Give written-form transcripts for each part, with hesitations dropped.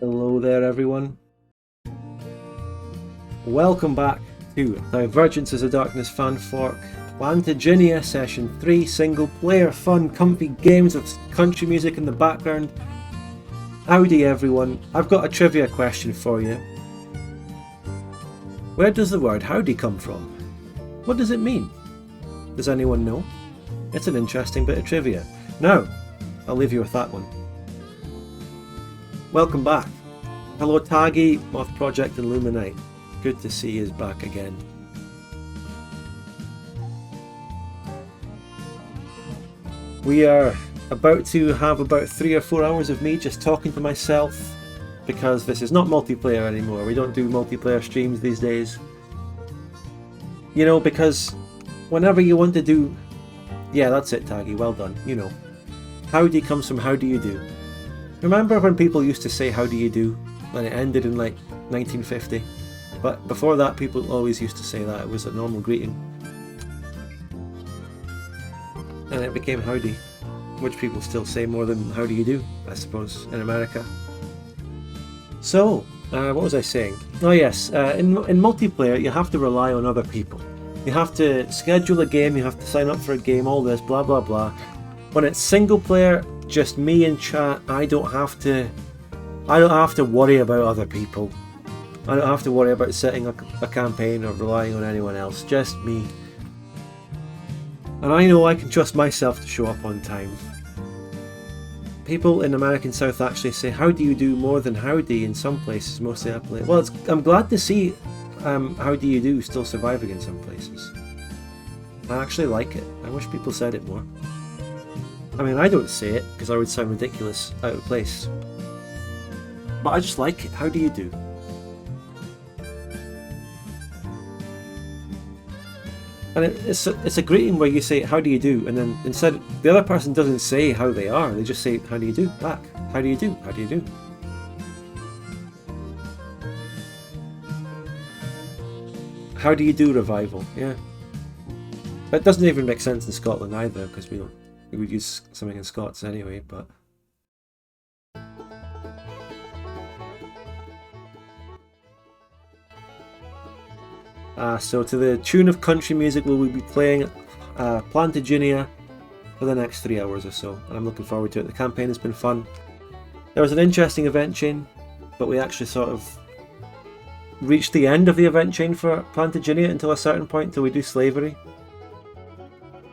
Hello there, everyone. Welcome back to Divergences of Darkness Fan Fork Plantagenia Session 3, single player fun, comfy games with country music in the background. Howdy, everyone. I've got a trivia question for you. Where does the word howdy come from? What does it mean? Does anyone know? It's an interesting bit of trivia. Now, I'll leave you with that one. Welcome back. Hello Taggy, Moth Project and Luminite. Good to see you back again. We are about to have about 3 or 4 hours of me just talking to myself, because this is not multiplayer anymore. We don't do multiplayer streams these days. You know, because whenever you want to do... Yeah, that's it, Taggy, well done, you know. Howdy comes from how do you do. Remember when people used to say how do you do when it ended in like 1950? But before that, people always used to say that. It was a normal greeting. And it became howdy, which people still say more than how do you do, I suppose, in America. So, what was I saying? Oh yes, in multiplayer you have to rely on other people. You have to schedule a game, you have to sign up for a game, all this, blah blah blah. When it's single player, just me in chat, I don't have to worry about other people. I don't have to worry about setting a campaign or relying on anyone else, just me. And I know I can trust myself to show up on time. People in American South actually say how do you do more than howdy in some places, mostly I play. Well, I'm glad to see how do you do still surviving in some places. I actually like it. I wish people said it more. I mean, I don't say it because I would sound ridiculous, out of place. But I just like it. How do you do? And it's a greeting where you say, how do you do? And then instead, the other person doesn't say how they are. They just say, how do you do? Back. How do you do? How do you do? How do you do revival? Yeah. It doesn't even make sense in Scotland either, because we would use something in Scots anyway, but... So to the tune of country music, we'll be playing Plantagenia for the next 3 hours or so, and I'm looking forward to it. The campaign has been fun. There was an interesting event chain, but we actually sort of reached the end of the event chain for Plantagenia until a certain point, until we do slavery.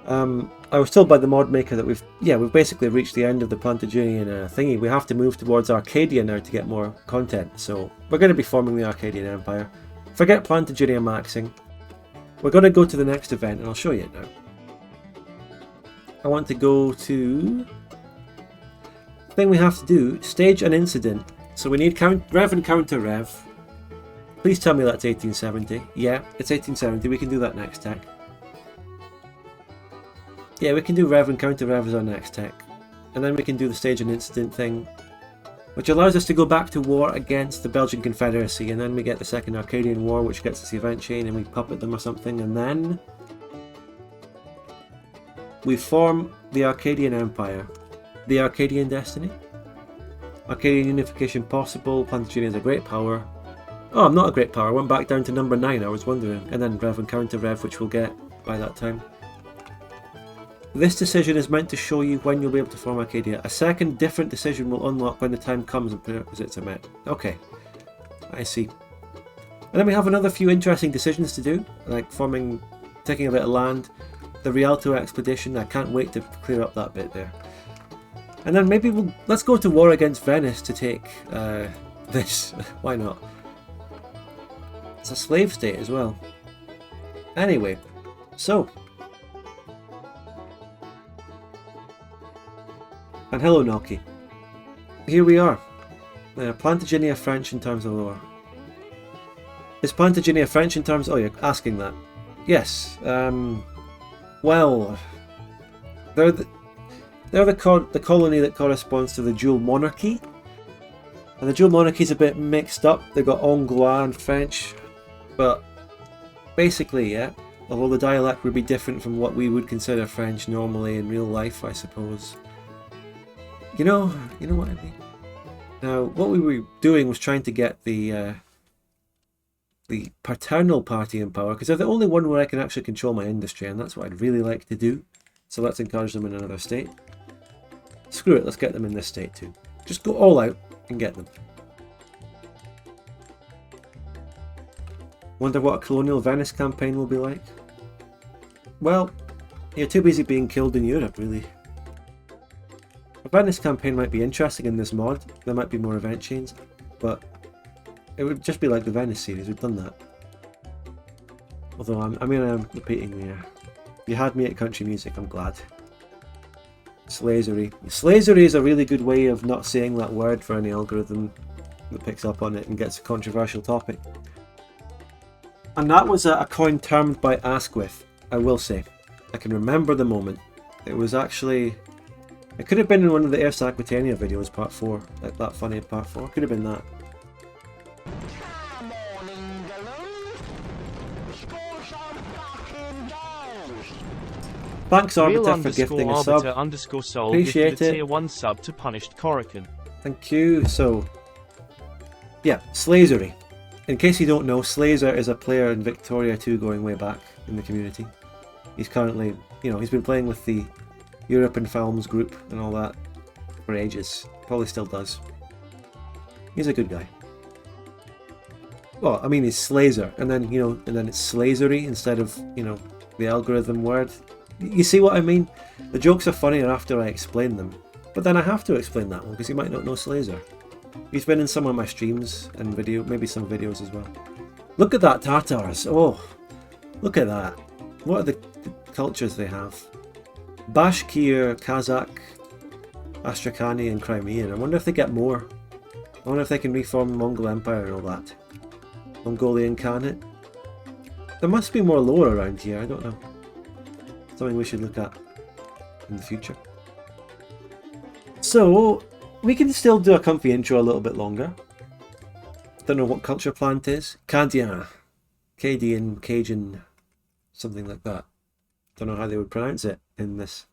I was told by the mod maker that we've basically reached the end of the Plantagenian thingy. We have to move towards Arcadia now to get more content, so we're going to be forming the Arcadian Empire. Forget Plantagenia maxing. We're going to go to the next event, and I'll show you it now. I want to go to... The thing we have to do, stage an incident. So we need rev and counter rev. Please tell me that's 1870. Yeah, it's 1870. We can do that next tech. Yeah, we can do rev and counter rev as our next tech. And then we can do the stage and incident thing, which allows us to go back to war against the Belgian Confederacy, and then we get the Second Arcadian War, which gets us the event chain, and we puppet them or something, and then we form the Arcadian Empire. The Arcadian Destiny. Arcadian unification possible. Plantagenia is a great power. Oh, I'm not a great power. I went back down to number 9, I was wondering. And then rev and counter rev, which we'll get by that time. This decision is meant to show you when you'll be able to form Arcadia. A second different decision will unlock when the time comes and prerequisites are met. Okay, I see. And then we have another few interesting decisions to do, like taking a bit of land, the Rialto expedition. I can't wait to clear up that bit there. And then maybe let's go to war against Venice to take this. Why not? It's a slave state as well. Anyway, so... And hello, Noki. Here we are. Plantagenia French in terms of lore. Is Plantagenia French in terms... Oh, you're asking that. Yes. Well... They're the colony that corresponds to the dual monarchy. And the dual monarchy's a bit mixed up. They've got Anglois and French. But basically, yeah. Although the dialect would be different from what we would consider French normally in real life, I suppose. You know what I mean? Now, what we were doing was trying to get the paternal party in power, because they're the only one where I can actually control my industry, and that's what I'd really like to do. So let's encourage them in another state. Screw it, let's get them in this state too. Just go all out and get them. Wonder what a colonial Venice campaign will be like? Well, you're too busy being killed in Europe, really. A Venice campaign might be interesting in this mod. There might be more event chains, but it would just be like the Venice series. We've done that. Although I'm repeating there. You had me at country music. I'm glad. Slazery. Slazery is a really good way of not saying that word for any algorithm that picks up on it and gets a controversial topic. And that was a coin termed by Asquith. I will say, I can remember the moment. It was actually. It could have been in one of the Arcadian videos, part 4, like that funny part 4. Could have been that. Thanks, Arbiter, for gifting a sub. Appreciate it. Tier 1 sub to Punished Corrican. Thank you. So, yeah, Slazery. In case you don't know, Slazer is a player in Victoria 2 going way back in the community. He's currently, he's been playing with the European Films group and all that for ages. Probably still does. He's a good guy. Well, I mean, he's Slazer, and then, and then it's Slazery instead of, the algorithm word. You see what I mean? The jokes are funnier after I explain them. But then I have to explain that one because you might not know Slazer. He's been in some of my streams and maybe some videos as well. Look at that, Tatars! Oh, look at that. What are the cultures they have? Bashkir, Kazakh, Astrakani and Crimean. I wonder if they get more. I wonder if they can reform the Mongol Empire and all that. Mongolian Khanate. There must be more lore around here, I don't know. Something we should look at in the future. So, we can still do a comfy intro a little bit longer. Don't know what culture plant is. Cadian. Cadian, Cajun, something like that. Don't know how they would pronounce it in this.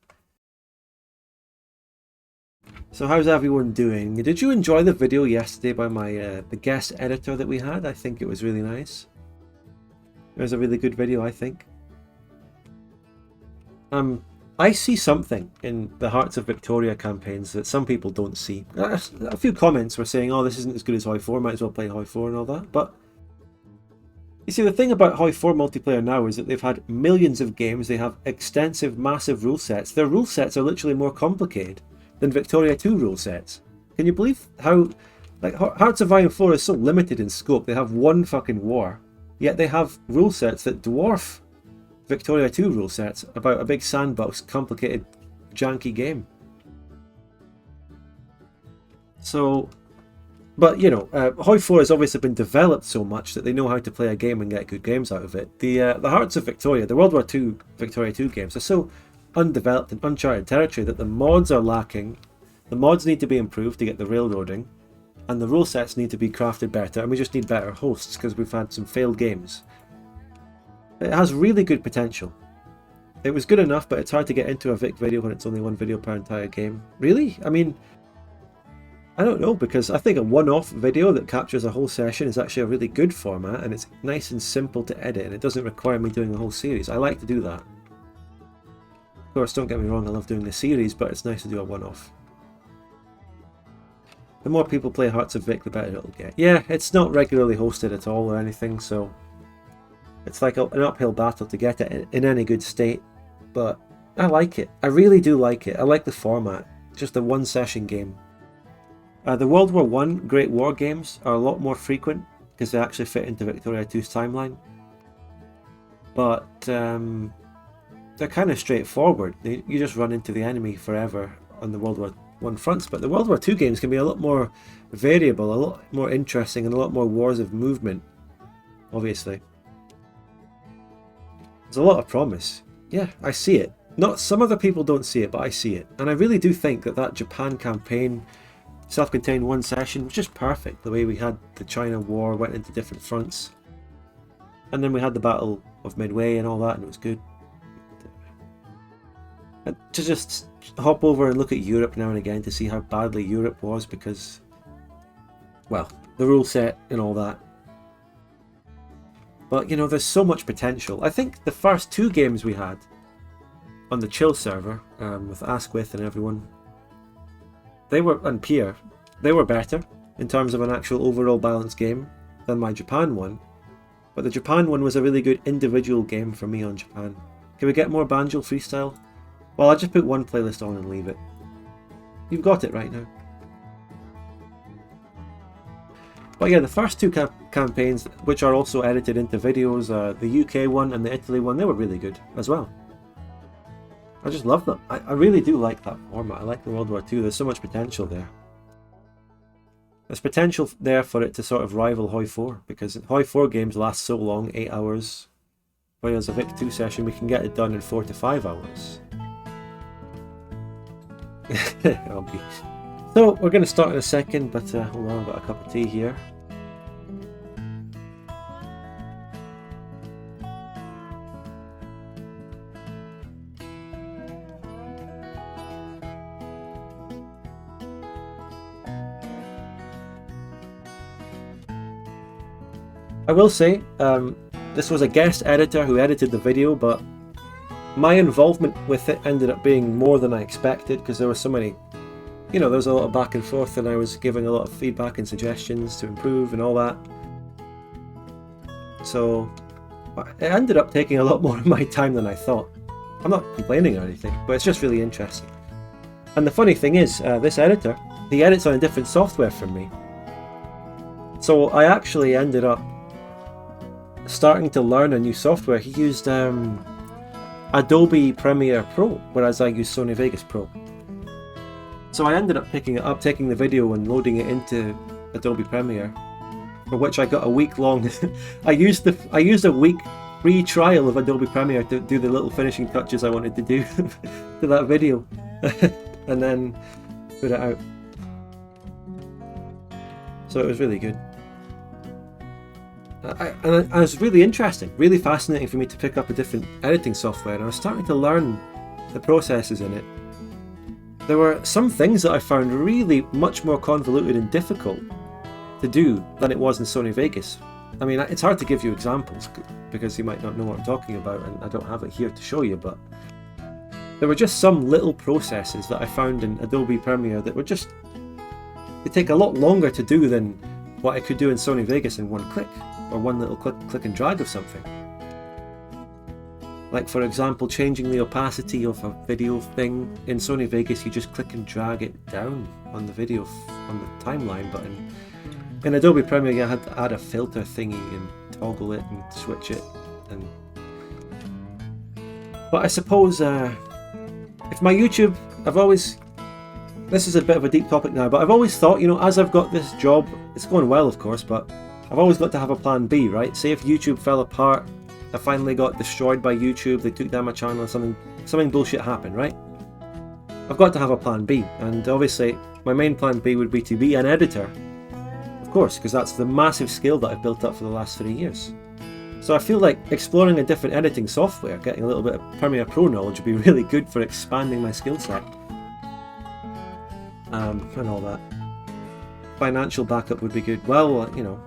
So how's everyone doing? Did you enjoy the video yesterday by my the guest editor that we had? I think it was really nice. It was a really good video, I think. I see something in the Hearts of Victoria campaigns that some people don't see. A few comments were saying, oh, this isn't as good as Hoi 4, might as well play Hoi 4 and all that. But you see, the thing about Hoi 4 multiplayer now is that they've had millions of games, they have extensive, massive rule sets. Their rule sets are literally more complicated than Victoria 2 rule sets. Can you believe how, like, Hearts of Iron 4 is so limited in scope? They have one fucking war, yet they have rule sets that dwarf Victoria 2 rule sets about a big sandbox, complicated, janky game. So, but Hoi 4 has obviously been developed so much that they know how to play a game and get good games out of it. The Hearts of Victoria, the World War II Victoria 2 games, are so undeveloped and uncharted territory that the mods are lacking. The mods need to be improved to get the railroading, and the rule sets need to be crafted better, and we just need better hosts because we've had some failed games. It has really good potential. It was good enough, but it's hard to get into a Vic video when it's only one video per entire game. Really? I mean, I don't know, because I think a one-off video that captures a whole session is actually a really good format, and it's nice and simple to edit, and it doesn't require me doing a whole series. I like to do that. Of course, don't get me wrong, I love doing the series, but it's nice to do a one-off. The more people play Hearts of Vic, the better it'll get. Yeah, it's not regularly hosted at all or anything, so it's like an uphill battle to get it in any good state, but I like it. I really do like it. I like the format. Just a one-session game. The World War I Great War games are a lot more frequent because they actually fit into Victoria 2's timeline. But they're kind of straightforward. You just run into the enemy forever on the World War I fronts. But the World War II games can be a lot more variable, a lot more interesting, and a lot more wars of movement, obviously. There's a lot of promise. Yeah, I see it. Not some other people don't see it, but I see it. And I really do think that Japan campaign, self-contained one session, was just perfect. The way we had the China War, went into different fronts. And then we had the Battle of Midway and all that, and it was good. And to just hop over and look at Europe now and again to see how badly Europe was, because well, the rule set and all that. But, you know, there's so much potential. I think the first 2 games we had on the chill server, with Asquith and everyone, and Pierre, they were better in terms of an actual overall balanced game than my Japan one. But the Japan one was a really good individual game for me on Japan. Can we get more Banjo freestyle? Well, I'll just put one playlist on and leave it. You've got it right now. But yeah, the first 2 campaigns, which are also edited into videos, the UK one and the Italy one, they were really good as well. I just love them. I really do like that format. I like the World War II. There's so much potential there. There's potential there for it to sort of rival Hoi 4, because Hoi 4 games last so long, 8 hours. Whereas a Vic 2 session, we can get it done in 4 to 5 hours. So, we're going to start in a second, but hold on, I've got a cup of tea here. I will say, this was a guest editor who edited the video, but my involvement with it ended up being more than I expected, because there were so many, you know, there was a lot of back and forth, and I was giving a lot of feedback and suggestions to improve and all that. So it ended up taking a lot more of my time than I thought. I'm not complaining or anything, but it's just really interesting. And the funny thing is, this editor, he edits on a different software from me. So I actually ended up starting to learn a new software. He used Adobe Premiere Pro, whereas I use Sony Vegas Pro. So I ended up picking it up, taking the video and loading it into Adobe Premiere, for which I got a week long. I used a week free trial of Adobe Premiere to do the little finishing touches I wanted to do to that video, and then put it out. So it was really good. And it was really interesting, really fascinating for me to pick up a different editing software, and I was starting to learn the processes in it. There were some things that I found really much more convoluted and difficult to do than it was in Sony Vegas. I mean, it's hard to give you examples because you might not know what I'm talking about, and I don't have it here to show you, but there were just some little processes that I found in Adobe Premiere that were just, they take a lot longer to do than what I could do in Sony Vegas in one click, or one little click and drag of something. Like, for example, changing the opacity of a video thing. In Sony Vegas, you just click and drag it down on the video, on the timeline button. In Adobe Premiere, you had to add a filter thingy and toggle it and switch it. But I suppose, if my YouTube, this is a bit of a deep topic now, but I've always thought, you know, as I've got this job, it's going well, of course, but I've always got to have a plan B, right? Say if YouTube fell apart, I finally got destroyed by YouTube, they took down my channel, something bullshit happened, right? I've got to have a plan B, and obviously my main plan B would be to be an editor, of course, because that's the massive skill that I've built up for the last 3 years. So I feel like exploring a different editing software, getting a little bit of Premiere Pro knowledge would be really good for expanding my skill set. And all that. Financial backup would be good. Well, you know,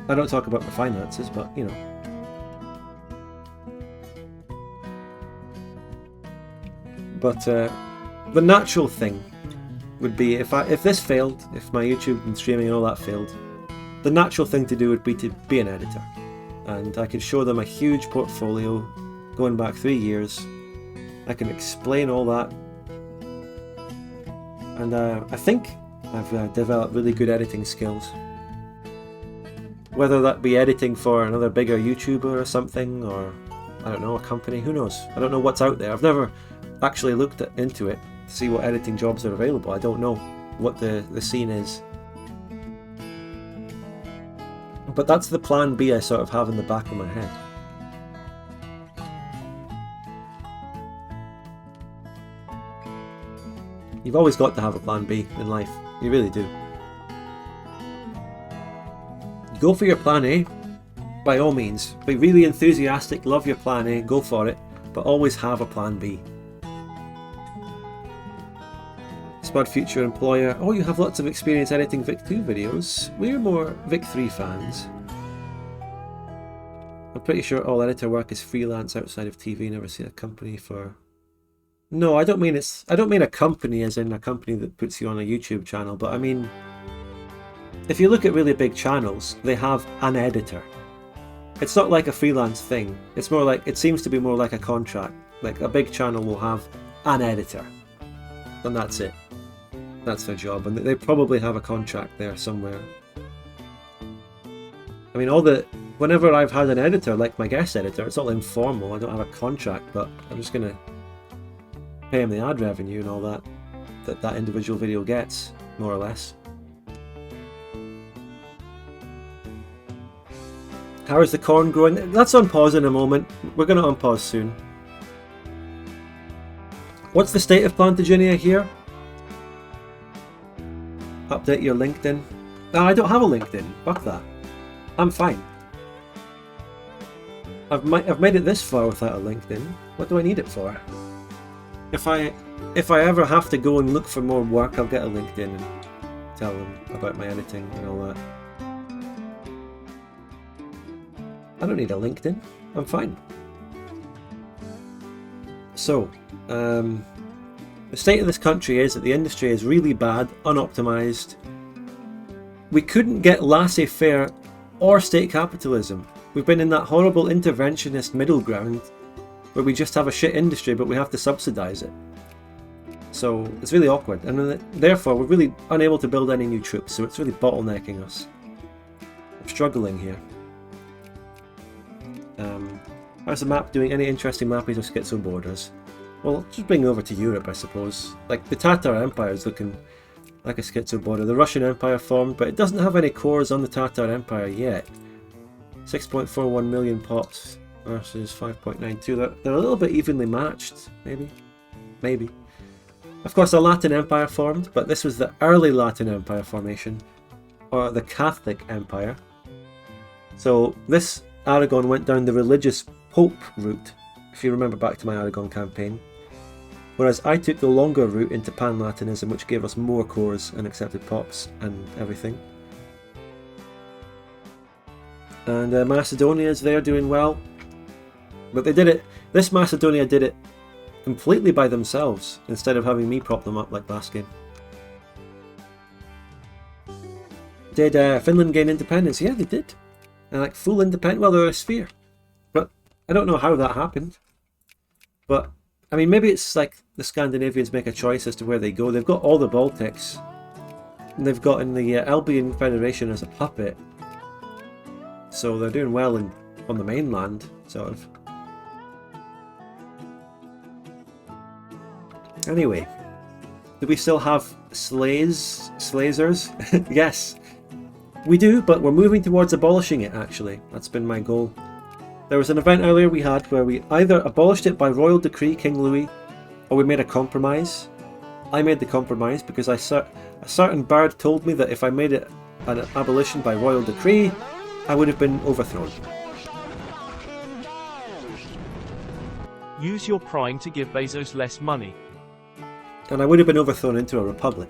I don't talk about my finances, but, you know. But the natural thing would be, if this failed, if my YouTube and streaming and all that failed, the natural thing to do would be to be an editor. And I could show them a huge portfolio going back 3 years. I can explain all that. And I think I've developed really good editing skills. Whether that be editing for another bigger YouTuber or something, or, I don't know, a company, who knows? I don't know what's out there. I've never actually looked into it to see what editing jobs are available. I don't know what the scene is. But that's the plan B I sort of have in the back of my head. You've always got to have a plan B in life. You really do. Go for your plan A, by all means. Be really enthusiastic, love your plan A, go for it, but always have a plan B. Spud future employer. Oh, you have lots of experience editing Vic 2 videos. We're more Vic 3 fans. I'm pretty sure all editor work is freelance outside of TV. Never seen a company for... No, I don't mean a company as in a company that puts you on a YouTube channel, but I mean, if you look at really big channels, they have an editor. It's not like a freelance thing. It's more like, it seems to be more like a contract. Like a big channel will have an editor, and that's it. That's their job, and they probably have a contract there somewhere. I mean, whenever I've had an editor, like my guest editor, it's all informal. I don't have a contract, but I'm just gonna pay him the ad revenue and all that individual video gets, more or less. How is the corn growing? That's on pause in a moment. We're going to unpause soon. What's the state of Plantagenia here? Update your LinkedIn. No, I don't have a LinkedIn. Fuck that. I'm fine. I've made it this far without a LinkedIn. What do I need it for? If I ever have to go and look for more work, I'll get a LinkedIn and tell them about my editing and all that. I don't need a LinkedIn. I'm fine. So, the state of this country is that the industry is really bad, unoptimized. We couldn't get laissez-faire or state capitalism. We've been in that horrible interventionist middle ground where we just have a shit industry but we have to subsidize it. So it's really awkward, and therefore we're really unable to build any new troops, so it's really bottlenecking us. I'm struggling here. How's the map doing? Any interesting mappies of schizo borders? Well, just bring it over to Europe, I suppose. Like, the Tatar Empire is looking like a schizo border. The Russian Empire formed, but it doesn't have any cores on the Tatar Empire yet. 6.41 million pots versus 5.92. They're a little bit evenly matched, maybe. Maybe. Of course, the Latin Empire formed, but this was the early Latin Empire formation, or the Catholic Empire. So this Aragon went down the religious Pope route, if you remember back to my Aragon campaign, whereas I took the longer route into Pan-Latinism, which gave us more cores and accepted pops and everything. And Macedonia is there doing well, but they did it. This Macedonia did it completely by themselves instead of having me prop them up like last game. Did Finland gain independence? Yeah, they did. Like full independence. Well, they're a sphere, but I don't know how that happened. But I mean, maybe it's like the Scandinavians make a choice as to where they go. They've got all the Baltics, and they've got in the Belgian Confederation as a puppet. So they're doing well on the mainland, sort of. Anyway, do we still have Slazers? Yes, we do, but we're moving towards abolishing it, actually. That's been my goal. There was an event earlier we had where we either abolished it by royal decree, King Louis, or we made a compromise. I made the compromise because a certain bard told me that if I made it an abolition by royal decree, I would have been overthrown. Use your prime to give Bezos less money. And I would have been overthrown into a republic.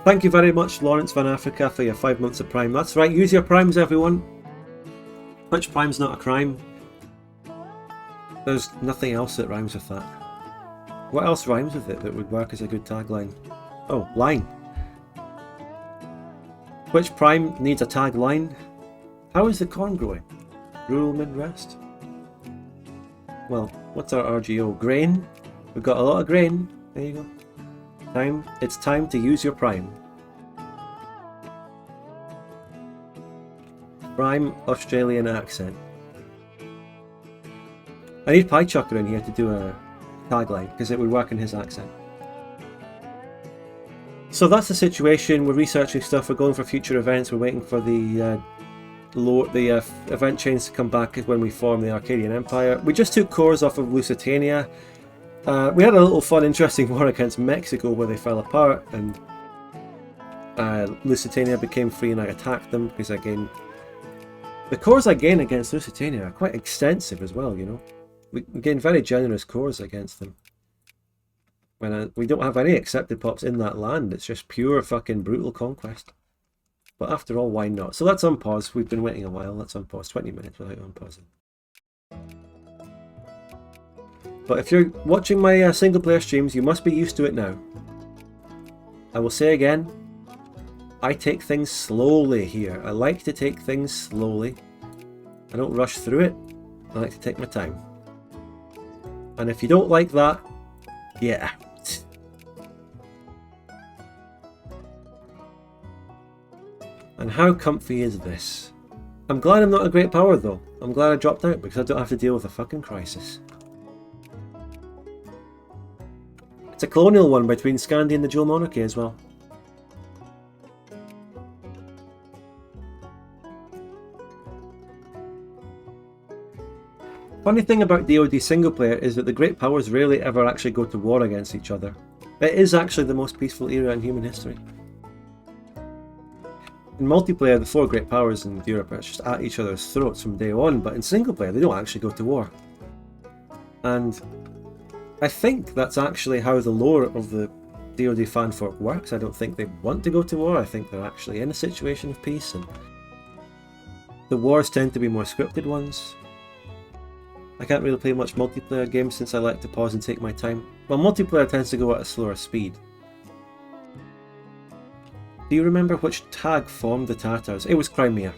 Thank you very much, Lawrence Van Africa, for your 5 months of Prime. That's right, use your Primes, everyone. Which Prime's not a crime? There's nothing else that rhymes with that. What else rhymes with it that would work as a good tagline? Oh, line. Which Prime needs a tagline? How is the corn growing? Rural Midwest? Well, what's our RGO? Grain? We've got a lot of grain. There you go. It's time to use your Prime. Prime Australian accent. I need Pie Chucker in here to do a tagline, because it would work in his accent. So that's the situation. We're researching stuff, we're going for future events, we're waiting for the event chains to come back when we form the Arcadian Empire. We just took cores off of Lusitania. We had a little fun, interesting war against Mexico where they fell apart, and Lusitania became free and I attacked them because I gained... The cores I gain against Lusitania are quite extensive as well, you know. We gain very generous cores against them. And we don't have any accepted pops in that land. It's just pure fucking brutal conquest. But after all, why not? So let's unpause. We've been waiting a while. Let's unpause. 20 minutes without unpausing. But if you're watching my single player streams, you must be used to it now. I will say again, I take things slowly here. I like to take things slowly. I don't rush through it. I like to take my time. And if you don't like that, yeah. And how comfy is this? I'm glad I'm not a great power though. I'm glad I dropped out because I don't have to deal with a fucking crisis. It's a colonial one between Scandi and the dual monarchy as well. Funny thing about DoD single player is that the great powers rarely ever actually go to war against each other. It is actually the most peaceful era in human history. In multiplayer, the four great powers in Europe are just at each other's throats from day one, but in single player, they don't actually go to war. And I think that's actually how the lore of the DoD fanfork works. I don't think they want to go to war. I think they're actually in a situation of peace, and the wars tend to be more scripted ones. I can't really play much multiplayer games since I like to pause and take my time. Well, multiplayer tends to go at a slower speed. Do you remember which tag formed the Tatars? It was Crimea.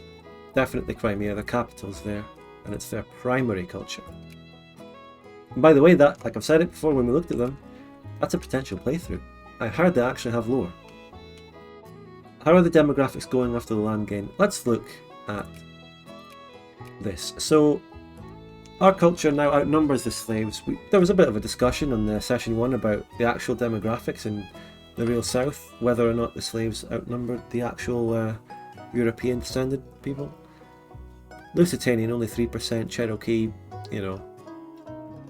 Definitely Crimea. The capital's there, and it's their primary culture. And by the way, that, like I've said it before when we looked at them, that's a potential playthrough. I heard they actually have lore. How are the demographics going after the land gain? Let's look at this. So, our culture now outnumbers the slaves. There was a bit of a discussion on session 1 about the actual demographics in the real south, whether or not the slaves outnumbered the actual European descended people. Lusitanian only 3%, Cherokee, you know,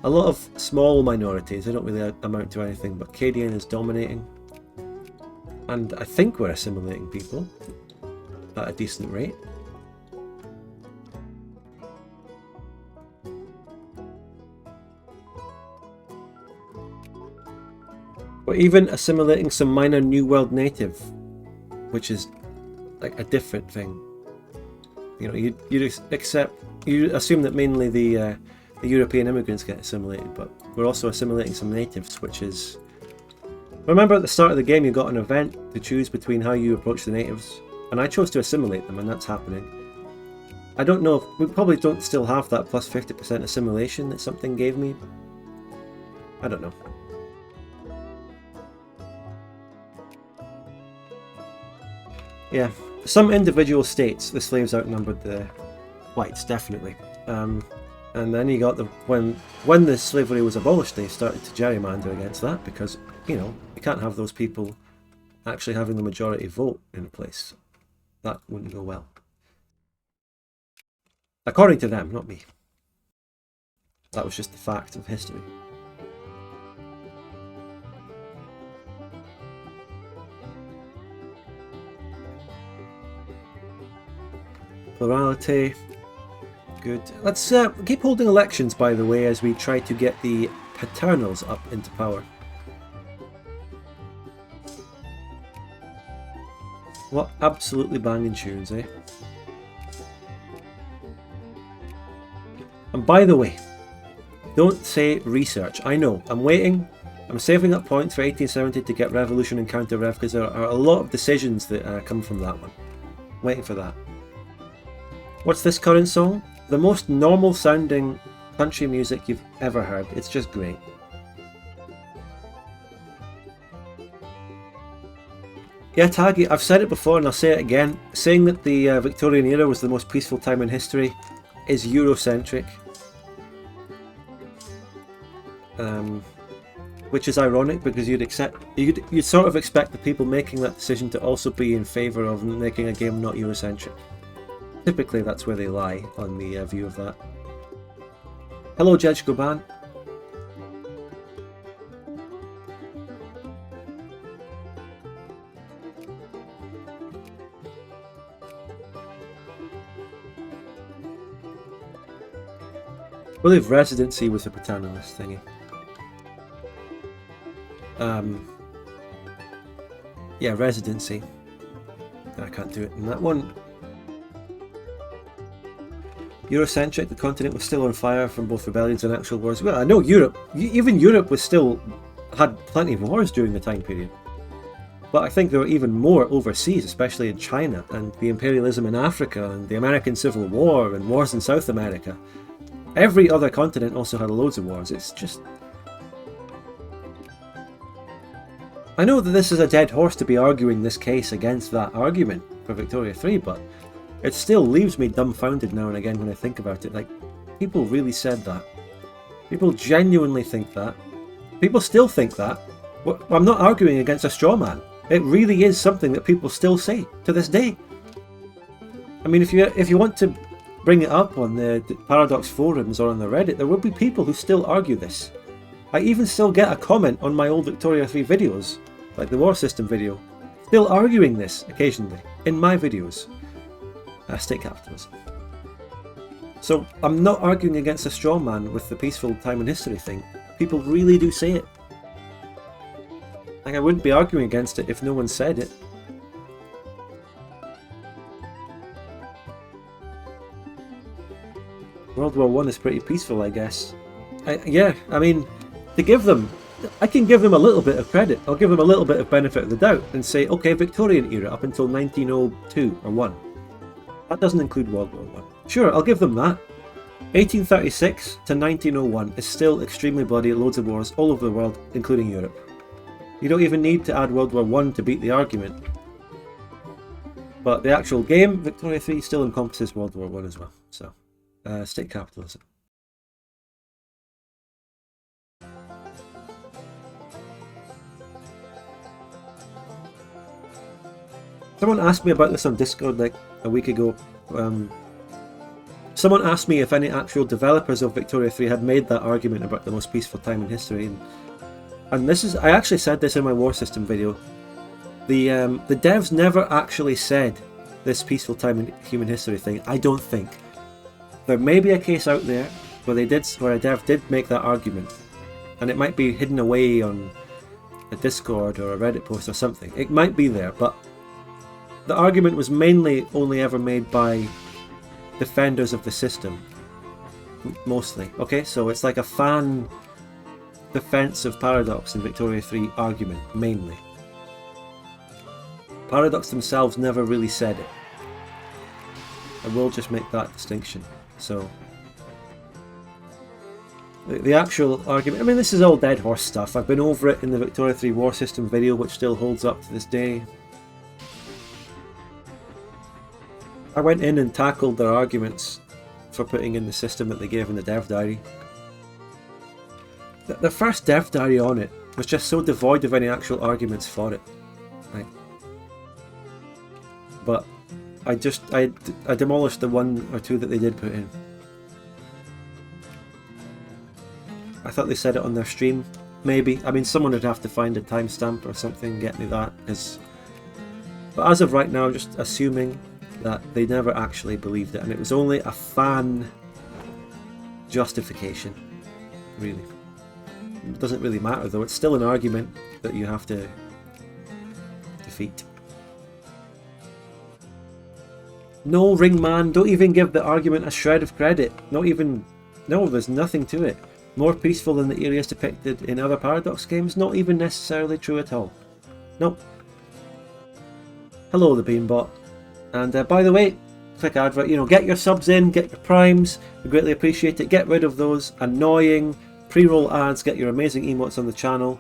a lot of small minorities. They don't really amount to anything, but Arcadian is dominating. And I think we're assimilating people at a decent rate. We're even assimilating some minor New World native, which is like a different thing. You know, you assume that mainly the European immigrants get assimilated, but we're also assimilating some natives, which is... Remember at the start of the game you got an event to choose between how you approach the natives, and I chose to assimilate them, and that's happening. I don't know, we probably don't still have that plus 50% assimilation that something gave me. I don't know. Yeah, some individual states, the slaves outnumbered the whites, definitely. And then you got when the slavery was abolished, they started to gerrymander against that because, you know, you can't have those people actually having the majority vote in a place. That wouldn't go well. According to them, not me. That was just the fact of history. Plurality. Good. Let's keep holding elections, by the way, as we try to get the paternals up into power. What absolutely banging tunes, eh? And by the way, don't say research. I know, I'm waiting. I'm saving up points for 1870 to get revolution and counter-rev because there are a lot of decisions that come from that one. I'm waiting for that. What's this current song? The most normal sounding country music you've ever heard. It's just great. Yeah, Taggy, I've said it before and I'll say it again. Saying that the Victorian era was the most peaceful time in history is Eurocentric. Which is ironic because you'd sort of expect the people making that decision to also be in favour of making a game not Eurocentric. Typically that's where they lie on the view of that. Hello Judge Goban. I believe residency was a paternalist thingy. yeah, residency. I can't do it in that one. Eurocentric, the continent was still on fire from both rebellions and actual wars. Well, I know Europe, even Europe was still, had plenty of wars during the time period. But I think there were even more overseas, especially in China, and the imperialism in Africa, and the American Civil War, and wars in South America. Every other continent also had loads of wars. It's just... I know that this is a dead horse to be arguing this case against that argument for Victoria 3, but it still leaves me dumbfounded now and again when I think about it. Like, people really said that. People genuinely think that. People still think that. Well, I'm not arguing against a straw man. It really is something that people still say to this day. I mean, if you want to bring it up on the Paradox forums or on the Reddit, there will be people who still argue this. I even still get a comment on my old Victoria 3 videos, like the War System video, still arguing this occasionally in my videos. State capitalism. So I'm not arguing against a straw man with the peaceful time and history thing. People really do say it. Like, I wouldn't be arguing against it if no one said it. World War I is pretty peaceful, I guess. Yeah, I mean, to give them... I can give them a little bit of credit. I'll give them a little bit of benefit of the doubt and say, okay, Victorian era up until 1902 or 1. That doesn't include World War I. Sure, I'll give them that. 1836 to 1901 is still extremely bloody, loads of wars all over the world, including Europe. You don't even need to add World War I to beat the argument. But the actual game, Victoria 3, still encompasses World War I as well. So, state capitalism. Someone asked me about this on Discord like a week ago. Someone asked me if any actual developers of Victoria 3 had made that argument about the most peaceful time in history, and this is, I actually said this in my War System video. The devs never actually said this peaceful time in human history thing. I don't think. There may be a case out there where a dev did make that argument, and it might be hidden away on a Discord or a Reddit post or something. It might be there, but the argument was mainly only ever made by defenders of the system, mostly. Okay, so it's like a fan defense of Paradox in Victoria 3 argument, mainly. Paradox themselves never really said it. I will just make that distinction. So, the actual argument, I mean, this is all dead horse stuff. I've been over it in the Victoria 3 War System video, which still holds up to this day. I went in and tackled their arguments for putting in the system that they gave in the dev diary. The first dev diary on it was just so devoid of any actual arguments for it. Right. But I demolished the one or two that they did put in. I thought they said it on their stream. Maybe. I mean, someone would have to find a timestamp or something and get me that. But as of right now, I'm just assuming that they never actually believed it, and it was only a fan justification, really. It doesn't really matter though, it's still an argument that you have to defeat. No, Ringman, don't even give the argument a shred of credit. No, there's nothing to it. More peaceful than the areas depicted in other Paradox games? Not even necessarily true at all. Nope. Hello, the Beanbot. And by the way, quick advert, get your subs in, get your primes, we greatly appreciate it. Get rid of those annoying pre-roll ads, get your amazing emotes on the channel.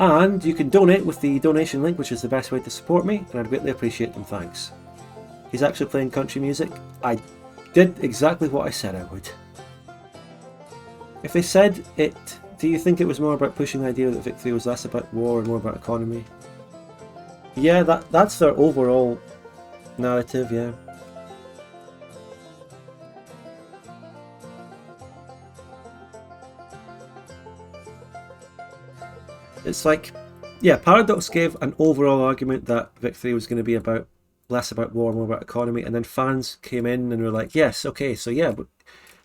And you can donate with the donation link, which is the best way to support me, and I'd greatly appreciate them, thanks. He's actually playing country music. I did exactly what I said I would. If they said it, do you think it was more about pushing the idea that victory was less about war and more about economy? Yeah, that's their overall narrative, yeah. It's like, yeah, Paradox gave an overall argument that victory was going to be less about war, more about economy, and then fans came in and were like, yes, okay, so yeah, but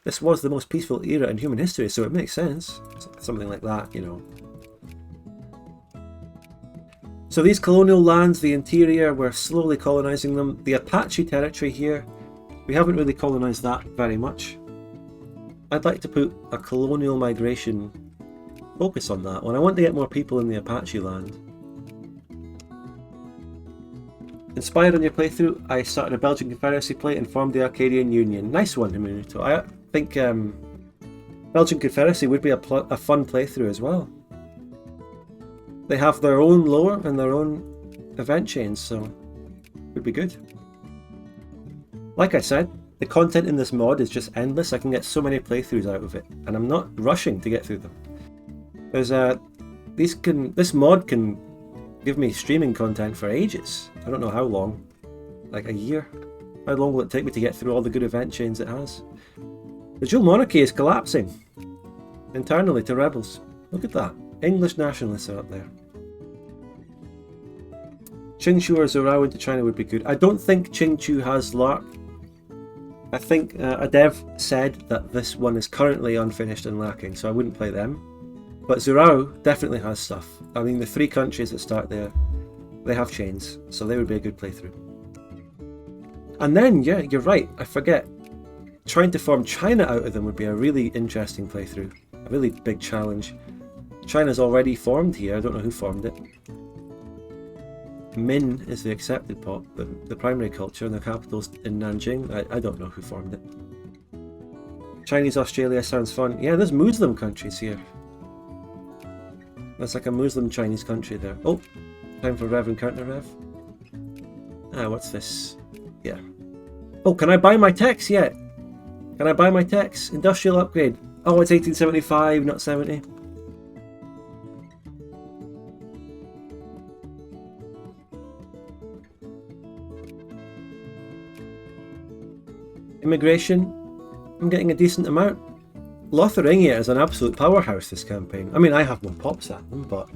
this was the most peaceful era in human history, so it makes sense. Something like that, So these colonial lands, the interior, we're slowly colonising them. The Apache territory here, we haven't really colonised that very much. I'd like to put a colonial migration focus on that one. I want to get more people in the Apache land. Inspired on your playthrough, I started a Belgian Confederacy plate and formed the Arcadian Union. Nice one, Minuto. I think Belgian Confederacy would be a fun playthrough as well. They have their own lore and their own event chains, so it would be good. Like I said, the content in this mod is just endless. I can get so many playthroughs out of it, and I'm not rushing to get through them. There's this mod can give me streaming content for ages. I don't know how long, like a year. How long will it take me to get through all the good event chains it has? The dual monarchy is collapsing internally to rebels. Look at that. English nationalists are up there. Qingchu or Zhorao into China would be good. I don't think Qingchu has LARP. I think a dev said that this one is currently unfinished and lacking, so I wouldn't play them. But Zhorao definitely has stuff. I mean, the 3 countries that start there, they have chains, so they would be a good playthrough. And then, yeah, you're right, I forget. Trying to form China out of them would be a really interesting playthrough. A really big challenge. China's already formed here, I don't know who formed it. Min is the accepted pop, but the primary culture and the capital's in Nanjing. I don't know who formed it. Chinese Australia sounds fun. Yeah, there's Muslim countries here. That's like a Muslim Chinese country there. Oh, time for Rev and Counter Rev. Ah, what's this? Yeah. Oh, can I buy my techs yet? Can I buy my techs? Industrial upgrade. Oh, it's 1875, not 70. Immigration, I'm getting a decent amount. Lotharingia is an absolute powerhouse this campaign. I mean, I have more pops at them, but...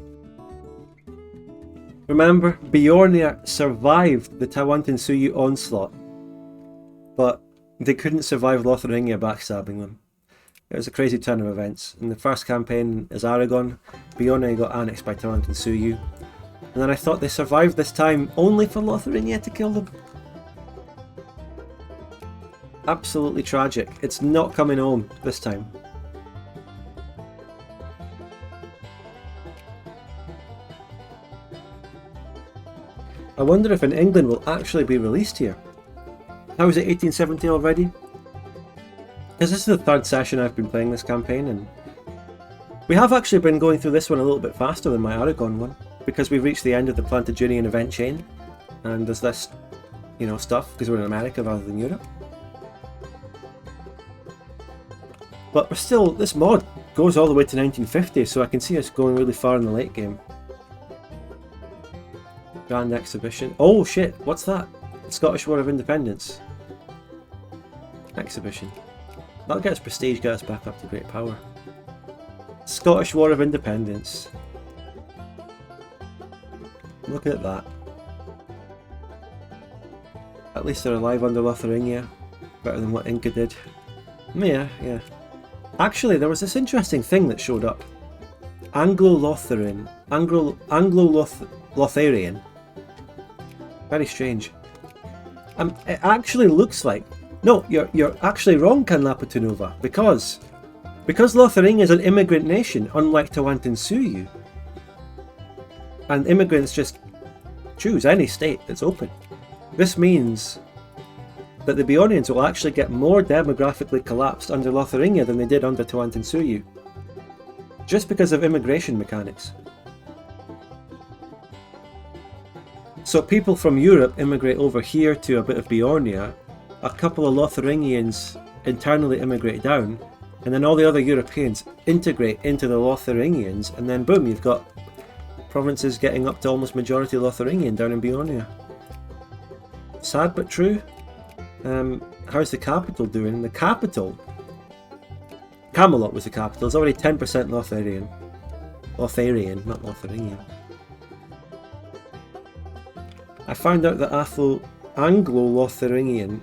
Remember, Bjornia survived the Tawantinsuyu onslaught, but they couldn't survive Lotharingia backstabbing them. It was a crazy turn of events. In the first campaign as Aragon, Bjornia got annexed by Tawantinsuyu, and then I thought they survived this time only for Lotharingia to kill them. Absolutely tragic. It's not coming home this time. I wonder if in England will actually be released here. How is it 1870 already? Because this is the 3rd session I've been playing this campaign, and we have actually been going through this one a little bit faster than my Aragon one, because we've reached the end of the Plantagenian event chain, and there's less, you know, stuff, because we're in America rather than Europe. But we're still, this mod goes all the way to 1950, so I can see us going really far in the late game. Grand Exhibition. Oh shit, what's that? The Scottish War of Independence. Exhibition. That'll get us prestige, get us back up to great power. Scottish War of Independence. Look at that. At least they're alive under Lotharingia. Better than what Inca did. Yeah. Actually, there was this interesting thing that showed up. Anglo-Lotharian. Anglo-Lotharian. Very strange. It actually looks like... No, you're actually wrong, Canlapatunova, because Lotharingia is an immigrant nation, unlike Tawantinsuyu. And immigrants just choose any state that's open. This means that the Bjornians will actually get more demographically collapsed under Lotharingia than they did under Tawantinsuyu, just because of immigration mechanics. So people from Europe immigrate over here to a bit of Bjornia, a couple of Lotharingians internally immigrate down, and then all the other Europeans integrate into the Lotharingians, and then boom, you've got provinces getting up to almost majority Lotharingian down in Bjornia. Sad but true. How's the capital doing? The capital, Camelot was the capital, it's already 10% Lotharian. Lotharian, not Lotharingian. I found out that Anglo-Lotharingian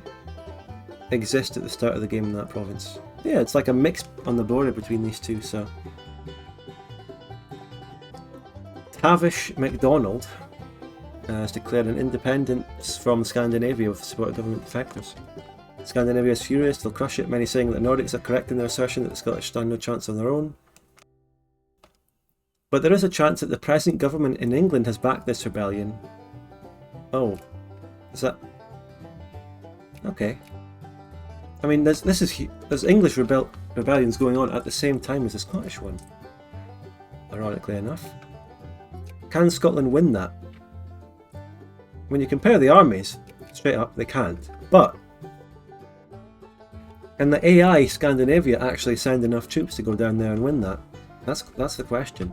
exists at the start of the game in that province. Yeah, it's like a mix on the border between these two, so... Tavish MacDonald. has declared an independence from Scandinavia with the support of government defectors. Scandinavia is furious, they'll crush it, many saying that the Nordics are correct in their assertion that the Scottish stand no chance on their own. But there is a chance that the present government in England has backed this rebellion. Oh. Is that... Okay. I mean, there's English rebellions going on at the same time as the Scottish one. Ironically enough. Can Scotland win that? When you compare the armies, straight up, they can't. But can the AI Scandinavia actually send enough troops to go down there and win that? That's the question.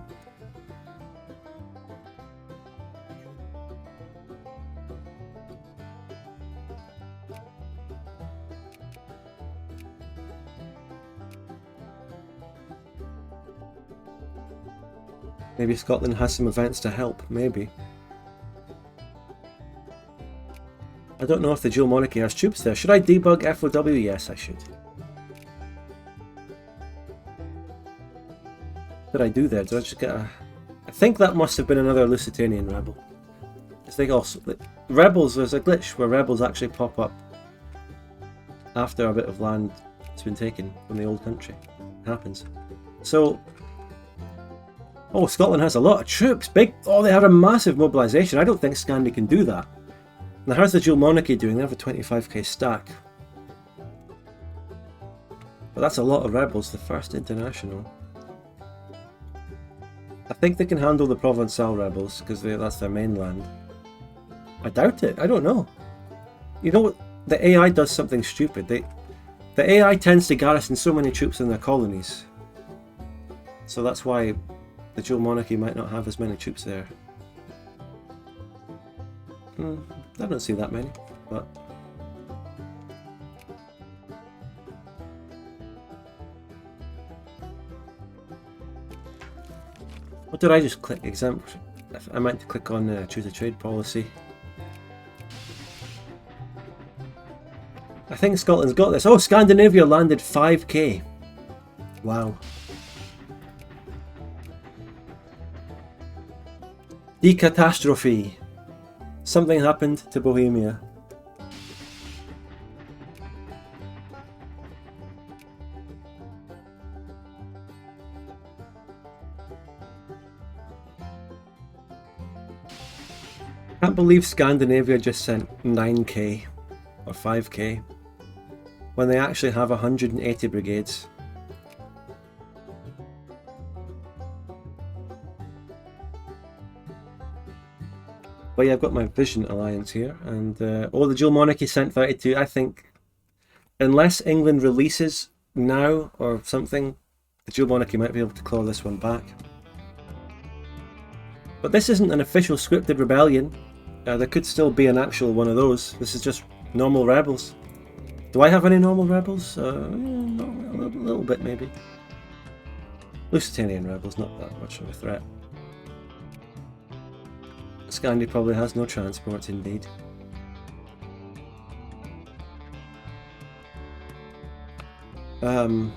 Maybe Scotland has some events to help, maybe. I don't know if the dual monarchy has troops there. Should I debug FOW? Yes, I should. What did I do there? Did I just get a... I think that must have been another Lusitanian rebel. They also... Rebels, there's a glitch where rebels actually pop up after a bit of land has been taken from the old country. It happens. So... Oh, Scotland has a lot of troops. Big. Oh, they have a massive mobilization. I don't think Scandi can do that. Now, how's the dual monarchy doing? They have a 25k stack. But that's a lot of rebels, the first international. I think they can handle the Provençal rebels, because that's their mainland. I doubt it. I don't know. You know what? The AI does something stupid. The AI tends to garrison so many troops in their colonies. So that's why the dual monarchy might not have as many troops there. I don't see that many, but... What did I just click? Example. I meant to click on choose a trade policy. I think Scotland's got this. Oh, Scandinavia landed 5k. Wow. Decatastrophe. Something happened to Bohemia. I can't believe Scandinavia just sent 9k or 5k when they actually have 180 brigades. But yeah, I've got my Vision Alliance here, and oh, the dual monarchy sent 32. I think, unless England releases now or something, the dual monarchy might be able to claw this one back. But this isn't an official scripted rebellion. There could still be an actual one of those. This is just normal rebels. Do I have any normal rebels? No, a little bit maybe. Lusitanian rebels, not that much of a threat. Scandi probably has no transport, indeed. I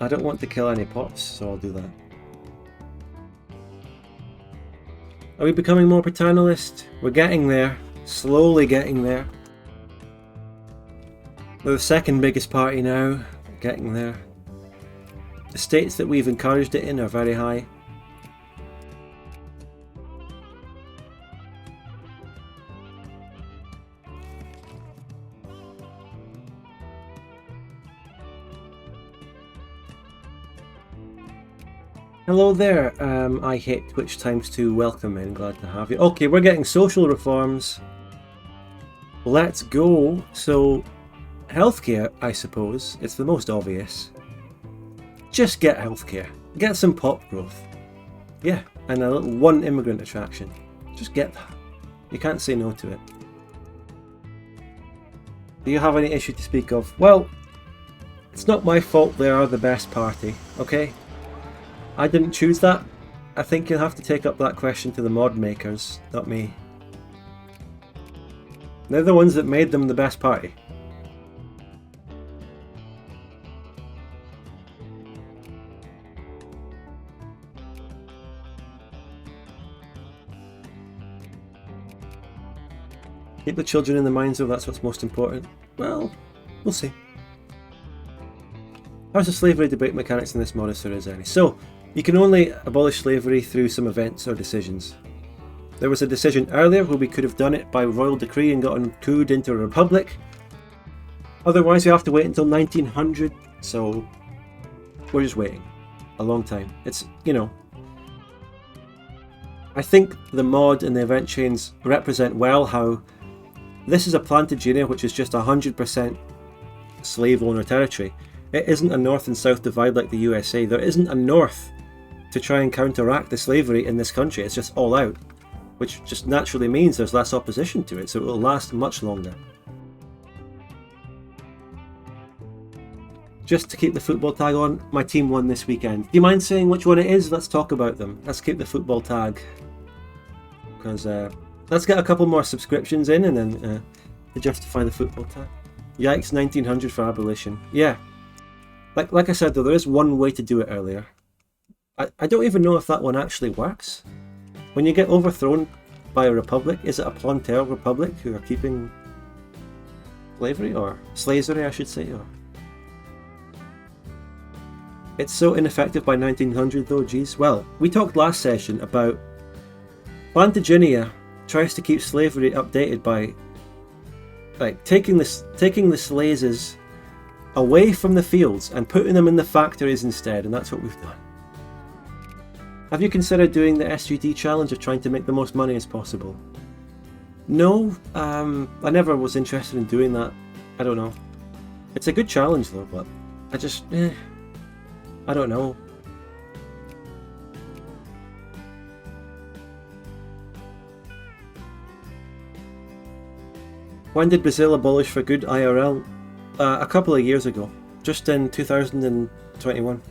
don't want to kill any pops, so I'll do that. Are we becoming more paternalist? We're getting there. Slowly getting there. We're the second biggest party now. Getting there. The states that we've encouraged it in are very high. Hello there, I hate Twitch ×2, welcome in, glad to have you. Okay, we're getting social reforms. Let's go. So, healthcare, I suppose, it's the most obvious. Just get healthcare. Get some pop growth. Yeah, and a little one immigrant attraction. Just get that. You can't say no to it. Do you have any issue to speak of? Well, it's not my fault they are the best party, okay? I didn't choose that. I think you'll have to take up that question to the mod makers, not me. They're the ones that made them the best party. Keep the children in the mines, though, that's what's most important. Well, we'll see. How's the slavery debate mechanics in this mod, if there is any? So, you can only abolish slavery through some events or decisions. There was a decision earlier where we could have done it by royal decree and gotten couped into a republic. Otherwise, we have to wait until 1900, so we're just waiting a long time. It's, you know, I think the mod and the event chains represent well how this is a Plantagenia, which is just 100% slave owner territory. It isn't a north and south divide like the USA. There isn't a north to try and counteract the slavery in this country. It's just all out, which just naturally means there's less opposition to it, so it will last much longer. Just to keep the football tag on, my team won this weekend. Do you mind saying which one it is? Let's talk about them. Let's keep the football tag. Because let's get a couple more subscriptions in and then to justify the football tag. Yikes, 1900 for abolition. Yeah. Like I said though, there is one way to do it earlier. I don't even know if that one actually works. When you get overthrown by a republic, is it a Plantaire republic who are keeping slavery? Or slavery, I should say. Or it's so ineffective by 1900 though, geez. Well, we talked last session about Plantagenia tries to keep slavery updated by like taking the slavers away from the fields and putting them in the factories instead, and that's what we've done. Have you considered doing the SUD challenge of trying to make the most money as possible? No, I never was interested in doing that. I don't know. It's a good challenge though, but I just, I don't know. When did Brazil abolish for good IRL? A couple of years ago, just in 2021.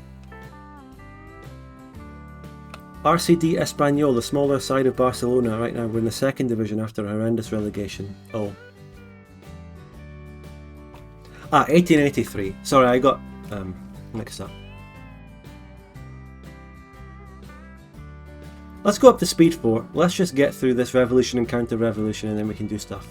RCD Espanyol, the smaller side of Barcelona, right now we're in the second division after a horrendous relegation. Oh. 1883. Sorry, I got mixed up. Let's go up to speed 4. Let's just get through this revolution and counter-revolution and then we can do stuff.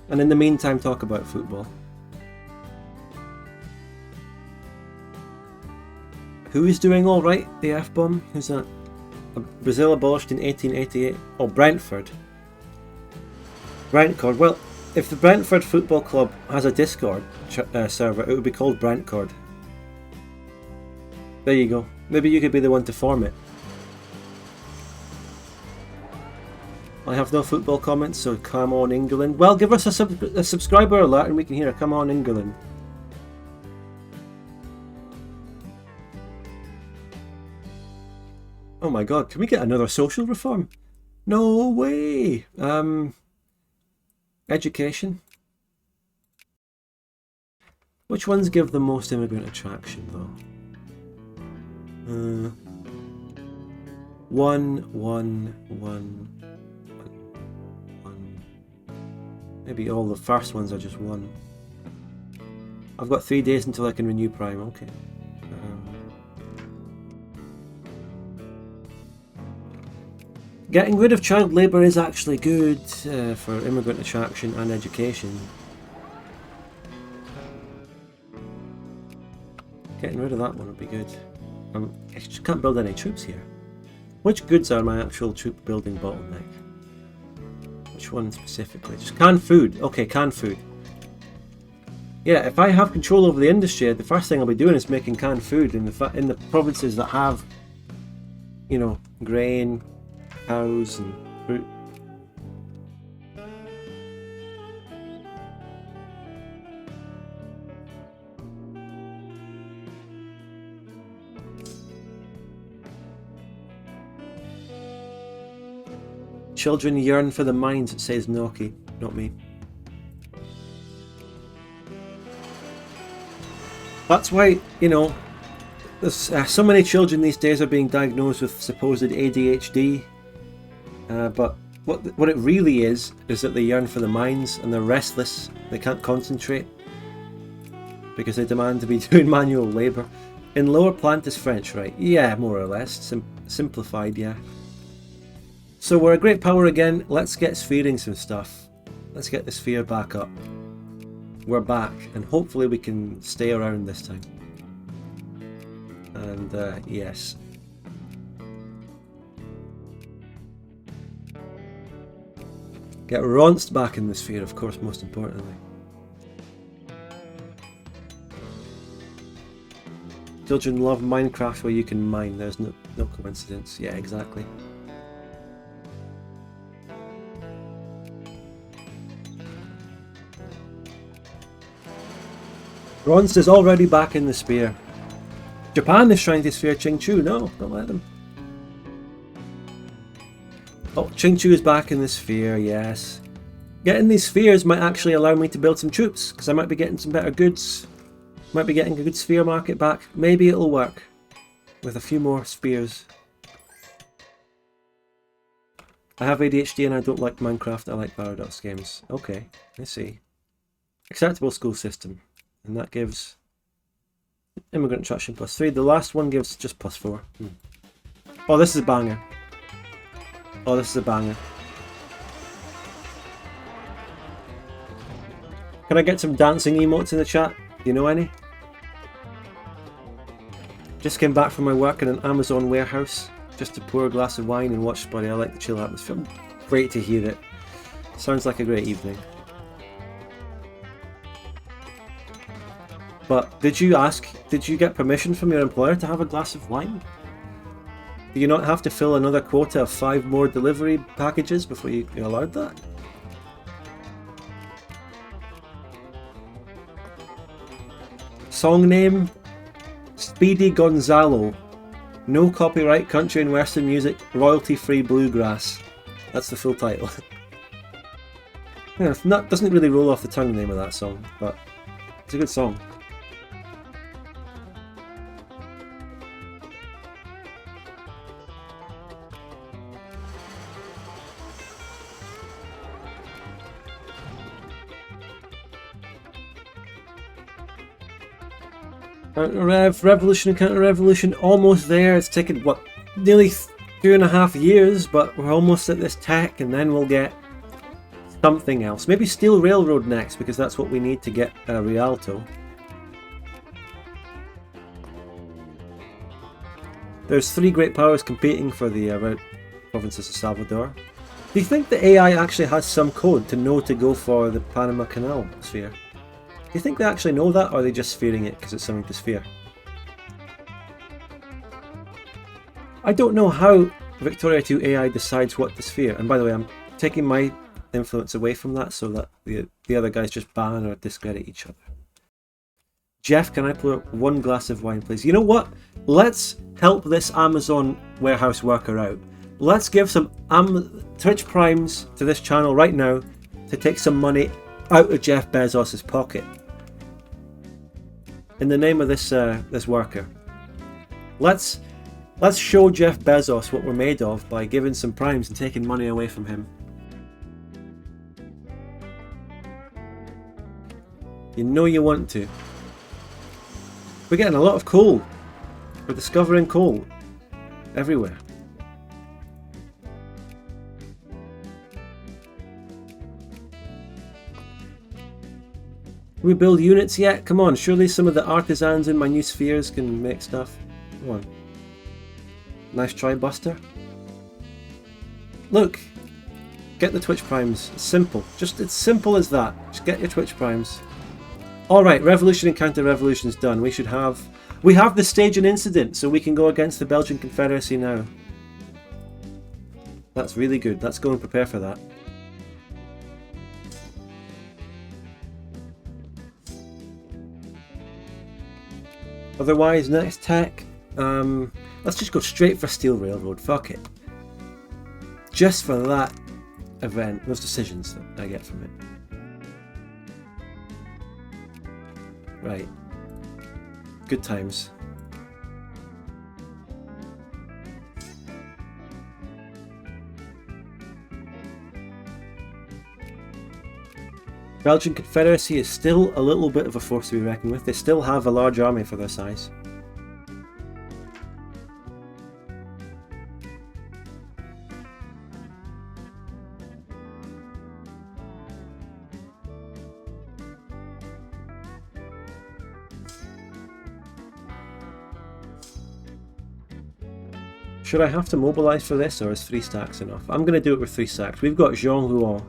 And in the meantime, talk about football. Who is doing all right? The F-bomb? Who's that? Brazil abolished in 1888. Oh, Brentford. Brentcord. Well, if the Brentford Football Club has a Discord server, it would be called Brentcord. There you go. Maybe you could be the one to form it. I have no football comments, so come on England. Well, give us a subscriber alert and we can hear a come on England. Oh my god, can we get another social reform? No way! Education. Which ones give the most immigrant attraction though? One. Maybe all the first ones are just one. I've got 3 days until I can renew Prime, okay. Getting rid of child labour is actually good for immigrant attraction and education. Getting rid of that one would be good. I just can't build any troops here. Which goods are my actual troop building bottleneck? Which one specifically? Just canned food. Okay, canned food. Yeah, if I have control over the industry, the first thing I'll be doing is making canned food in the provinces that have, you know, grain, cows and fruit. Children yearn for the mines, says Noki, not me. That's why, you know, there's so many children these days are being diagnosed with supposed ADHD. But what it really is that they yearn for the mines and they're restless, they can't concentrate. because they demand to be doing manual labour. In Lower Plant is French, right? Yeah, more or less. Simplified, yeah. So we're a great power again. Let's get sphering some stuff. Let's get the sphere back up. We're back, and hopefully we can stay around this time. And yes. Get Ronst back in the sphere, of course, most importantly. Children love Minecraft where you can mine. There's no coincidence. Yeah, exactly. Ronst is already back in the sphere. Japan is trying to sphere Qingchu. No, don't let them. Oh, Qingchu is back in the sphere, yes. Getting these spheres might actually allow me to build some troops, because I might be getting some better goods. Might be getting a good sphere market back. Maybe it'll work with a few more spheres. I have ADHD and I don't like Minecraft, I like Paradox games. Okay, I see. Acceptable school system. And that gives immigrant attraction +3. The last one gives just +4. Oh, this is a banger. Oh, this is a banger. Can I get some dancing emotes in the chat? Do you know any? Just came back from my work in an Amazon warehouse. Just to pour a glass of wine and watch Buddy. I like the chill atmosphere. Great to hear it. Sounds like a great evening. But did you get permission from your employer to have a glass of wine? Do you not have to fill another quota of 5 more delivery packages before you're allowed that? Song name? Speedy Gonzalo. No copyright, country and western music, royalty-free bluegrass. That's the full title. Yeah, doesn't really roll off the tongue, the name of that song, but it's a good song. Revolution and counter-revolution, almost there. It's taken, what, nearly 2.5 years, but we're almost at this tech, and then we'll get something else. Maybe Steel Railroad next, because that's what we need to get Rialto. There's 3 great powers competing for the provinces of Salvador. Do you think the AI actually has some code to know to go for the Panama Canal sphere? Do you think they actually know that, or are they just sphering it because it's something to sphere? I don't know how Victoria 2 AI decides what to sphere, and by the way, I'm taking my influence away from that so that the other guys just ban or discredit each other. Jeff, can I pour 1 glass of wine, please? You know what? Let's help this Amazon warehouse worker out. Let's give some Twitch Primes to this channel right now to take some money out of Jeff Bezos' pocket. In the name of this worker. Let's show Jeff Bezos what we're made of by giving some primes and taking money away from him. You know you want to. We're getting a lot of coal. We're discovering coal everywhere. Can we build units yet? Come on, surely some of the artisans in my new spheres can make stuff. Come on. Nice try, Buster. Look! Get the Twitch Primes. It's simple. It's simple as that. Just get your Twitch Primes. Alright, revolution and counter-revolution is done. We have the stage an incident, so we can go against the Belgian Confederacy now. That's really good. Let's go and prepare for that. Otherwise, next tech, let's just go straight for Steel Railroad. Fuck it. Just for that event, those decisions that I get from it. Right. Good times. Belgian Confederacy is still a little bit of a force to be reckoned with. They still have a large army for their size. Should I have to mobilise for this, or is 3 stacks enough? I'm going to do it with 3 stacks. We've got Jean Rouen.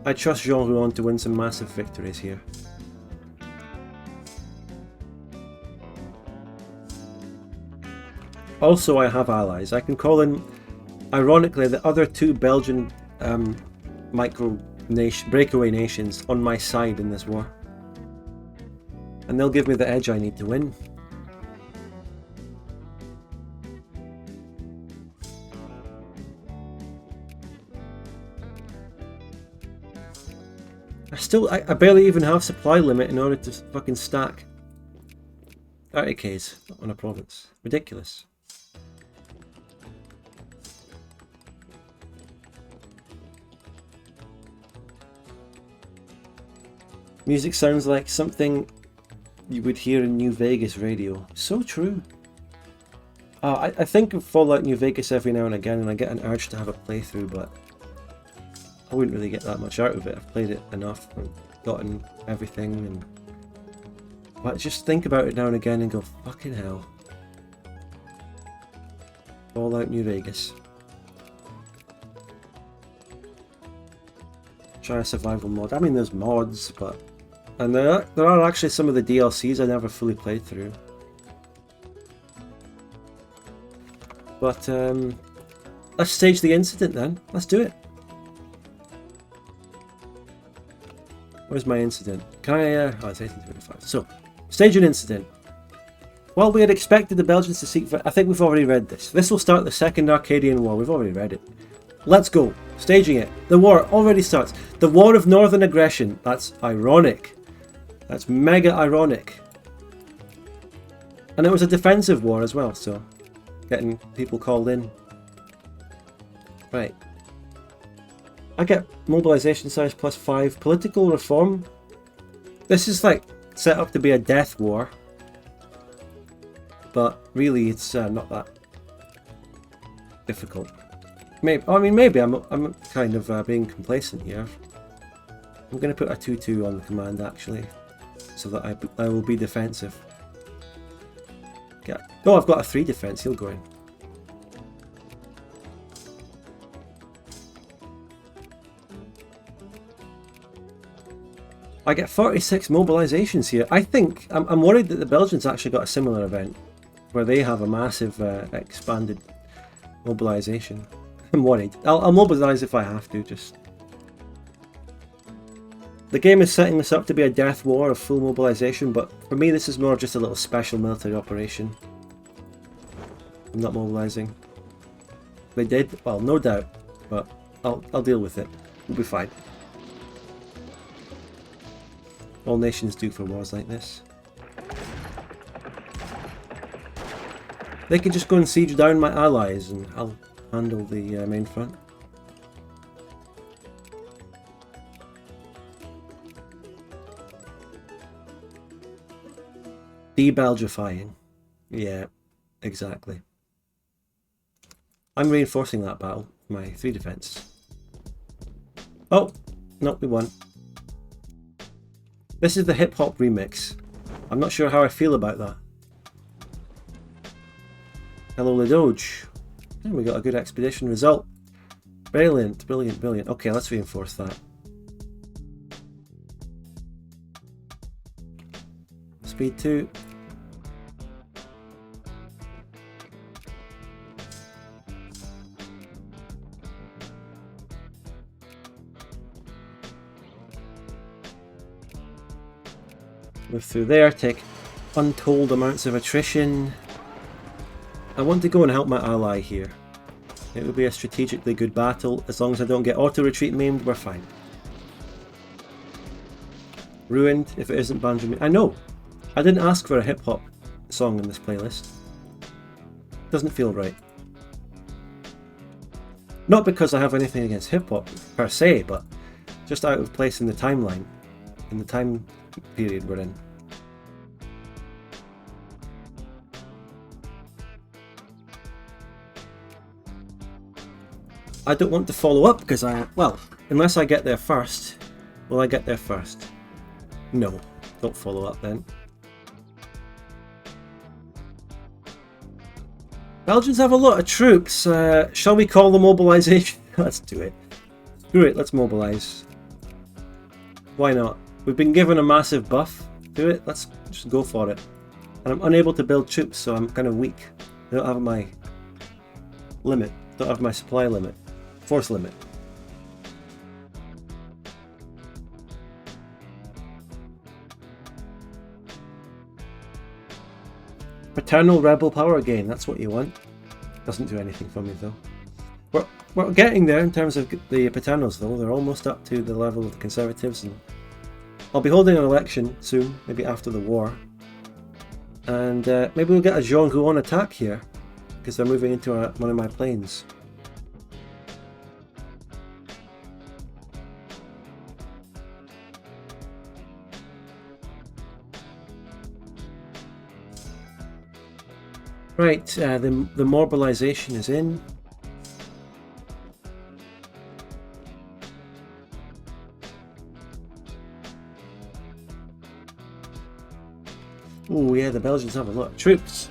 I trust Jean Rouen to win some massive victories here. Also, I have allies. I can call in, ironically, the other 2 Belgian breakaway nations on my side in this war. And they'll give me the edge I need to win. I barely even have supply limit in order to fucking stack 30Ks on a province. Ridiculous. Music sounds like something you would hear in New Vegas radio. So true. I think of Fallout New Vegas every now and again, and I get an urge to have a playthrough, but I wouldn't really get that much out of it. I've played it enough and gotten everything, but just think about it now and again and go, fucking hell. Fallout New Vegas. Try a survival mod. I mean, there's mods, but... And there are actually some of the DLCs I never fully played through. But, let's stage the incident then. Let's do it. Where's my incident? Can I, oh, it's 1825. So, stage an incident. Well, we had expected the Belgians to seek... I think we've already read this. This will start the Second Arcadian War. We've already read it. Let's go. Staging it. The war already starts. The War of Northern Aggression. That's ironic. That's mega ironic. And it was a defensive war as well, so... Getting people called in. Right. I get mobilization size +5. Political reform. This is like set up to be a death war. But really it's not that difficult. Maybe, I mean, maybe I'm kind of being complacent here. I'm going to put a 2-2 on the command actually, so that I will be defensive. Yeah. Oh, I've got a 3 defense. He'll go in. I get 46 mobilizations here. I think I'm worried that the Belgians actually got a similar event where they have a massive expanded mobilization. I'm worried. I'll mobilize if I have to. Just the game is setting this up to be a death war of full mobilization, but for me this is more just a little special military operation. I'm not mobilizing. They did, well, no doubt, but I'll deal with it. We'll be fine. All nations do for wars like this. They can just go and siege down my allies and I'll handle the main front. De-Belgifying. Yeah, exactly. I'm reinforcing that battle, my 3 defense. Oh, no, we won. This is the hip hop remix. I'm not sure how I feel about that. Hello, the Doge. And we got a good expedition result. Brilliant, brilliant, brilliant. Okay, let's reinforce that. Speed 2. Move through there, take untold amounts of attrition. I want to go and help my ally here. It will be a strategically good battle. As long as I don't get auto-retreat maimed, we're fine. Ruined if it isn't Benjamin. I know! I didn't ask for a hip-hop song in this playlist. Doesn't feel right. Not because I have anything against hip-hop per se, but just out of place in the timeline, in the time period we're in. I don't want to follow up because well, unless I get there first. Will I get there first? No, don't follow up then. Belgians have a lot of troops. Shall we call the mobilization? Let's do it. Screw it, let's mobilize. Why not? We've been given a massive buff to it. Let's just go for it. And I'm unable to build troops, so I'm kind of weak. I don't have my limit. Don't have my supply limit. Force limit. Paternal rebel power gain, that's what you want. Doesn't do anything for me though. We're getting there in terms of the paternals though. They're almost up to the level of the conservatives, and I'll be holding an election soon, maybe after the war. And maybe we'll get a Jean Gouon attack here, because they're moving into one of my planes. Right, the mobilization is in. Oh yeah, the Belgians have a lot of troops.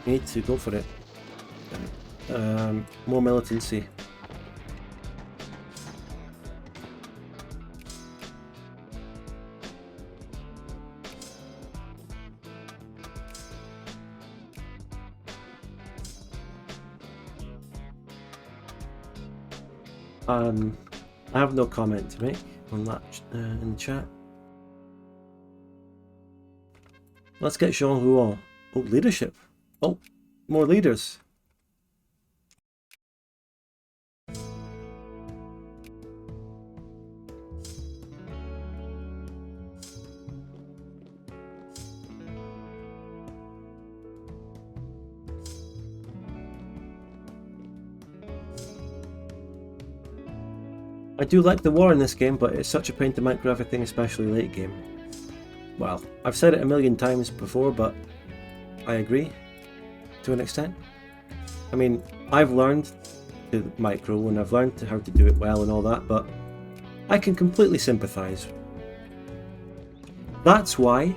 Need to go for it. More militancy. I have no comment to make on that in the chat. Let's get Jean Gouon. Oh, leadership. Oh, more leaders. I do like the war in this game, but it's such a pain to micro everything, especially late game. Well, I've said it a million times before, but I agree to an extent. I mean, I've learned to micro and I've learned how to do it well and all that, but I can completely sympathise. That's why,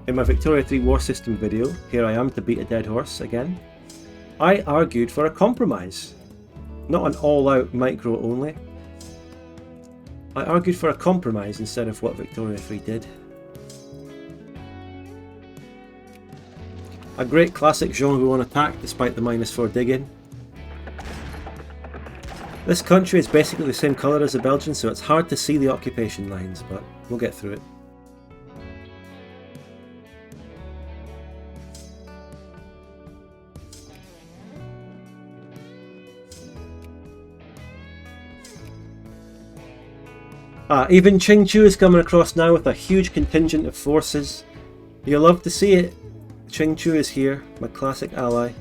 in my Victoria 3 War System video, here I am to beat a dead horse again, I argued for a compromise. Not an all-out micro only. I argued for a compromise instead of what Victoria 3 did. A great classic Jean Gouon attack despite the -4 digging. This country is basically the same colour as the Belgians, so it's hard to see the occupation lines, but we'll get through it. Even Qingchu is coming across now with a huge contingent of forces. You'll love to see it. Qingchu is here, my classic ally.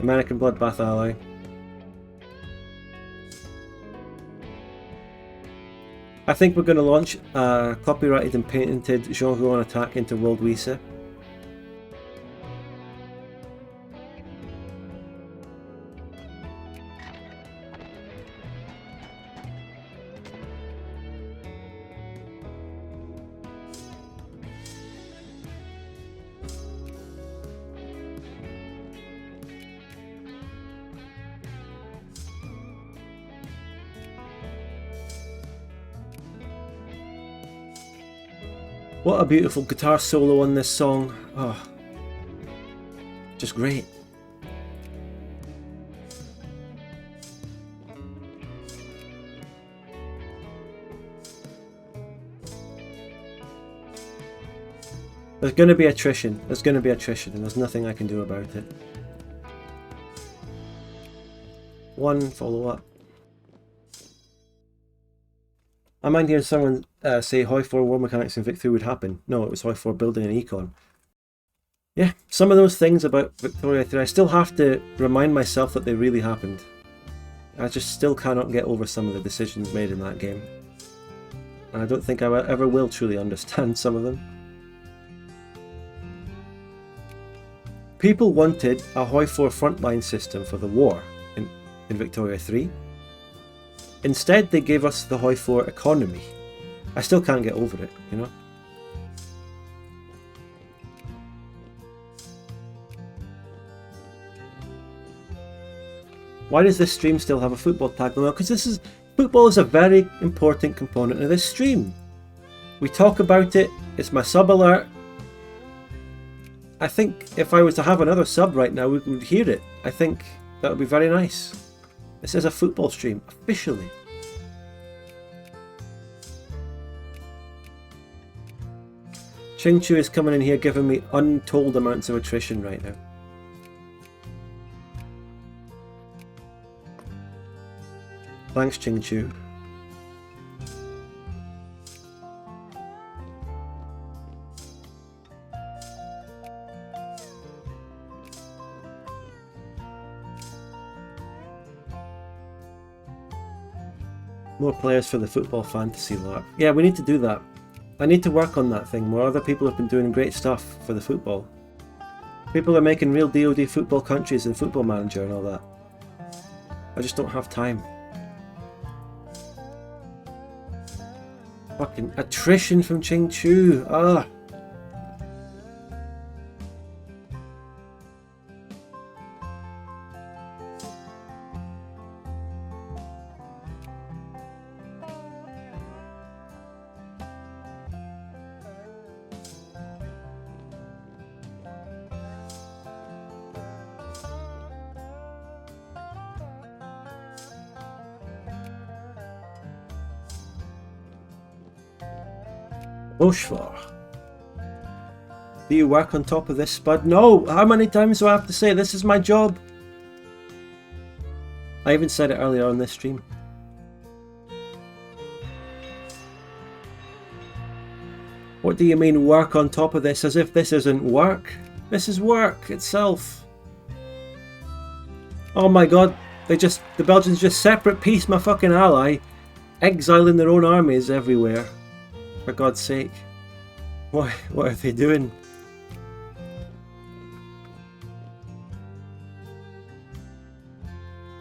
American bloodbath ally. I think we're going to launch a copyrighted and patented Jean Gouon attack into World Wisa. What a beautiful guitar solo on this song. Oh, just great. There's going to be attrition. There's going to be attrition, and there's nothing I can do about it. One follow-up. I mind hearing someone say Hoi 4 war mechanics in Vic 3 would happen. No, it was Hoi 4 building an econ. Yeah, some of those things about Victoria 3, I still have to remind myself that they really happened. I just still cannot get over some of the decisions made in that game. And I don't think I ever will truly understand some of them. People wanted a Hoi 4 frontline system for the war in Victoria 3. Instead, they gave us the Hoi 4 economy. I still can't get over it, you know? Why does this stream still have a football tag? Well, because football is a very important component of this stream. We talk about it, it's my sub alert. I think if I was to have another sub right now, we would hear it. I think that would be very nice. This is a football stream, officially. Ching Chu is coming in here giving me untold amounts of attrition right now. Thanks, Ching Chu. More players for the football fantasy LARP. Yeah, we need to do that. I need to work on that thing more. Other people have been doing great stuff for the football. People are making real DoD football countries and Football Manager and all that. I just don't have time. Fucking attrition from Ching Chu. Ah. Oshvar. Do you work on top of this, Spud? No! How many times do I have to say this is my job? I even said it earlier on this stream. What do you mean work on top of this? As if this isn't work. This is work itself. Oh my god, the Belgians just separate peace my fucking ally, exiling their own armies everywhere. For God's sake. What are they doing?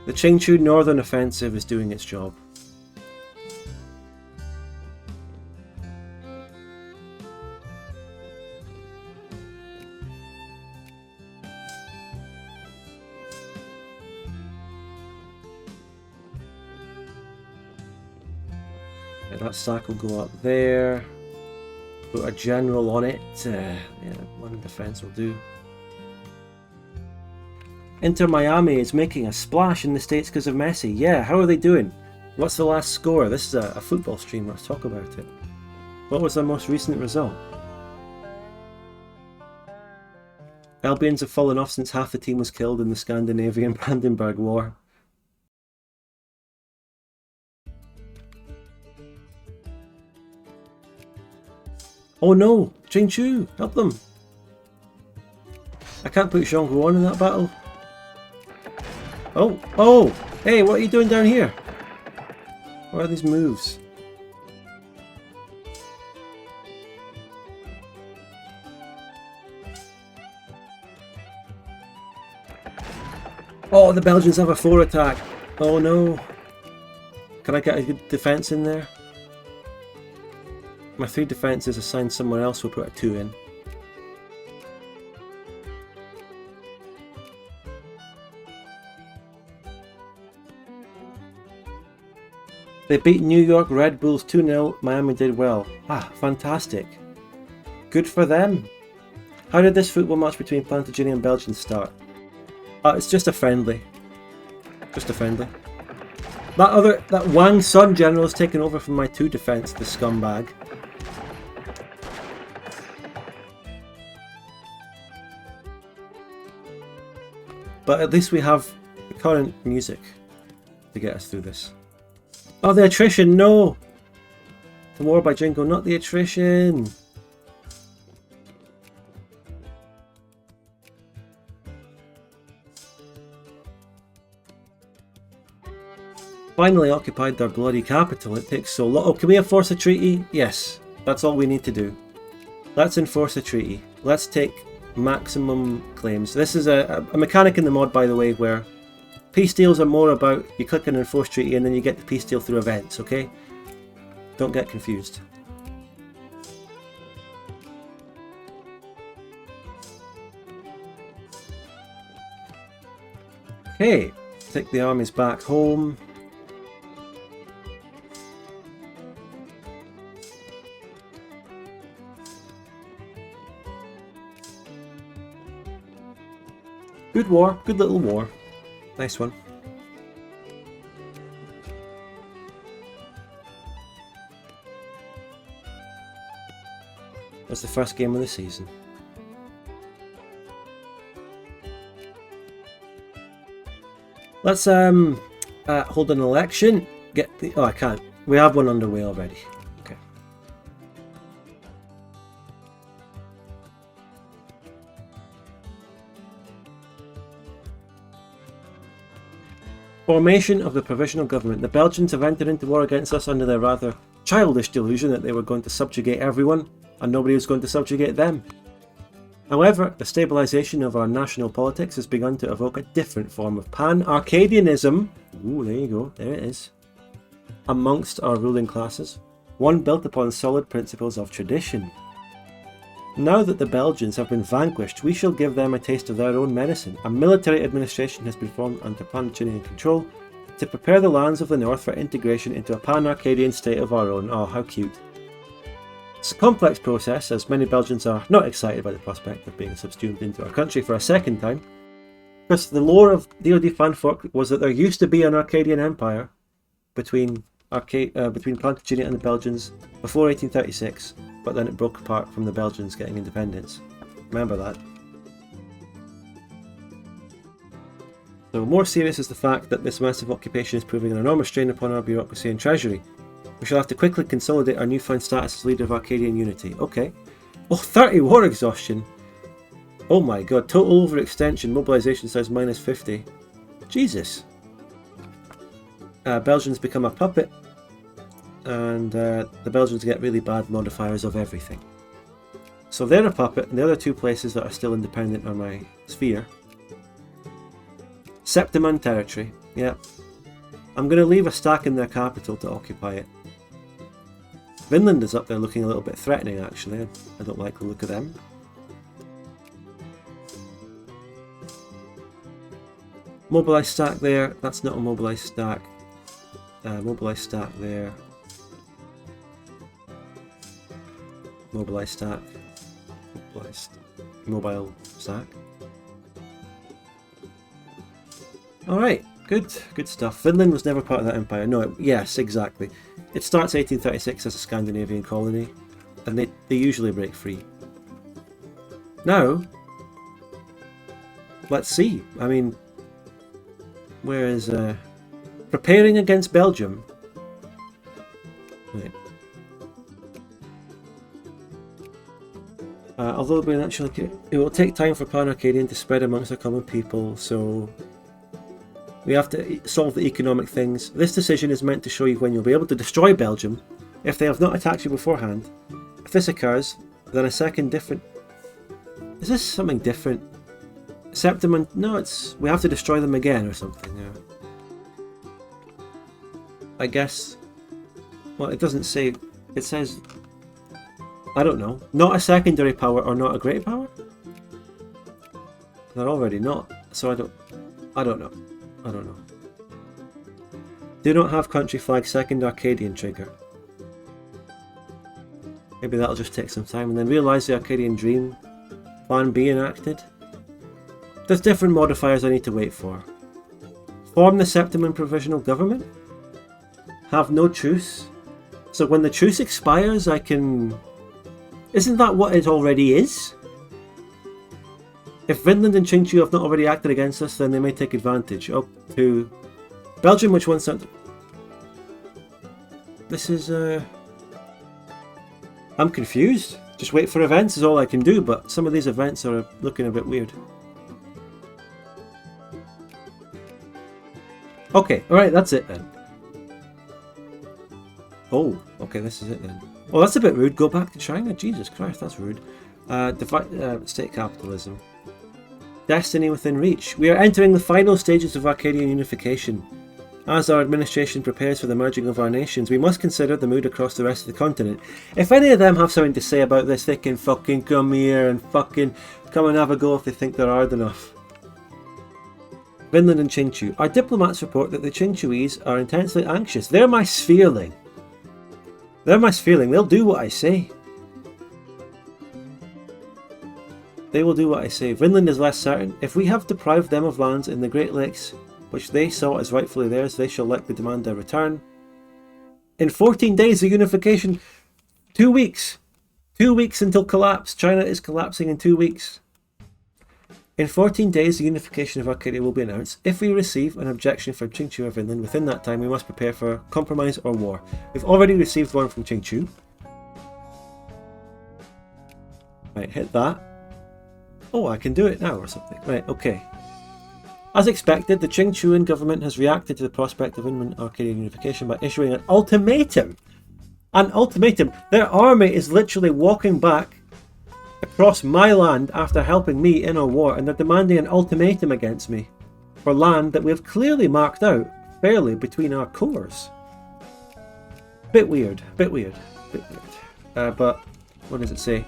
The Ching Chu Northern Offensive is doing its job. That sack will go up there. Put a general on it. Yeah, one defense will do. Inter Miami is making a splash in the States because of Messi. Yeah, how are they doing? What's the last score? This is a football stream. Let's talk about it. What was their most recent result? Albions have fallen off since half the team was killed in the Scandinavian Brandenburg War. Oh no! Ching Chu! Help them! I can't put Zhong Huan in that battle. Oh! Oh! Hey, what are you doing down here? What are these moves? Oh, the Belgians have a 4 attack! Oh no! Can I get a good defense in there? My 3 defense is assigned someone else, we'll put a 2 in. They beat New York Red Bulls 2-0, Miami did well. Ah, fantastic. Good for them. How did this football match between Plantagenia and Belgium start? It's just a friendly. Just a friendly. That Wang Sun general has taken over from my 2 defense, the scumbag. But at least we have the current music to get us through this. Oh, the attrition, no! The war by Jingo, not the attrition! Finally occupied their bloody capital. It takes so long. Oh, can we enforce a treaty? Yes, that's all we need to do. Let's enforce a treaty. Let's take maximum claims. This is a mechanic in the mod, by the way, where peace deals are more about you click an enforce treaty and then you get the peace deal through events, okay? Don't get confused. Okay, take the armies back home. Good war, good little war. Nice one. That's the first game of the season. Let's hold an election. Get the I can't. We have one underway already. Okay. Formation of the provisional government. The Belgians have entered into war against us under their rather childish delusion that they were going to subjugate everyone and nobody was going to subjugate them. However, the stabilisation of our national politics has begun to evoke a different form of pan-Arcadianism. Ooh, there you go, there it is. Amongst our ruling classes, one built upon solid principles of tradition. Now that the Belgians have been vanquished, we shall give them a taste of their own medicine. A military administration has been formed under Plantagenian control to prepare the lands of the north for integration into a pan-Arcadian state of our own. Oh, how cute. It's a complex process, as many Belgians are not excited by the prospect of being subsumed into our country for a second time. Because the lore of DoD fanfolk was that there used to be an Arcadian empire between Plantagenia and the Belgians before 1836, but then it broke apart from the Belgians getting independence. Remember that. So more serious is the fact that this massive occupation is proving an enormous strain upon our bureaucracy and treasury. We shall have to quickly consolidate our newfound status as leader of Arcadian unity. Okay. Oh, 30 war exhaustion! Oh my god, total overextension, mobilization size minus 50. Jesus. Belgians become a puppet, and the Belgians get really bad modifiers of everything. So they're a puppet, and the other two places that are still independent are my sphere. Septiman territory, yeah. I'm going to leave a stack in their capital to occupy it. Vinland is up there looking a little bit threatening, actually. I don't like the look of them. Mobilized stack there. That's not a mobilized stack. Mobilized stack there. Mobilized stack. Mobilized. Mobile stack. Alright, good stuff. Finland was never part of that empire. No, yes, exactly. It starts 1836 as a Scandinavian colony, and they usually break free. Now, let's see. I mean, where is preparing against Belgium? Right. Although it will take time for Pan-Arcadian to spread amongst the common people, so we have to solve the economic things. This decision is meant to show you when you'll be able to destroy Belgium if they have not attacked you beforehand. If this occurs, then a second different... Is this something different? Septiman... No, it's... We have to destroy them again or something, yeah. I guess... Well, it doesn't say... It says... I don't know. Not a secondary power or not a great power? They're already not, so I don't know. I don't know. Do not have country flag second Arcadian trigger. Maybe that'll just take some time, and then realise the Arcadian dream. Plan B enacted. There's different modifiers I need to wait for. Form the Septiman Provisional Government. Have no truce. So when the truce expires I can... Isn't that what it already is? If Vinland and Qingqiu have not already acted against us, then they may take advantage. Up to Belgium, which wants that. This is I'm confused. Just wait for events is all I can do, but some of these events are looking a bit weird. Okay, alright, that's it then. Oh, okay, this is it then. Well, that's a bit rude. Go back to China? Jesus Christ, that's rude. State capitalism. Destiny within reach. We are entering the final stages of Arcadian unification. As our administration prepares for the merging of our nations, we must consider the mood across the rest of the continent. If any of them have something to say about this, they can fucking come here and fucking come and have a go if they think they're hard enough. Vinland and Qingqiu. Our diplomats report that the Qingqiuese are intensely anxious. They're my Skraeling. They're my Skraeling. They'll do what I say. They will do what I say. Vinland is less certain. If we have deprived them of lands in the Great Lakes, which they saw as rightfully theirs, they shall likely demand their return. In 14 days of unification, 2 weeks. 2 weeks until collapse. China is collapsing in 2 weeks. In 14 days, the unification of Arcadia will be announced. If we receive an objection from Qingqiu or Vinland within that time, we must prepare for compromise or war. We've already received one from Qingqiu. Right, hit that. Oh, I can do it now or something. Right, okay. As expected, the Qingqiuan government has reacted to the prospect of Vinland Arcadian unification by issuing an ultimatum. An ultimatum. Their army is literally walking back across my land after helping me in a war, and they're demanding an ultimatum against me for land that we have clearly marked out fairly between our cores. Bit weird, bit weird, bit weird. But what does it say?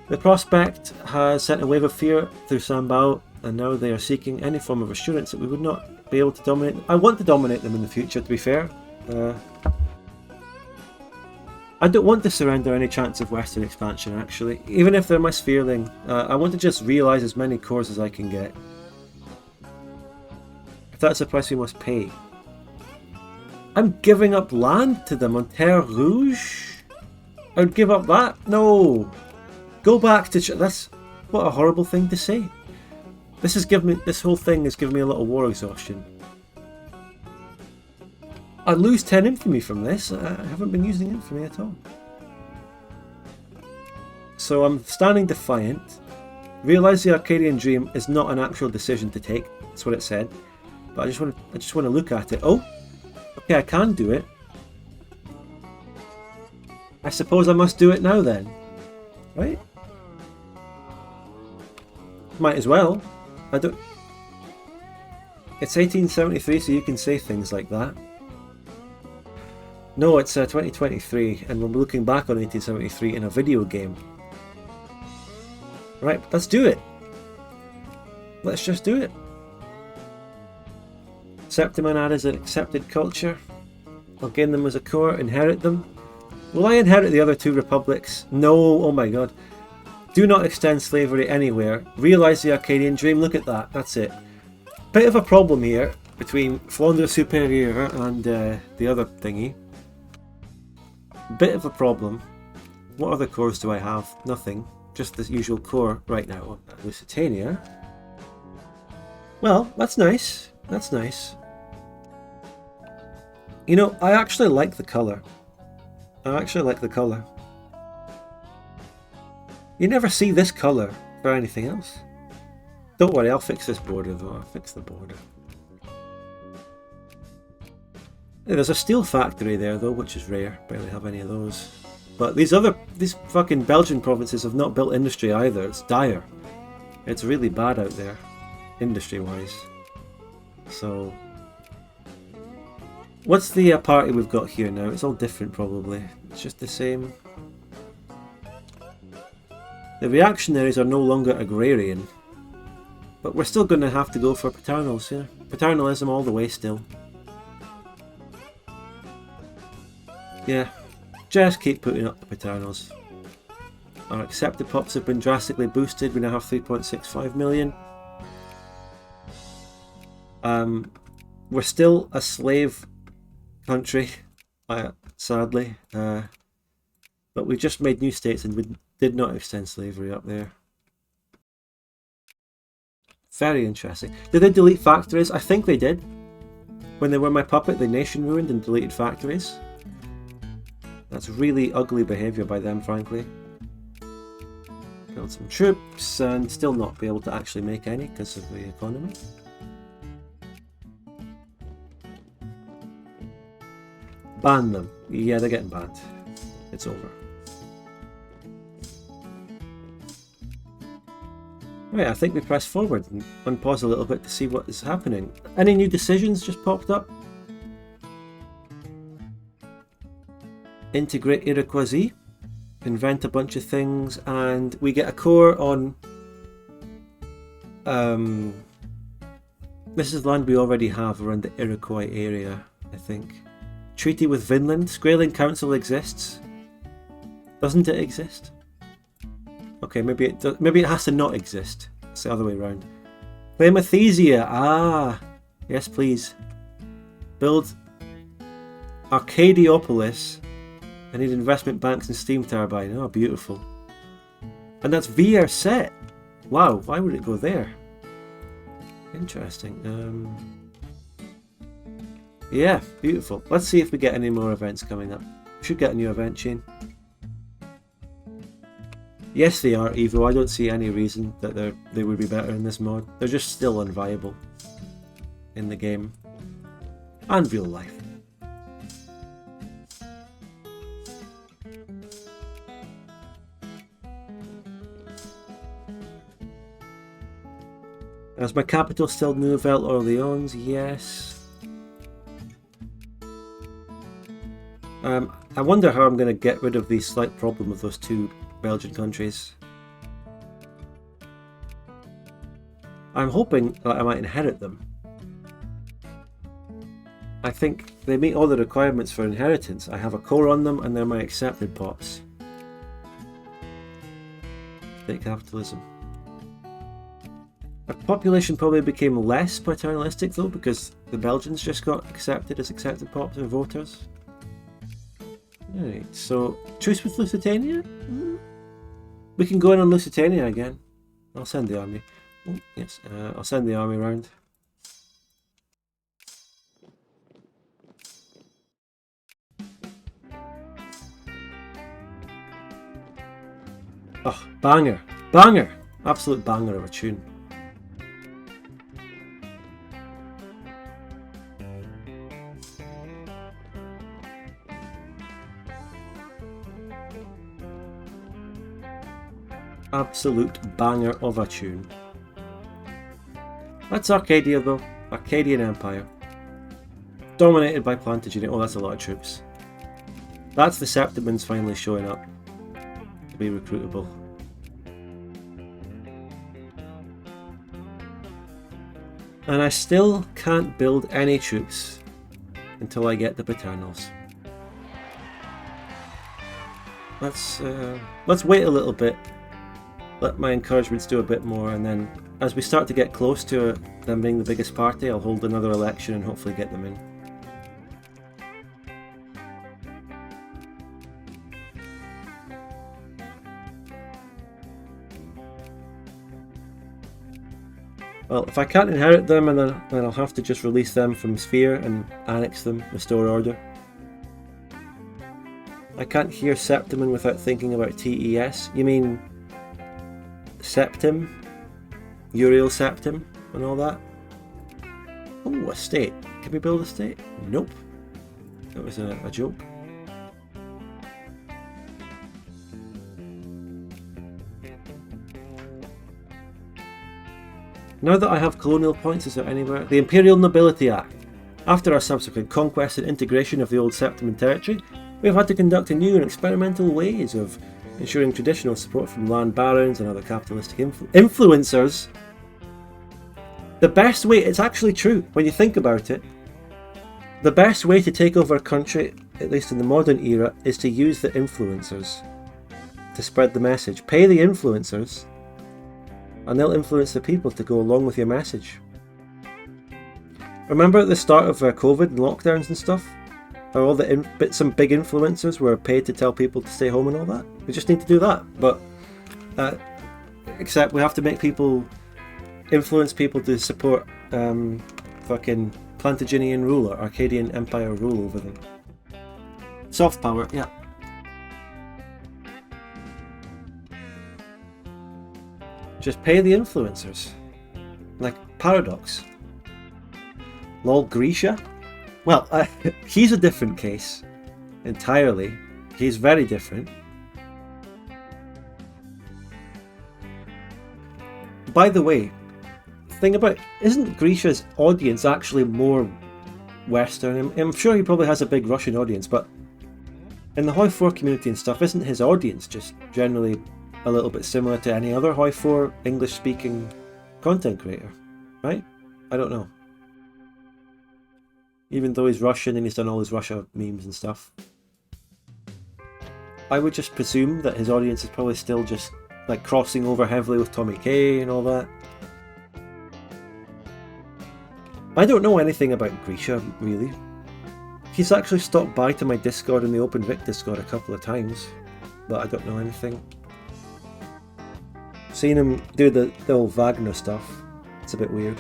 The prospect has sent a wave of fear through Sambao, and now they are seeking any form of assurance that we would not be able to dominate them. I want to dominate them in the future, to be fair. I don't want to surrender any chance of Western expansion, actually. Even if they're my Skraeling, I want to just realise as many cores as I can get. If that's the price we must pay. I'm giving up land to them on Terre Rouge? I would give up that? No! Go back to... That's... What a horrible thing to say. This whole thing is giving me a little war exhaustion. I lose 10 infamy from this. I haven't been using infamy at all. So I'm standing defiant. Realise the Arcadian dream is not an actual decision to take. That's what it said. But I just want to look at it. Oh, okay, I can do it. I suppose I must do it now then, right? Might as well. I don't. It's 1873, so you can say things like that. No, it's 2023, and we're looking back on 1873 in a video game. Right, let's do it. Let's just do it. Septimanad is an accepted culture. I'll gain them as a core, inherit them. Will I inherit the other two republics? No, oh my god. Do not extend slavery anywhere. Realise the Arcadian dream, look at that, that's it. Bit of a problem here between Flandre Superior and the other thingy. Bit of a problem. What other cores do I have? Nothing. Just the usual core right now. Lusitania. Well, that's nice. That's nice. You know, I actually like the colour. I actually like the colour. You never see this colour for anything else. Don't worry, I'll fix this border though. I'll fix the border. There's a steel factory there though, which is rare. Barely have any of those. But these fucking Belgian provinces have not built industry either. It's dire. It's really bad out there, industry-wise. So, what's the party we've got here now? It's all different probably. It's just the same. The reactionaries are no longer agrarian. But we're still going to have to go for paternals, yeah. Paternalism all the way still. Yeah, just keep putting up the paternals. Our accepted pops have been drastically boosted. We now have 3.65 million. We're still a slave country, sadly. But we just made new states and we did not extend slavery up there. Very interesting. Did they delete factories? I think they did. When they were my puppet, the nation ruined and deleted factories. That's really ugly behaviour by them, frankly. Build some troops and still not be able to actually make any because of the economy. Ban them. Yeah, they're getting banned. It's over. Right, I think we press forward and unpause a little bit to see what is happening. Any new decisions just popped up? Integrate Iroquois, invent a bunch of things, and we get a core on... this is land we already have around the Iroquois area, I think. Treaty with Vinland. Skraeling Council exists. Doesn't it exist? Okay, maybe it does, maybe it has to not exist. It's the other way around. Plantagenia. Ah, yes, please. Build Arcadiopolis. I need investment banks and steam turbine. Oh, beautiful. And that's VR set. Wow, why would it go there? Interesting. Yeah, beautiful. Let's see if we get any more events coming up. Should get a new event chain. Yes, they are Evo. I don't see any reason that they would be better in this mod. They're just still unviable in the game and real life. Is my capital still Nouvelle Orleans? Yes. I wonder how I'm going to get rid of the slight problem with those two Belgian countries. I'm hoping that I might inherit them. I think they meet all the requirements for inheritance. I have a core on them and they're my accepted pops. State capitalism. Our population probably became less paternalistic though because the Belgians just got accepted as accepted pops and voters. Alright, so truce with Lusitania? We can go in on Lusitania again. I'll send the army. Oh, yes, I'll send the army round. Oh, banger! Banger! Absolute banger of a tune. Absolute banger of a tune. That's Arcadia though. Arcadian Empire. Dominated by Plantagenia. Oh, that's a lot of troops. That's the Septimans finally showing up to be recruitable. And I still can't build any troops until I get the paternals. Let's wait a little bit. Let my encouragements do a bit more, and then as we start to get close to them being the biggest party, I'll hold another election and hopefully get them in. Well, if I can't inherit them, and then I'll have to just release them from Sphere and annex them, restore order. I can't hear Septiman without thinking about TES. You mean Septim? Uriel Septim and all that? Oh, a state. Can we build a state? Nope. That was a joke. Now that I have colonial points, is there anywhere? The Imperial Nobility Act. After our subsequent conquest and integration of the old Septiman territory, we have had to conduct a new and experimental ways of ensuring traditional support from land barons and other capitalistic influencers. The best way, it's actually true when you think about it, the best way to take over a country, at least in the modern era, is to use the influencers to spread the message. Pay the influencers and they'll influence the people to go along with your message. Remember at the start of COVID and lockdowns and stuff? How all some big influencers were paid to tell people to stay home and all that? We just need to do that. But except we have to make people influence people to support fucking Plantagenian rule or Arcadian Empire rule over them. Soft power, yeah. Just pay the influencers. Like Paradox. Lol, Grisha? Well, he's a different case. entirely. He's very different. By the way, thing about, isn't Grisha's audience actually more Western? I'm sure he probably has a big Russian audience, but in the Hoi 4 community and stuff, isn't his audience just generally a little bit similar to any other Hoi 4 English-speaking content creator, right? I don't know. Even though he's Russian and he's done all his Russia memes and stuff, I would just presume that his audience is probably still just like crossing over heavily with Tommy K and all that. I don't know anything about Grisha, really. He's actually stopped by to my Discord and the Open Vic Discord a couple of times, but I don't know anything. Seeing him do the old Wagner stuff, it's a bit weird.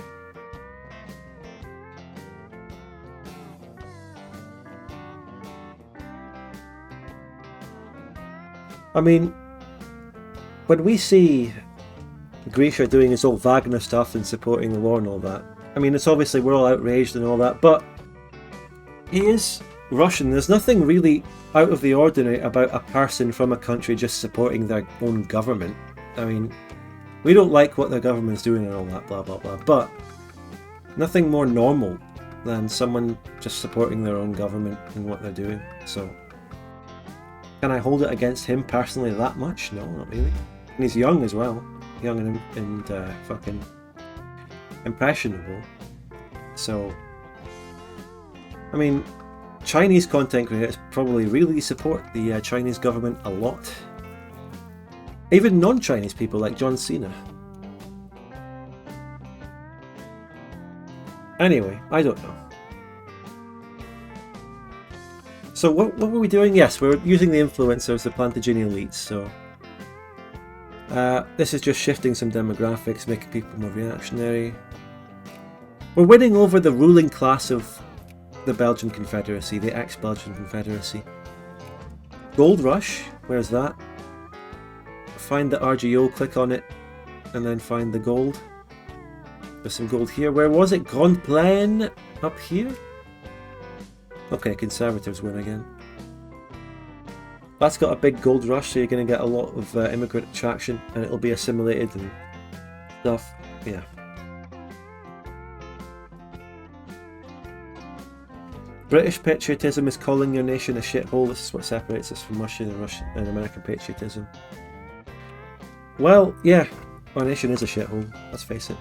I mean, when we see Grisha doing his old Wagner stuff and supporting the war and all that, I mean, it's obviously we're all outraged and all that, but he is Russian. There's nothing really out of the ordinary about a person from a country just supporting their own government. I mean, we don't like what their government's doing and all that, blah blah blah, but nothing more normal than someone just supporting their own government and what they're doing. So, can I hold it against him personally that much? No, not really. And he's young as well. Young and fucking impressionable. So, I mean, Chinese content creators probably really support the Chinese government a lot. Even non-Chinese people like John Cena. Anyway, I don't know. So what were we doing? Yes, we're using the influencers, the Plantagenia elites, so this is just shifting some demographics, making people more reactionary. We're winning over the ruling class of the Belgian Confederacy, the ex-Belgian Confederacy. Gold Rush, where's that? Find the RGO, click on it, and then find the gold. There's some gold here. Where was it? Grand Plain? Up here? Okay, Conservatives win again. That's got a big gold rush, so you're going to get a lot of immigrant attraction, and it'll be assimilated and stuff. Yeah. British patriotism is calling your nation a shithole. This is what separates us from Russian and American patriotism. Well, yeah, our nation is a shithole, let's face it.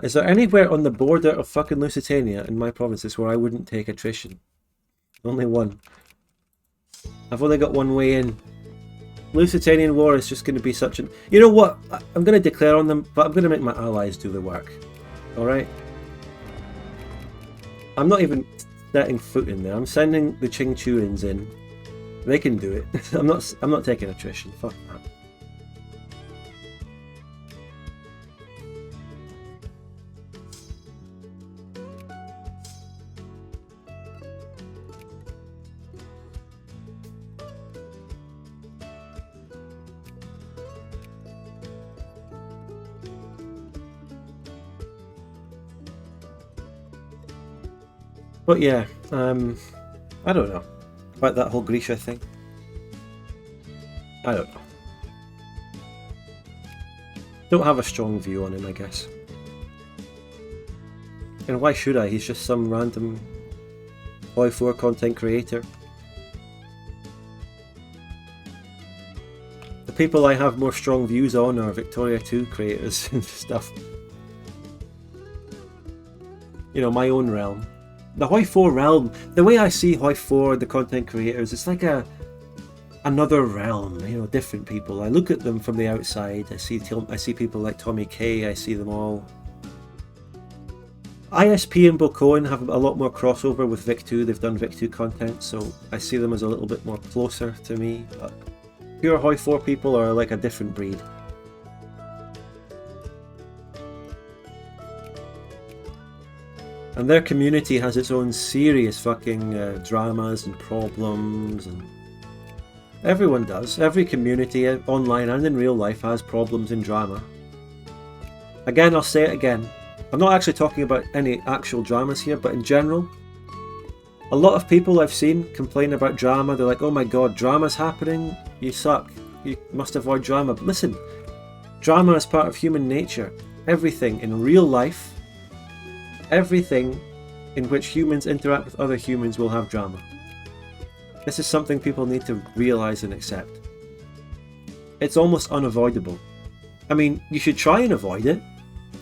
Is there anywhere on the border of fucking Lusitania in my provinces where I wouldn't take attrition? Only one. I've only got one way in. Lusitanian war is just going to be such an... You know what? I'm going to declare on them, but I'm going to make my allies do the work. Alright? I'm not even setting foot in there. I'm sending the Qingchurins in. They can do it. I'm not taking attrition. Fuck that. But yeah, I don't know about that whole Grisha thing. I don't know. Don't have a strong view on him, I guess. And why should I? He's just some random Hoi 4 content creator. The people I have more strong views on are Victoria 2 creators and stuff. You know, my own realm. The Hoi 4 realm, the way I see Hoi 4, the content creators, it's like another realm, you know, different people. I look at them from the outside, I see people like Tommy K, I see them all. ISP and Bocoin have a lot more crossover with Vic2, they've done Vic2 content, so I see them as a little bit more closer to me. But pure Hoi 4 people are like a different breed. And their community has its own serious fucking dramas and problems, and everyone does. Every community, online and in real life, has problems and drama. Again, I'll say it again. I'm not actually talking about any actual dramas here, but in general, a lot of people I've seen complain about drama. They're like, oh my god, drama's happening, you suck, you must avoid drama. But listen, drama is part of human nature. Everything in real life, everything in which humans interact with other humans will have drama. This is something people need to realise and accept. It's almost unavoidable. I mean, you should try and avoid it.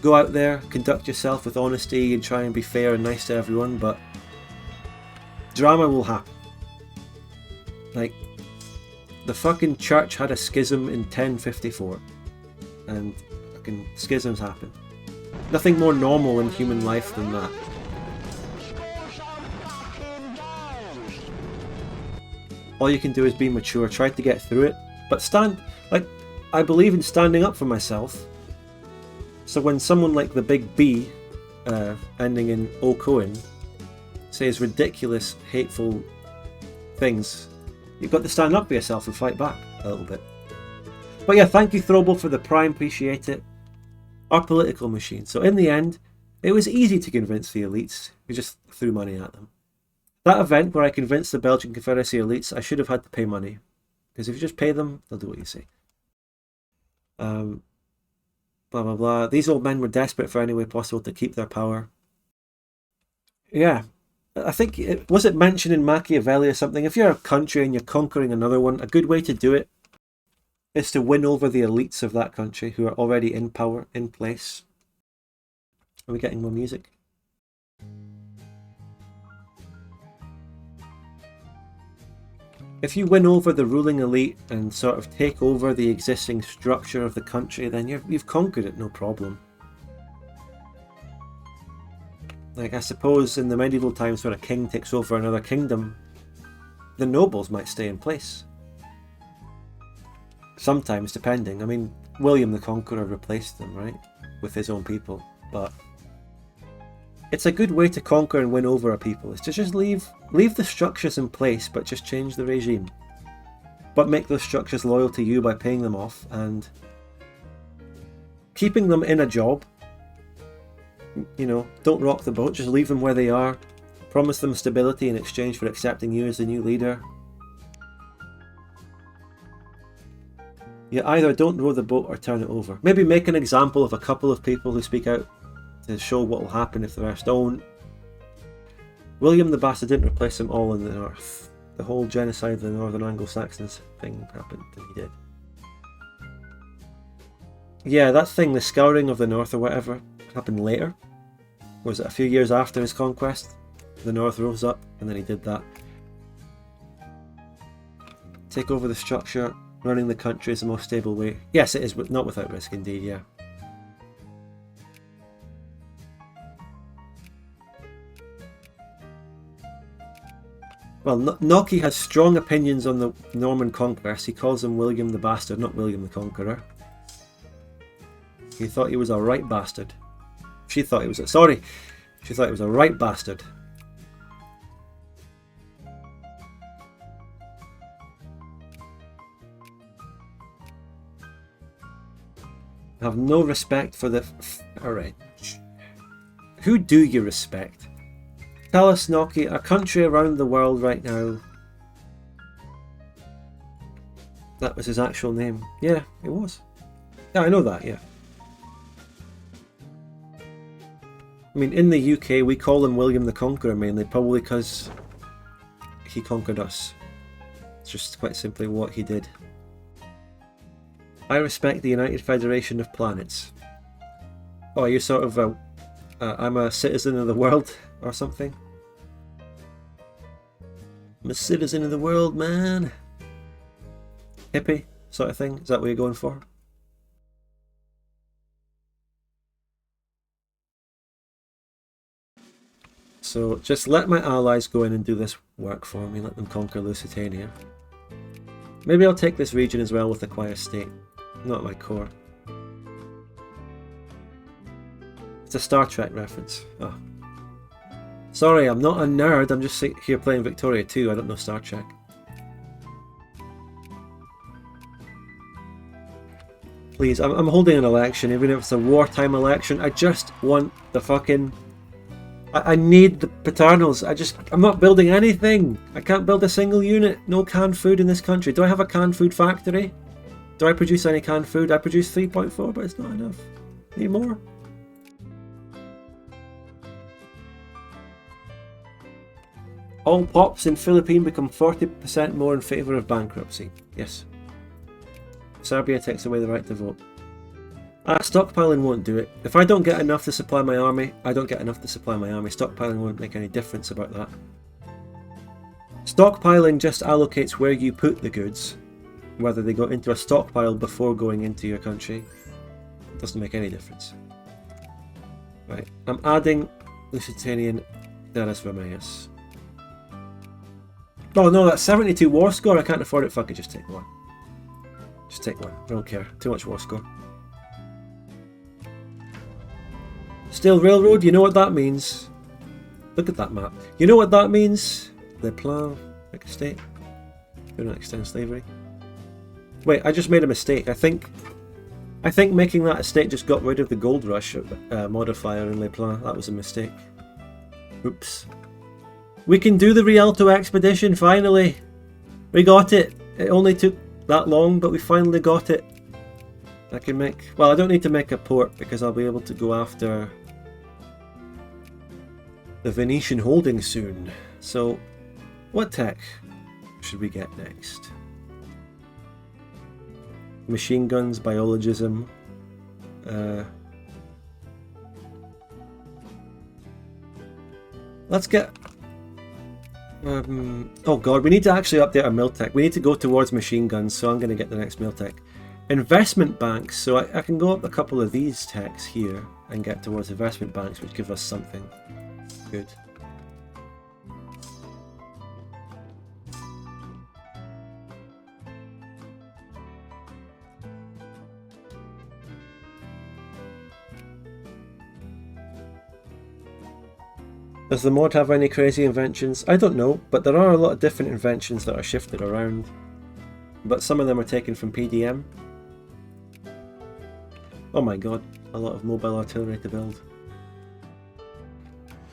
Go out there, conduct yourself with honesty and try and be fair and nice to everyone, but drama will happen. Like, the fucking church had a schism in 1054, and fucking schisms happen. Nothing more normal in human life than that. All you can do is be mature, try to get through it, but I believe in standing up for myself. So when someone like the big B, ending in O Cohen, says ridiculous, hateful things, you've got to stand up for yourself and fight back a little bit. But yeah, thank you Throbel for the prime, appreciate it. Our political machine. So in the end, it was easy to convince the elites. We just threw money at them. That event where I convinced the Belgian Confederacy elites, I should have had to pay money. Because if you just pay them, they'll do what you say. Blah blah blah. These old men were desperate for any way possible to keep their power. Yeah. I think, was it mentioned in Machiavelli or something? If you're a country and you're conquering another one, a good way to do it is to win over the elites of that country who are already in power, in place. Are we getting more music? If you win over the ruling elite and sort of take over the existing structure of the country, then you've conquered it, no problem. Like, I suppose in the medieval times when a king takes over another kingdom, the nobles might stay in place. Sometimes, depending. I mean, William the Conqueror replaced them, right? With his own people. But it's a good way to conquer and win over a people, is to just leave the structures in place, but just change the regime. But make those structures loyal to you by paying them off and keeping them in a job. You know, don't rock the boat, just leave them where they are. Promise them stability in exchange for accepting you as the new leader. You either don't row the boat or turn it over. Maybe make an example of a couple of people who speak out to show what will happen if the rest don't. William the Bastard didn't replace them all in the north. The whole genocide of the Northern Anglo-Saxons thing happened, and he did. Yeah, that thing, the scouring of the north or whatever, happened later. Was it a few years after his conquest? The north rose up, and then he did that. Take over the structure. Running the country is the most stable way. Yes, it is, but not without risk, indeed, yeah. Well, Noki has strong opinions on the Norman conquest. He calls him William the Bastard, not William the Conqueror. He thought he was a right bastard. She thought he was a... Sorry! She thought he was a right bastard. Have no respect for the French. Who do you respect? Tell us, Noki, a country around the world right now. That was his actual name. Yeah, it was. Yeah, I know that, yeah. I mean, in the UK, we call him William the Conqueror mainly, probably because he conquered us. It's just quite simply what he did. I respect the United Federation of Planets. Oh, are you sort of a... I'm a citizen of the world, or something? I'm a citizen of the world, man! Hippie, sort of thing? Is that what you're going for? So, just let my allies go in and do this work for me, let them conquer Lusitania. Maybe I'll take this region as well with the Quiet State. Not my core. It's a Star Trek reference. Oh. Sorry, I'm not a nerd, I'm just here playing Victoria 2, I don't know Star Trek. Please, I'm holding an election, even if it's a wartime election. I just want the fucking... I need the paternals. I'm not building anything. I can't build a single unit. No canned food in this country. Do I have a canned food factory? Do I produce any canned food? I produce 3.4, but it's not enough. Need more. All pops in Philippines become 40% more in favour of bankruptcy. Yes. Serbia takes away the right to vote. Stockpiling won't do it. If I don't get enough to supply my army, I don't get enough to supply my army. Stockpiling won't make any difference about that. Stockpiling just allocates where you put the goods. Whether they go into a stockpile before going into your country. Doesn't make any difference. Right, I'm adding Lusitanian Denis Vermeus. Oh no, that's 72 war score. I can't afford it. Fuck it, just take one. Just take one. I don't care. Too much war score. Steel Railroad, you know what that means. Look at that map. You know what that means? Le Plan, like a state. Do not extend slavery. Wait, I just made a mistake. I think making that a state just got rid of the gold rush modifier in Le Plan. That was a mistake. Oops. We can do the Rialto expedition finally. We got it. It only took that long, but we finally got it. I can make... Well, I don't need to make a port because I'll be able to go after the Venetian holding soon. So, what tech should we get next? Machine guns, biologism. Let's get... oh god, we need to actually update our mill tech. We need to go towards machine guns, so I'm going to get the next mill tech. Investment banks, so I can go up a couple of these techs here and get towards investment banks, which give us something good. Does the mod have any crazy inventions? I don't know, but there are a lot of different inventions that are shifted around. But some of them are taken from PDM. Oh my god, a lot of mobile artillery to build.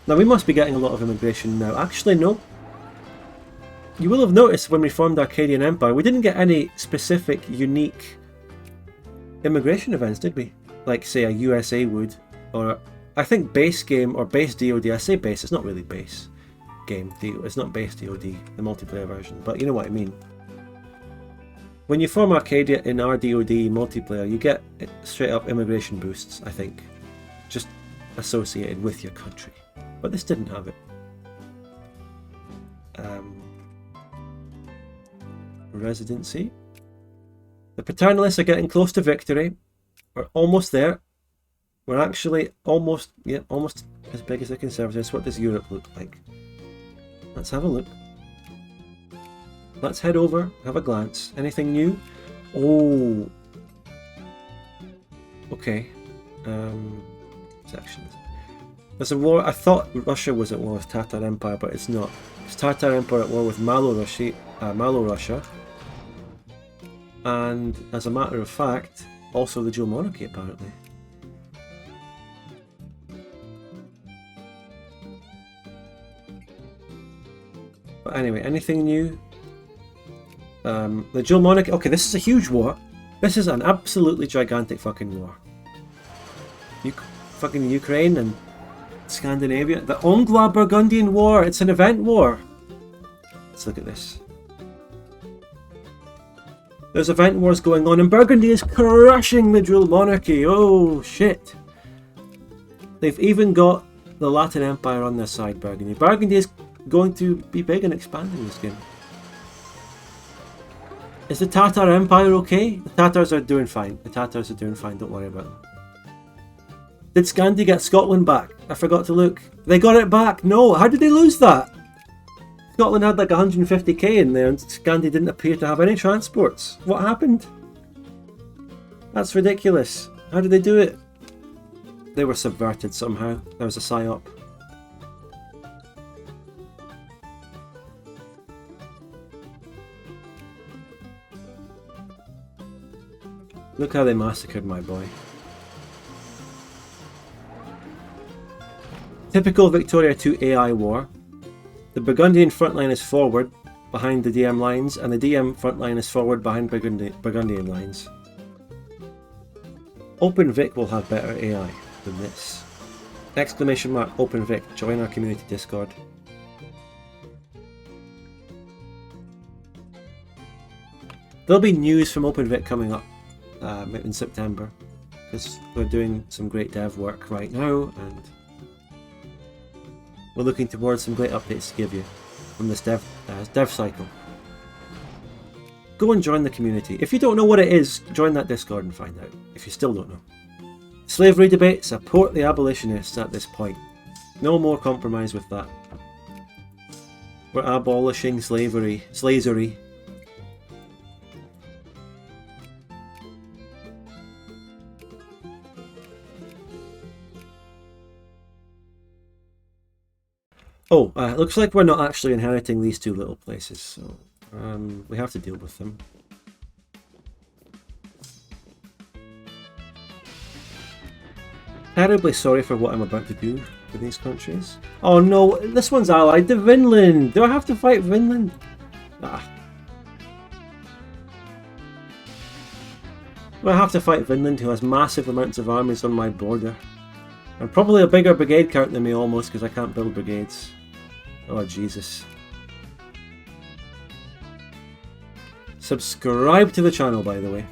Now we must be getting a lot of immigration now. Actually, no. You will have noticed when we formed the Arcadian Empire, we didn't get any specific, unique immigration events, did we? Like, say, a USA would, or I think base game or base DoD. I say base, it's not really base game. It's not base DoD, the multiplayer version, but you know what I mean. When you form Arcadia in RDOD multiplayer, you get straight up immigration boosts, I think. Just associated with your country. But this didn't have it. Residency. The paternalists are getting close to victory. We're almost there. We're actually almost as big as the conservatives. What does Europe look like? Let's have a look. Let's head over, have a glance. Anything new? Oh. Okay. Sections. There's a war. I thought Russia was at war with Tatar Empire, but it's not. It's Tatar Empire at war with Malo-Russia. And as a matter of fact, also the dual monarchy apparently. But anyway, anything new? The dual monarchy. Okay, this is a huge war. This is an absolutely gigantic fucking war. Fucking Ukraine and Scandinavia. The Anglo-Burgundian War. It's an event war. Let's look at this. There's event wars going on, and Burgundy is crushing the dual monarchy. Oh shit! They've even got the Latin Empire on their side. Burgundy. Burgundy is going to be big and expanding this game. Is the Tatar Empire okay? The Tatars are doing fine. The Tatars are doing fine, don't worry about them. Did Scandi get Scotland back? I forgot to look. They got it back! No! How did they lose that? Scotland had like 150k in there and Scandi didn't appear to have any transports. What happened? That's ridiculous. How did they do it? They were subverted somehow. There was a psyop. Look how they massacred my boy. Typical Victoria II AI war. The Burgundian front line is forward, behind the DM lines, and the DM front line is forward behind Burgundian lines. Open Vic will have better AI than this. Exclamation mark Open Vic, join our community Discord. There'll be news from Open Vic coming up in September, because we're doing some great dev work right now, and we're looking towards some great updates to give you from this dev cycle. Go and join the community. If you don't know what it is, join that Discord and find out, if you still don't know. Slavery debate, support the abolitionists at this point. No more compromise with that. We're abolishing slavery. Slazery. Oh, looks like we're not actually inheriting these two little places, so we have to deal with them. Terribly sorry for what I'm about to do for these countries. Oh no, this one's allied to Vinland! Do I have to fight Vinland? Ah. Do I have to fight Vinland, who has massive amounts of armies on my border? And probably a bigger brigade count than me almost, because I can't build brigades. Oh Jesus. Subscribe to the channel, by the way.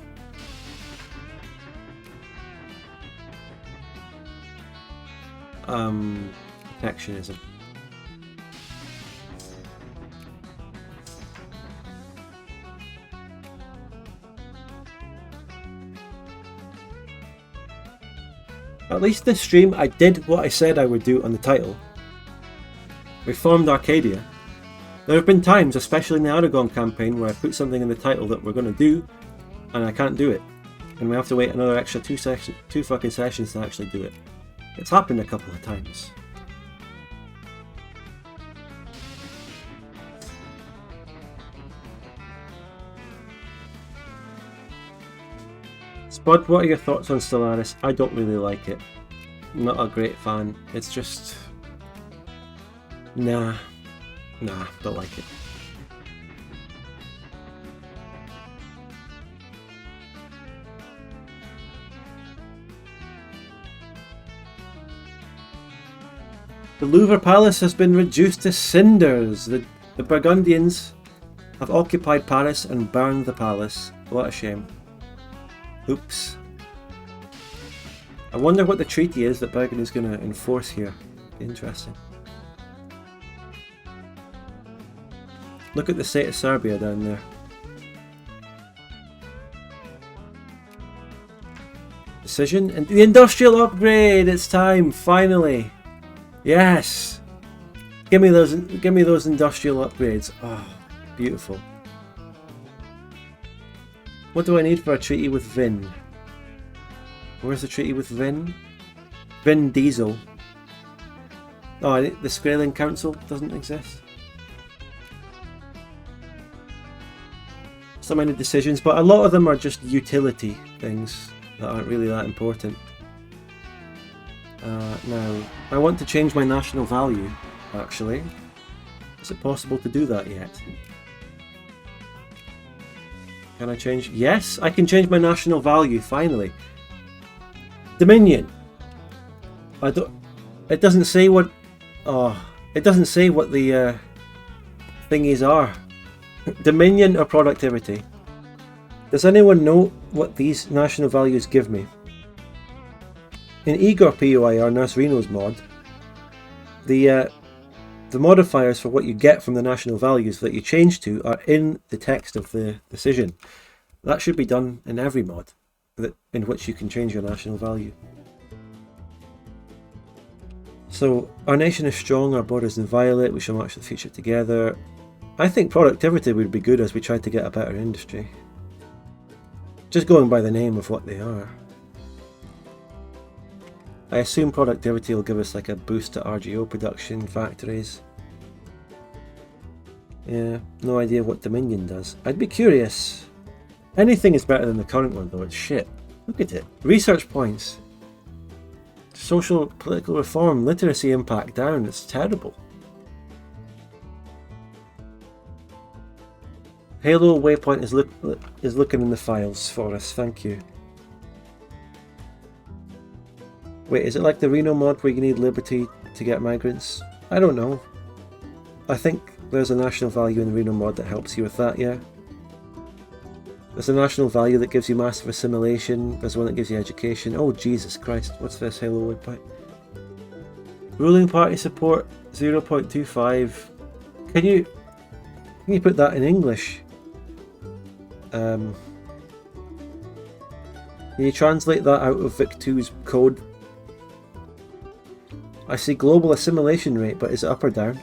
Protectionism. At least this stream I did what I said I would do on the title. We formed Arcadia. There have been times, especially in the Aragon campaign, where I put something in the title that we're going to do, and I can't do it. And we have to wait another extra two fucking sessions to actually do it. It's happened a couple of times. Spud, what are your thoughts on Stellaris? I don't really like it. Not a great fan. It's just... Nah, don't like it. The Louvre Palace has been reduced to cinders. The Burgundians have occupied Paris and burned the palace. What a shame. Oops. I wonder what the treaty is that Burgundy is going to enforce here. Interesting. Look at the state of Serbia down there. Decision and the industrial upgrade. It's time, finally. Yes. Give me those industrial upgrades. Oh, beautiful. What do I need for a treaty with Vin? Where's the treaty with Vin? Vin Diesel. Oh, the Skraeling Council doesn't exist. So many decisions, but a lot of them are just utility things that aren't really that important. Now, I want to change my national value, actually. Is it possible to do that yet? Can I change? Yes, I can change my national value, finally. Dominion. It doesn't say what... Oh, it doesn't say what the thingies are. Dominion or productivity? Does anyone know what these national values give me? In Igor POIR Nasrino's mod, the modifiers for what you get from the national values that you change to are in the text of the decision. That should be done in every mod in which you can change your national value. So, our nation is strong, our borders inviolate, we shall march to the future together. I think productivity would be good as we try to get a better industry. Just going by the name of what they are. I assume productivity will give us like a boost to RGO production factories. Yeah, no idea what Dominion does. I'd be curious. Anything is better than the current one though, it's shit. Look at it. Research points. Social, political reform, literacy impact down, it's terrible. Halo waypoint is looking in the files for us, thank you. Wait, is it like the Reno mod where you need liberty to get migrants? I don't know. I think there's a national value in the Reno mod that helps you with that, yeah. There's a national value that gives you massive assimilation, there's one that gives you education. Oh Jesus Christ, what's this Halo waypoint? Ruling party support 0.25. Can you put that in English? Can you translate that out of Vic2's code? I see global assimilation rate, but is it up or down?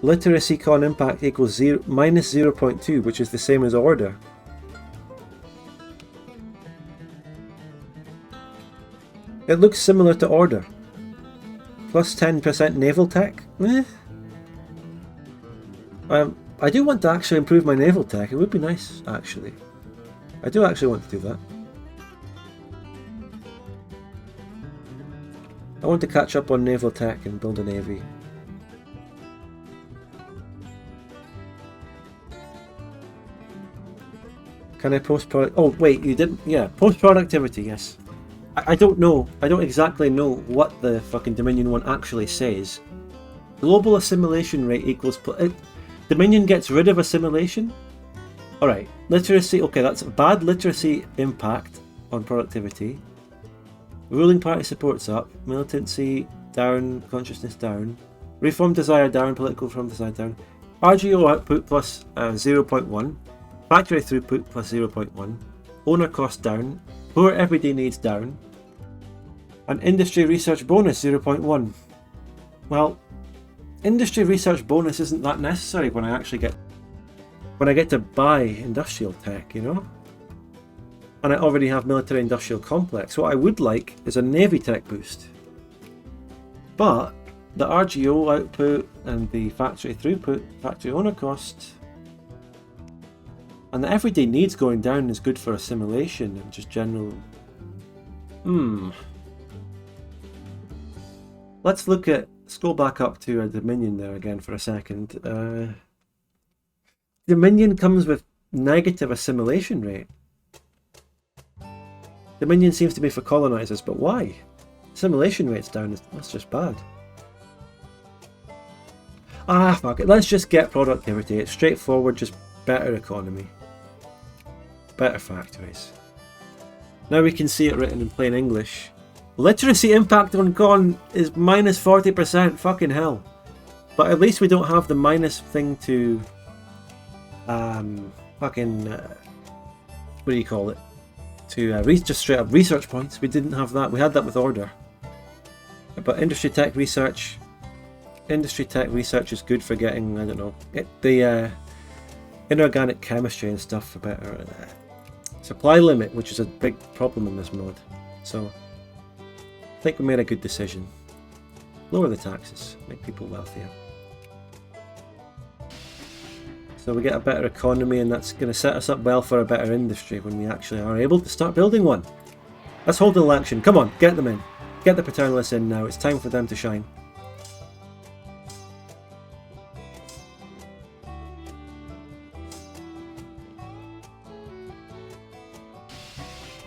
Literacy con impact equals minus 0.2, which is the same as order. It looks similar to order. Plus 10% naval tech? Eh. I do want to actually improve my naval tech. It would be nice, actually. I do actually want to do that. I want to catch up on naval tech and build a navy. Can I post product? Oh wait, you didn't? Yeah, post productivity, yes. I don't know. I don't exactly know what the fucking Dominion one actually says. Global assimilation rate equals... Dominion gets rid of assimilation? Alright, literacy... Okay, that's bad literacy impact on productivity. Ruling party support's up. Militancy down. Consciousness down. Reform desire down. Political reform desire down. RGO output plus 0.1. Factory throughput plus 0.1. Owner cost down. Poor everyday needs down. And industry research bonus 0.1. Well, industry research bonus isn't that necessary when I get to buy industrial tech, you know? And I already have military industrial complex. What I would like is a navy tech boost. But the RGO output and the factory throughput, factory owner cost, and the everyday needs going down is good for assimilation and just general... Let's scroll back up to Dominion there again for a second. Dominion comes with negative assimilation rate. Dominion seems to be for colonizers, but why? Assimilation rate's down, that's just bad. Ah, fuck it, let's just get productivity. It's straightforward, just better economy. Better factories. Now we can see it written in plain English. Literacy impact on con is minus 40%, fucking hell. But at least we don't have the minus thing to... what do you call it? To just straight up research points. We didn't have that. We had that with order. But industry tech research is good for getting, I don't know, the inorganic chemistry and stuff for better. Supply limit, which is a big problem in this mod. So I think we made a good decision. Lower the taxes, make people wealthier. So we get a better economy, and that's going to set us up well for a better industry when we actually are able to start building one. Let's hold an election. Come on, get them in. Get the paternalists in now. It's time for them to shine.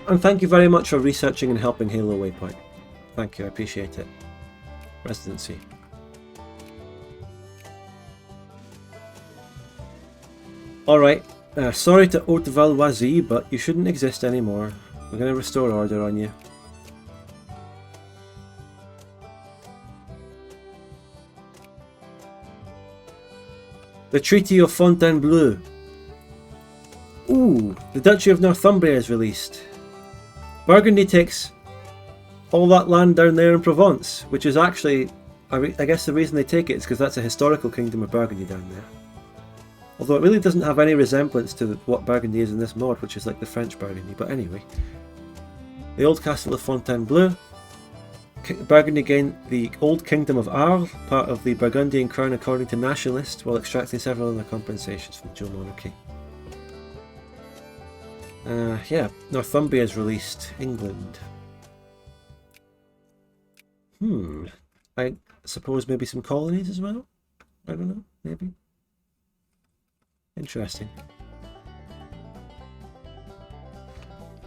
And thank you very much for researching and helping Halo Waypoint. Thank you, I appreciate it. Residency. Alright, sorry to Haute Valoisie, but you shouldn't exist anymore. We're going to restore order on you. The Treaty of Fontainebleau. Ooh, the Duchy of Northumbria is released. Burgundy takes all that land down there in Provence, which is actually, I guess the reason they take it is because that's a historical kingdom of Burgundy down there. Although it really doesn't have any resemblance to what Burgundy is in this mod, which is like the French Burgundy, but anyway. The old castle of Fontainebleau. Burgundy gained the old kingdom of Arles, part of the Burgundian crown according to nationalists, while extracting several other compensations from the dual monarchy. Yeah, Northumbria has released England. I suppose maybe some colonies as well? I don't know, maybe. Interesting.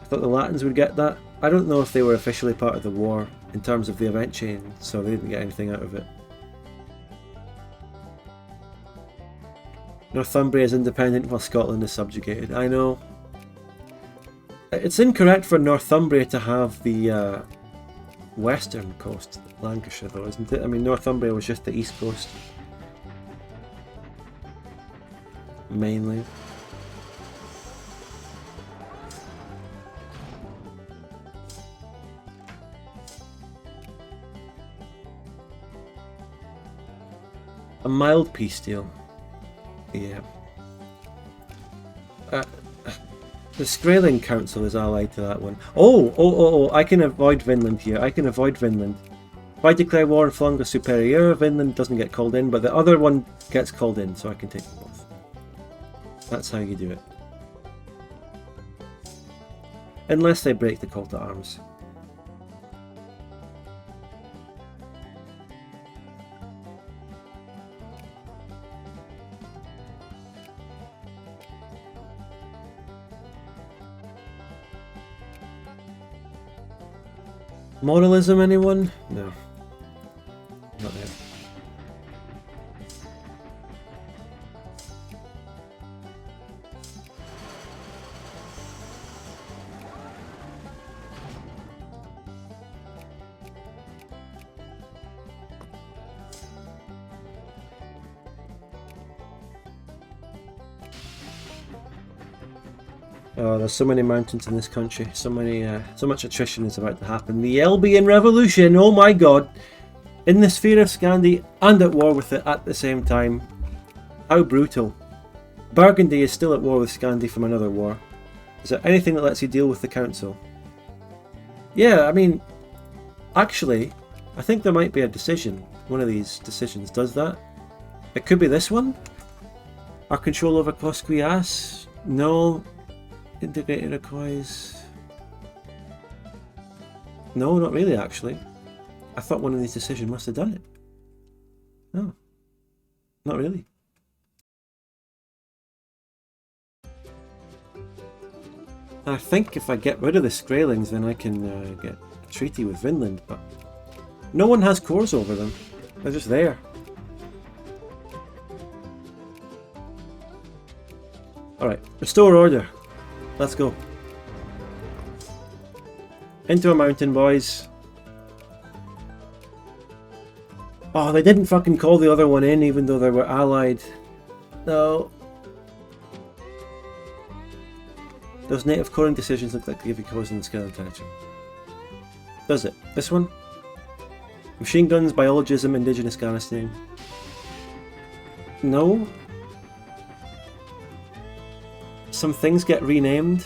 I thought the Latins would get that. I don't know if they were officially part of the war in terms of the event chain, so they didn't get anything out of it. Northumbria is independent while Scotland is subjugated. I know. It's incorrect for Northumbria to have the western coast, Lancashire though, isn't it? I mean, Northumbria was just the east coast. Mainly. A mild peace deal. Yeah. The Skraeling Council is allied to that one. Oh, I can avoid Vinland here. I can avoid Vinland. If I declare war on Flanga Superior, Vinland doesn't get called in, but the other one gets called in, so I can take them both. That's how you do it. Unless they break the call to arms. Moralism, anyone? No. Not there. Oh, there's so many mountains in this country. So much attrition is about to happen. The Albion Revolution, oh my god! In the sphere of Scandi and at war with it at the same time. How brutal. Burgundy is still at war with Scandi from another war. Is there anything that lets you deal with the council? Yeah, I mean, actually, I think there might be a decision. One of these decisions does that. It could be this one. Our control over Cosquias? No. Integrated Iroquois. No, not really actually. I thought one of these decisions must have done it. No. Not really. I think if I get rid of the Skraelings then I can get a treaty with Vinland, but no one has cores over them. They're just there. Alright, restore order. Let's go. Into a mountain, boys. Oh, they didn't fucking call the other one in even though they were allied. No. Those native coring decisions look like they give you cores in the scale of territory. Does it? This one? Machine guns, biologism, indigenous garrisoning. No. Some things get renamed.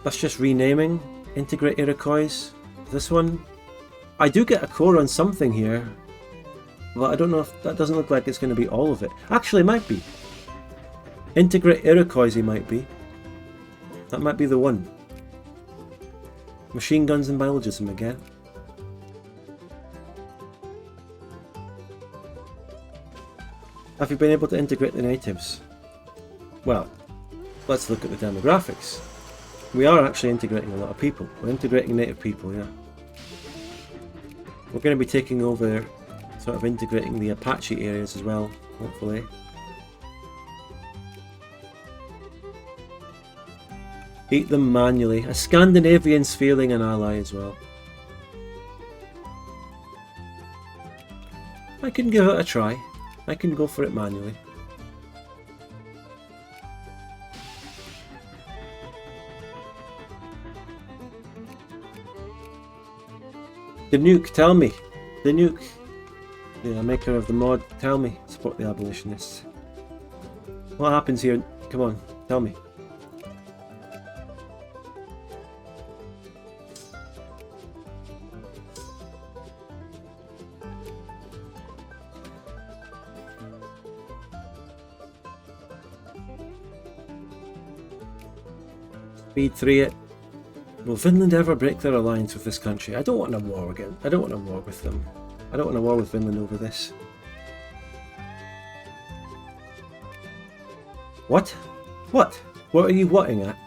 That's just renaming. Integrate Iroquois. This one. I do get a core on something here. But I don't know if that doesn't look like it's going to be all of it. Actually, it might be. Integrate Iroquois might be. That might be the one. Machine guns and biologism again. Have you been able to integrate the natives? Well, let's look at the demographics. We are actually integrating a lot of people. We're integrating native people, yeah. We're going to be taking over, sort of integrating the Apache areas as well, hopefully. Eat them manually. A Scandinavian's feeling an ally as well. I can give it a try. I can go for it manually. The nuke, tell me. The nuke. The maker of the mod, tell me. Support the abolitionists. What happens here? Come on, tell me. Speed 3 it. Will Vinland ever break their alliance with this country? I don't want a war again. I don't want a war with them. I don't want a war with Vinland over this. What? What? What are you whatting at?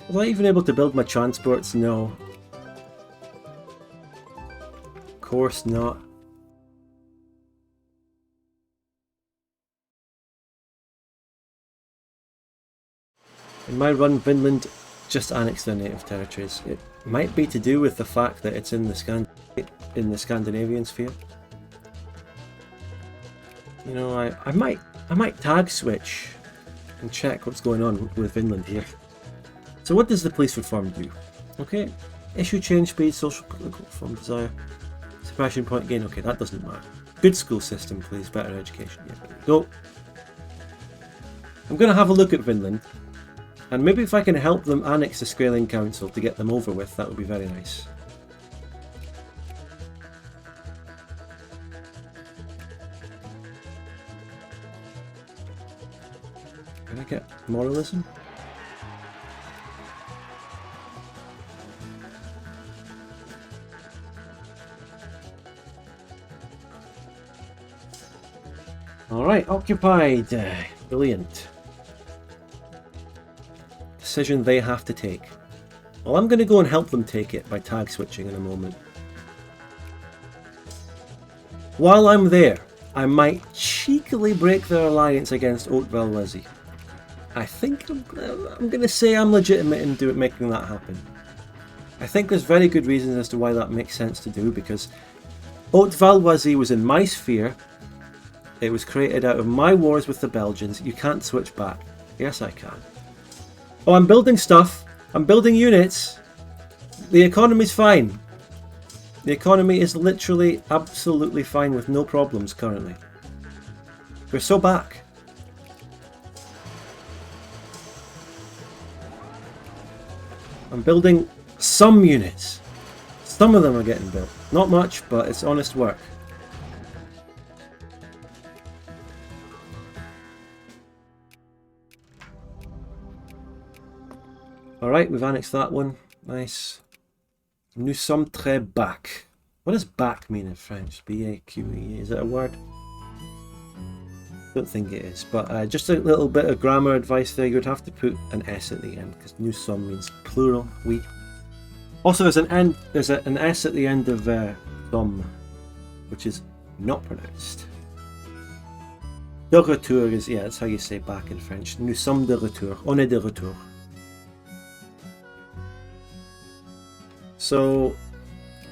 Was I even able to build my transports? No. Of course not. In my run, Vinland just annexed their native territories. It might be to do with the fact that it's in the Scandinavian sphere. You know, I might tag switch and check what's going on with Vinland here. So what does the police reform do? Okay, issue change speed, social political reform desire, suppression point gain. Okay, that doesn't matter. Good school system, please. Better education. Yeah, there we go. I'm going to have a look at Vinland, and maybe if I can help them annex the Skraeling Council to get them over with, that would be very nice. Can I get moralism? Alright, occupied. Brilliant. Decision they have to take. Well, I'm going to go and help them take it by tag switching in a moment. While I'm there, I might cheekily break their alliance against Haute-Valloisie. I think I'm going to say I'm legitimate in making that happen. I think there's very good reasons as to why that makes sense to do, because Haute-Valloisie was in my sphere. It was created out of my wars with the Belgians. You can't switch back. Yes, I can. Oh, I'm building stuff. I'm building units. The economy's fine. The economy is literally absolutely fine with no problems currently. We're so back. I'm building some units. Some of them are getting built. Not much, but it's honest work. Alright, we've annexed that one. Nice. Nous sommes très back. What does back mean in French? B-A-Q-E. Is it a word? Don't think it is, but just a little bit of grammar advice there. You would have to put an S at the end, because nous sommes means plural, we. Also, there's an S at the end of somme, which is not pronounced. De retour is, yeah, that's how you say back in French. Nous sommes de retour. On est de retour. So,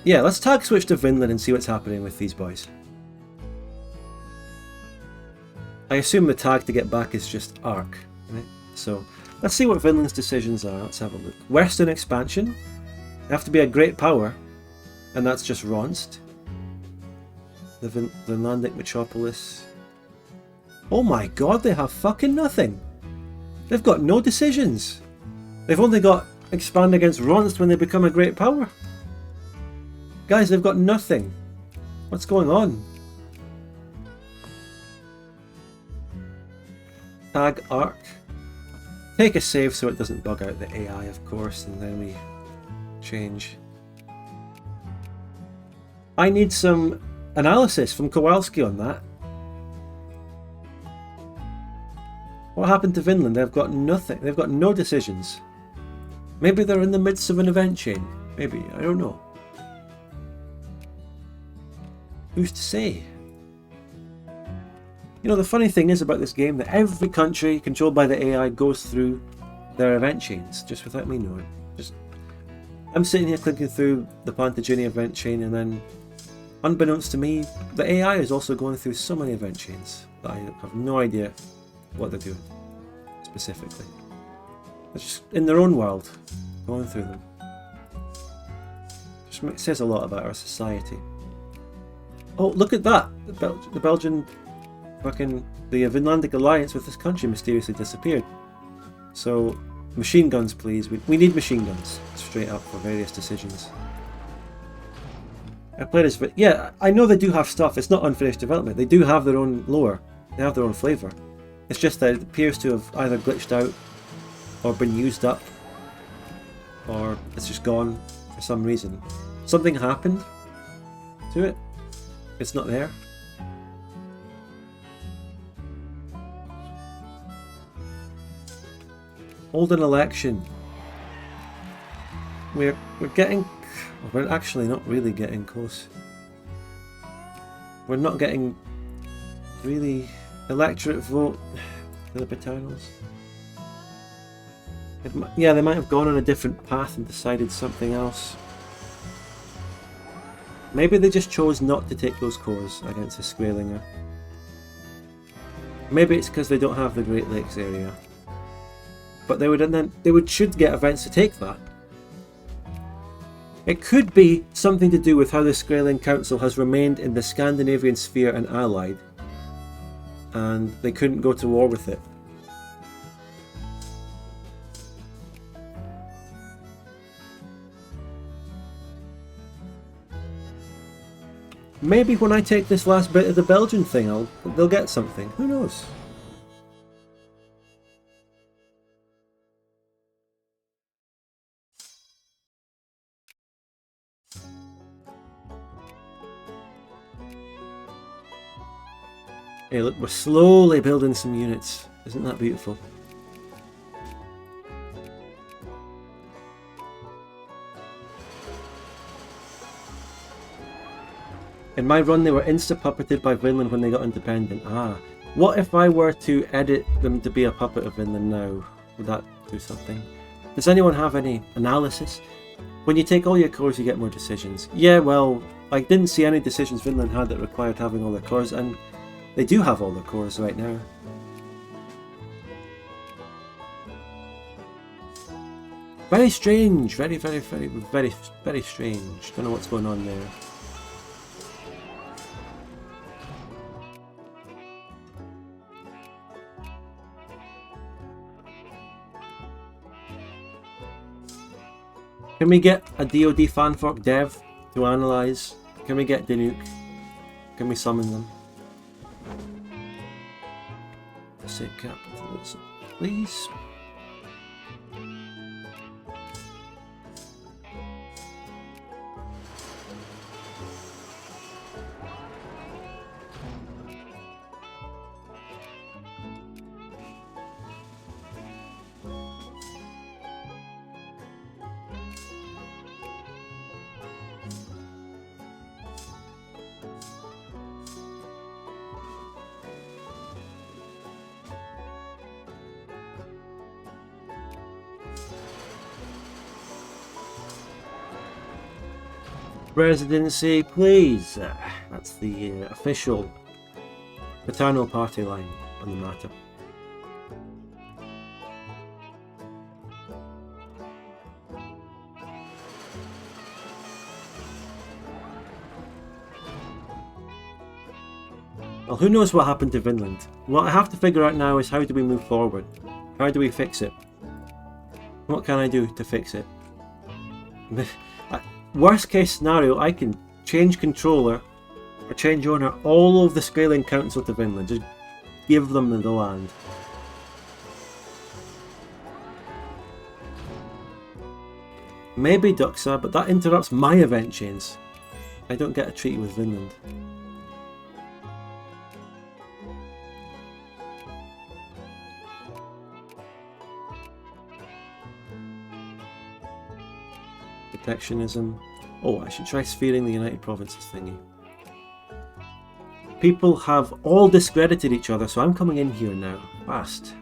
yeah, let's tag switch to Vinland and see what's happening with these boys. I assume the tag to get back is just Arc, right? So, let's see what Vinland's decisions are. Let's have a look. Western expansion. They have to be a great power, and that's just Ronst. The Vinlandic metropolis. Oh my god, they have fucking nothing. They've got no decisions. They've only got expand against Ronst when they become a great power. Guys, they've got nothing. What's going on? Tag Arc. Take a save so it doesn't bug out the AI, of course, and then we change. I need some analysis from Kowalski on that. What happened to Vinland? They've got nothing. They've got no decisions. Maybe they're in the midst of an event chain. Maybe. I don't know. Who's to say? You know, the funny thing is about this game that every country controlled by the AI goes through their event chains, just without me knowing. I'm sitting here clicking through the Plantagenia event chain, and then, unbeknownst to me, the AI is also going through so many event chains that I have no idea what they're doing, specifically. They're just in their own world, going through them. Just says a lot about our society. Oh, look at that! The Belgian fucking the Vinlandic alliance with this country mysteriously disappeared. So, machine guns, please. We need machine guns, straight up, for various decisions. I played this, but yeah, I know they do have stuff. It's not unfinished development. They do have their own lore. They have their own flavour. It's just that it appears to have either glitched out, or been used up, or it's just gone for some reason. Something happened to it. It's not there. Hold an election. We're getting... We're actually not really getting close. We're not getting really electorate vote for the Paternals. Yeah, they might have gone on a different path and decided something else. Maybe they just chose not to take those cores against the Skraelinger. Maybe it's because they don't have the Great Lakes area. But they should get events to take that. It could be something to do with how the Skraeling Council has remained in the Scandinavian sphere and allied, and they couldn't go to war with it. Maybe when I take this last bit of the Belgian thing, they'll get something. Who knows? Hey, look, we're slowly building some units. Isn't that beautiful? In my run, they were insta-puppeted by Vinland when they got independent. Ah. What if I were to edit them to be a puppet of Vinland now? Would that do something? Does anyone have any analysis? When you take all your cores, you get more decisions. Yeah, well, I didn't see any decisions Vinland had that required having all their cores, and they do have all their cores right now. Very strange. Very strange. Don't know what's going on there. Can we get a DoD fanfork dev to analyse? Can we get Danuke? Can we summon them? Say capitalism, please. Presidency, please. That's the official paternal party line on the matter. Well, who knows what happened to Vinland? What I have to figure out now is how do we move forward? How do we fix it? What can I do to fix it? Worst case scenario, I can change controller or change owner all of the Skraeling Council to Vinland. Just give them the land. Maybe Duxa, but that interrupts my event chains. I don't get a treaty with Vinland. Protectionism. Oh, I should try sphering the United Provinces thingy. People have all discredited each other, so I'm coming in here now. Fast.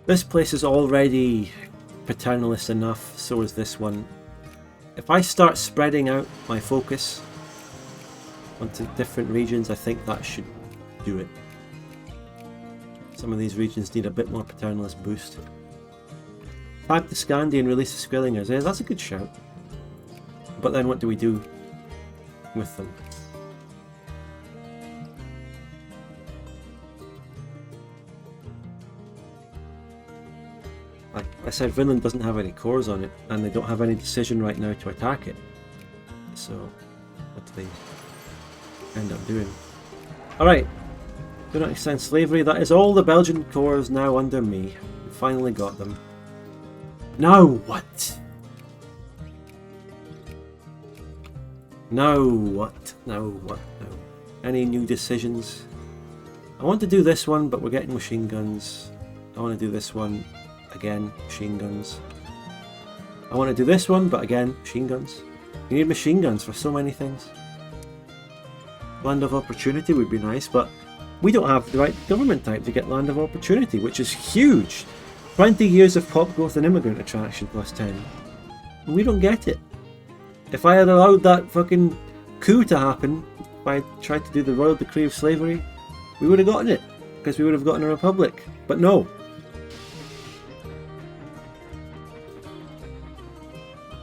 This place is already paternalist enough, so is this one. If I start spreading out my focus onto different regions, I think that should do it. Some of these regions need a bit more paternalist boost. Tag the Scandi and release the Skrælingers. Yeah, that's a good shout. But then what do we do with them? I said Vinland doesn't have any cores on it, and they don't have any decision right now to attack it. So, what do they end up doing? Alright, do not extend slavery. That is all the Belgian cores now under me. We finally got them. Now what? Now what? Now what? Now. Any new decisions? I want to do this one, but we're getting machine guns. I want to do this one. Again, machine guns. I want to do this one, but again, machine guns. You need machine guns for so many things. Land of Opportunity would be nice, but we don't have the right government type to get Land of Opportunity, which is huge. 20 years of pop growth and immigrant attraction plus 10. And we don't get it. If I had allowed that fucking coup to happen, if I tried to do the royal decree of slavery, we would have gotten it, because we would have gotten a republic. But no.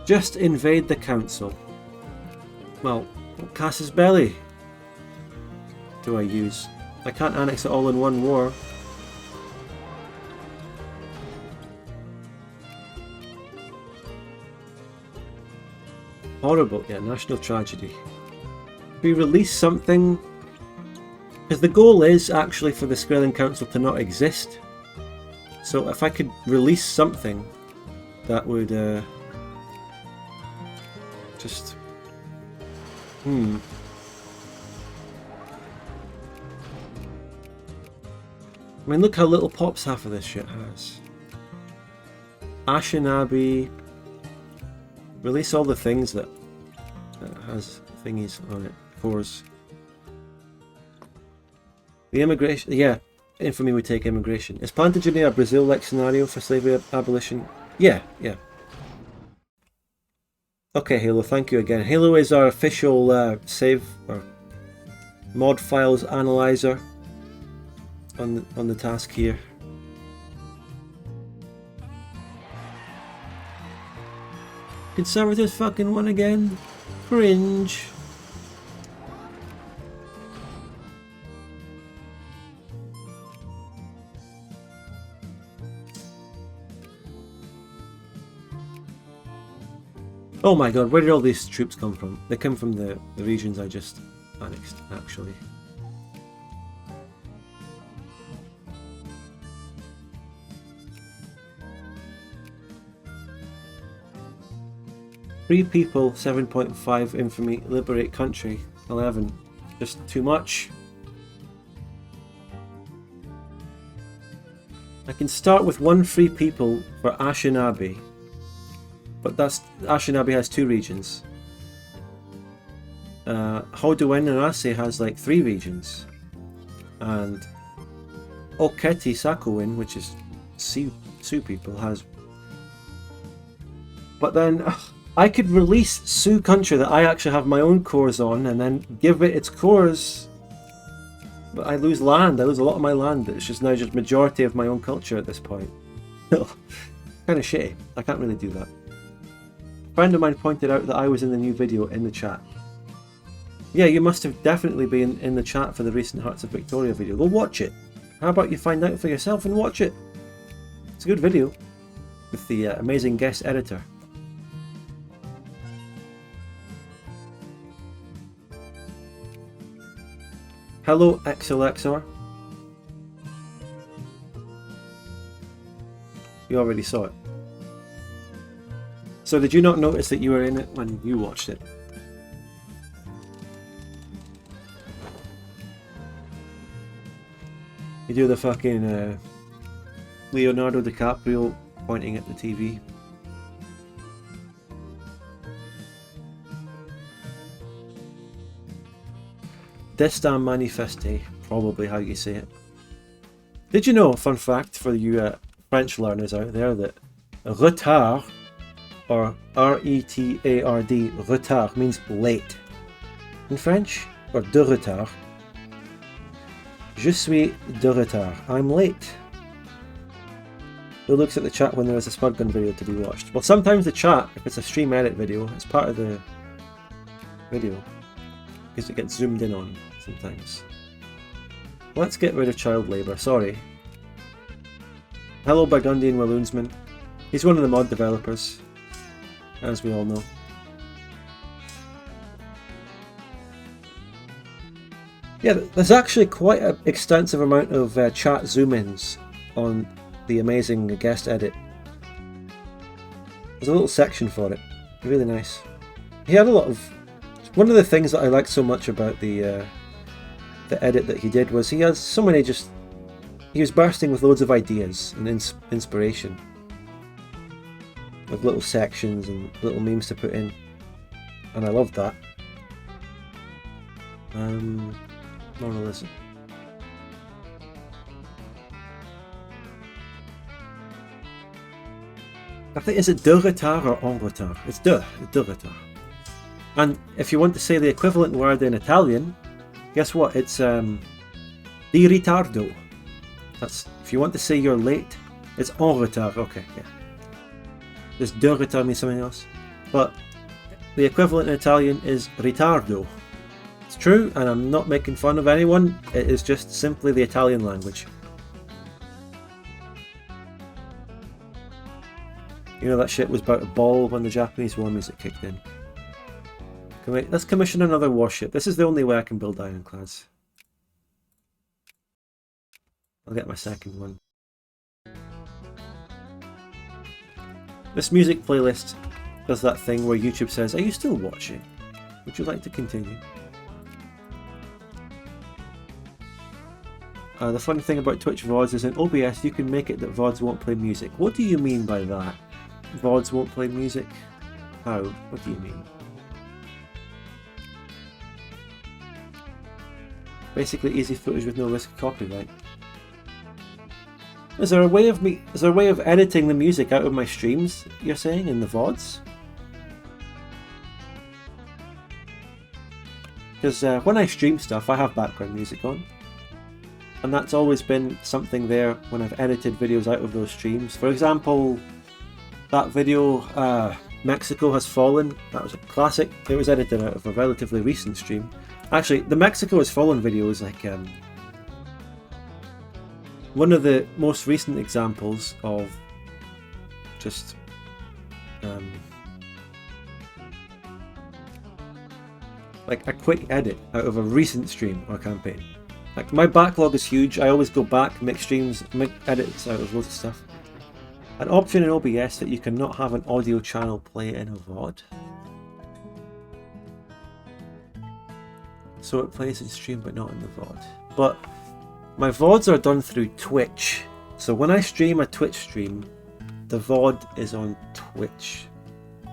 Just invade the council. Well, what casus belli do I use? I can't annex it all in one war. Horrible, yeah, national tragedy. We release something, because the goal is actually for the Skraeling Council to not exist. So if I could release something that would just I mean, look how little pops half of this shit has. Ashen Abbey. Release all the things that has thingies on it. Cores. The immigration. Yeah, infamy would take immigration. Is Plantagenia a Brazil-like scenario for slavery abolition? Yeah, yeah. Okay, Halo, thank you again. Halo is our official save or mod files analyzer on the task here. Conservatives fucking won again. Cringe. Oh my god, where did all these troops come from? They come from the regions I just annexed, actually. Free people, 7.5 infamy, liberate country, 11. Just too much. I can start with one free people for Ashen Abbey. But that's Ashen Abbey has 2 regions. Howdy and Arcadian has like 3 regions. And Oketi Sakowin, which is Sioux people, has. But then I could release Sioux country that I actually have my own cores on and then give it its cores. But I lose land, I lose a lot of my land. It's just now just majority of my own culture at this point. Kind of shitty. I can't really do that. A friend of mine pointed out that I was in the new video in the chat. Yeah, you must have definitely been in the chat for the recent Hearts of Victoria video. Go watch it. How about you find out for yourself and watch it? It's a good video with the amazing guest editor. Hello, XLXR. You already saw it. So did you not notice that you were in it when you watched it? You do the fucking Leonardo DiCaprio pointing at the TV. Destin Manifeste, probably how you say it. Did you know, fun fact for you French learners out there that retard, or R-E-T-A-R-D, retard, means late in French, or de retard. Je suis de retard. I'm late. Who looks at the chat when there is a Spud Gun video to be watched? Well, sometimes the chat, if it's a stream edit video, it's part of the video, because it gets zoomed in on sometimes. Let's get rid of child labour, sorry. Hello Burgundian Walloonsman. He's one of the mod developers, as we all know. Yeah, there's actually quite an extensive amount of chat zoom-ins on the amazing guest edit. There's a little section for it. Really nice. He had a lot of... One of the things that I liked so much about the edit that he did was he has so many just... He was bursting with loads of ideas and inspiration. With little sections and little memes to put in. And I loved that. More to listen. I think, is it de retard or en retard? It's de retard. And if you want to say the equivalent word in Italian, guess what? It's di ritardo. That's, if you want to say you're late, it's en retard. Okay, yeah. Does de retard mean something else? But the equivalent in Italian is ritardo. It's true, and I'm not making fun of anyone. It is just simply the Italian language. You know that shit was about a ball when the Japanese war music kicked in. Let's commission another warship. This is the only way I can build ironclads. I'll get my second one. This music playlist does that thing where YouTube says, "Are you still watching? Would you like to continue?" The funny thing about Twitch VODs is in OBS you can make it that VODs won't play music. What do you mean by that? VODs won't play music? How? What do you mean? Basically easy footage with no risk of copyright. Is there a way of editing the music out of my streams, you're saying, in the VODs? Because when I stream stuff I have background music on. And that's always been something there when I've edited videos out of those streams. For example, that video, Mexico Has Fallen, that was a classic. It was edited out of a relatively recent stream. Actually, the Mexico Has Fallen video is like one of the most recent examples of just like a quick edit out of a recent stream or campaign. Like, my backlog is huge. I always go back, make streams, make edits out of loads of stuff. An option in OBS that you cannot have an audio channel play in a VOD. So it plays in stream but not in the VOD. But my VODs are done through Twitch. So when I stream a Twitch stream, the VOD is on Twitch.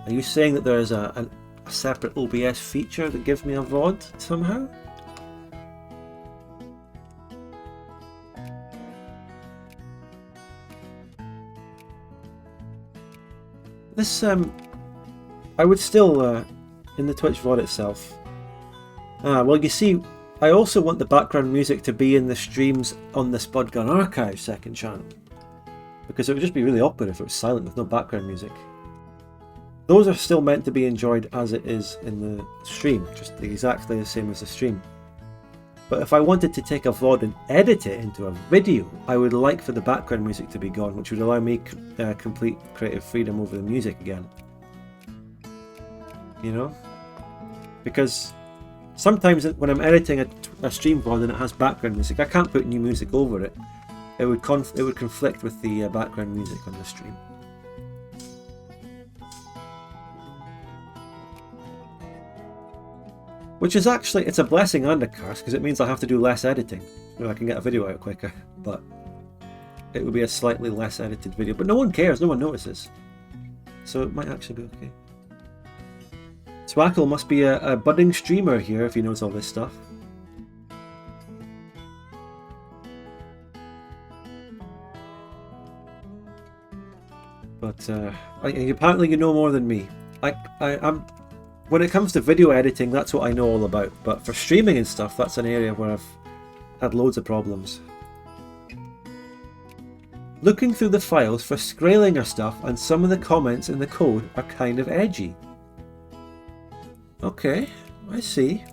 Are you saying that there is a separate OBS feature that gives me a VOD somehow? This, I would still, in the Twitch VOD itself. Well, you see, I also want the background music to be in the streams on the Spud Gun Archive second channel. Because it would just be really awkward if it was silent with no background music. Those are still meant to be enjoyed as it is in the stream, just exactly the same as the stream. But if I wanted to take a VOD and edit it into a video, I would like for the background music to be gone, which would allow me complete creative freedom over the music again. You know? Because sometimes when I'm editing a stream VOD and it has background music, I can't put new music over it. It would conflict with the background music on the stream. Which is actually, it's a blessing and a curse, because it means I have to do less editing. You know, I can get a video out quicker, but it would be a slightly less edited video. But no one cares, no one notices. So it might actually be okay. Swackle must be a budding streamer here if he knows all this stuff. But apparently you know more than me. I'm when it comes to video editing, that's what I know all about. But for streaming and stuff, that's an area where I've had loads of problems. Looking through the files for Skraeling stuff, and some of the comments in the code are kind of edgy. Okay, I see.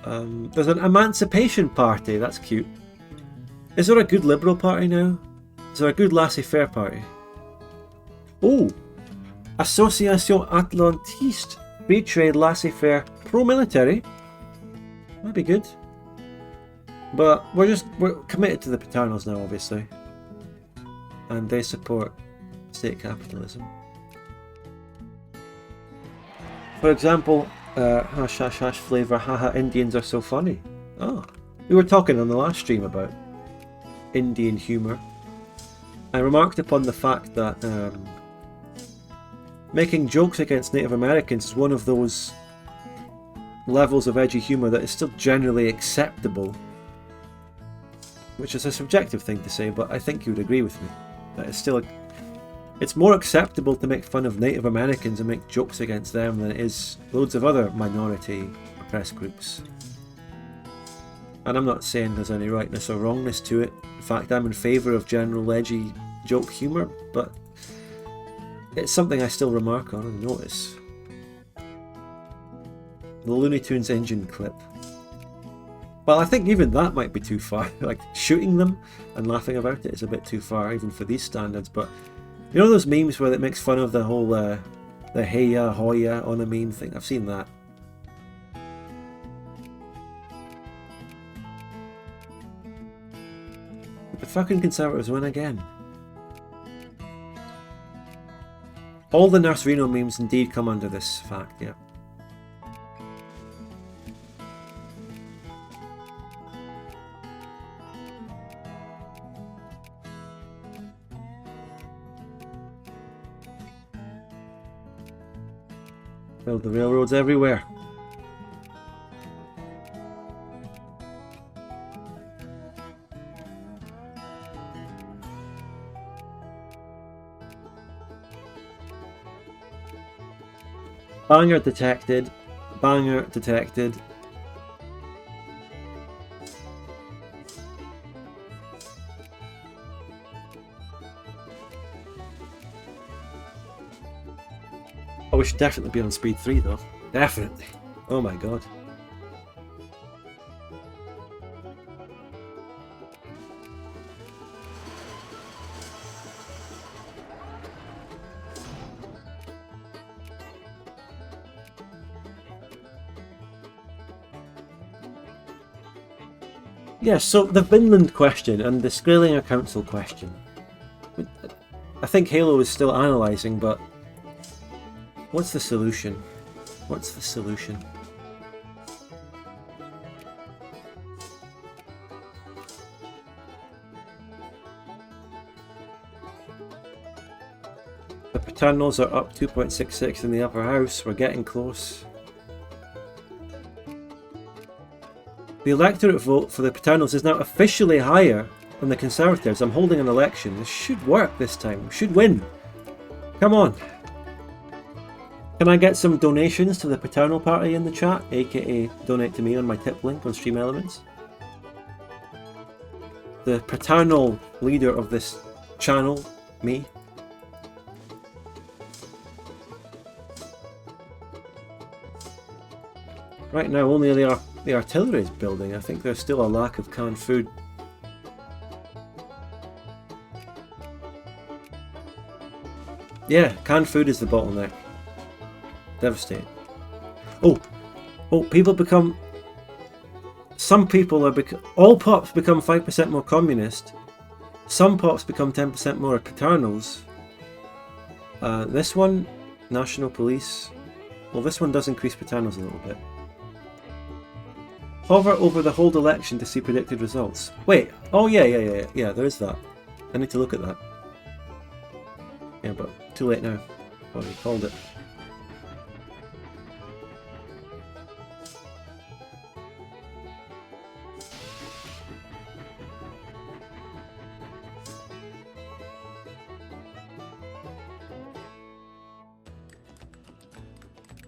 There's an emancipation party, that's cute. Is there a good Liberal party now? Is there a good laissez-faire party? Oh! Association Atlantiste. Free trade, laissez-faire, pro-military. That'd be good. But we're committed to the Paternals now, obviously. And they support state capitalism. For example, hash hash hash flavour, haha, Indians are so funny. Oh, we were talking on the last stream about Indian humour. I remarked upon the fact that making jokes against Native Americans is one of those levels of edgy humour that is still generally acceptable. Which is a subjective thing to say, but I think you would agree with me. That it's more acceptable to make fun of Native Americans and make jokes against them than it is loads of other minority oppressed groups. And I'm not saying there's any rightness or wrongness to it. In fact, I'm in favour of general edgy joke humour, but it's something I still remark on and notice. The Looney Tunes engine clip. Well, I think even that might be too far. Like, shooting them and laughing about it is a bit too far, even for these standards. But you know those memes where it makes fun of the whole the heya hoya on a meme thing? I've seen that. But the fucking Conservatives win again. All the Nurse Reno memes indeed come under this fact, yeah. Build the railroads everywhere. Banger detected. Banger detected. Oh, we should definitely be on speed 3 though. Definitely. Oh my god. Yeah, so the Vinland question and the Skraeling Council question. I think Halo is still analysing, but what's the solution? What's the solution? The Paternals are up 2.66 in the upper house. We're getting close. The electorate vote for the Paternals is now officially higher than the Conservatives. I'm holding an election. This should work this time. We should win. Come on. Can I get some donations to the Paternal Party in the chat, aka donate to me on my tip link on Stream Elements? The paternal leader of this channel, me. Right now only the artillery is building. I think there's still a lack of canned food. Yeah, canned food is the bottleneck. Devastating. Oh, people become... Some people are... All pops become 5% more communist. Some pops become 10% more paternals. This one, National Police. Well, this one does increase paternals a little bit. Hover over the hold election to see predicted results. Wait, oh yeah, there is that. I need to look at that. Yeah, but too late now. Already called it.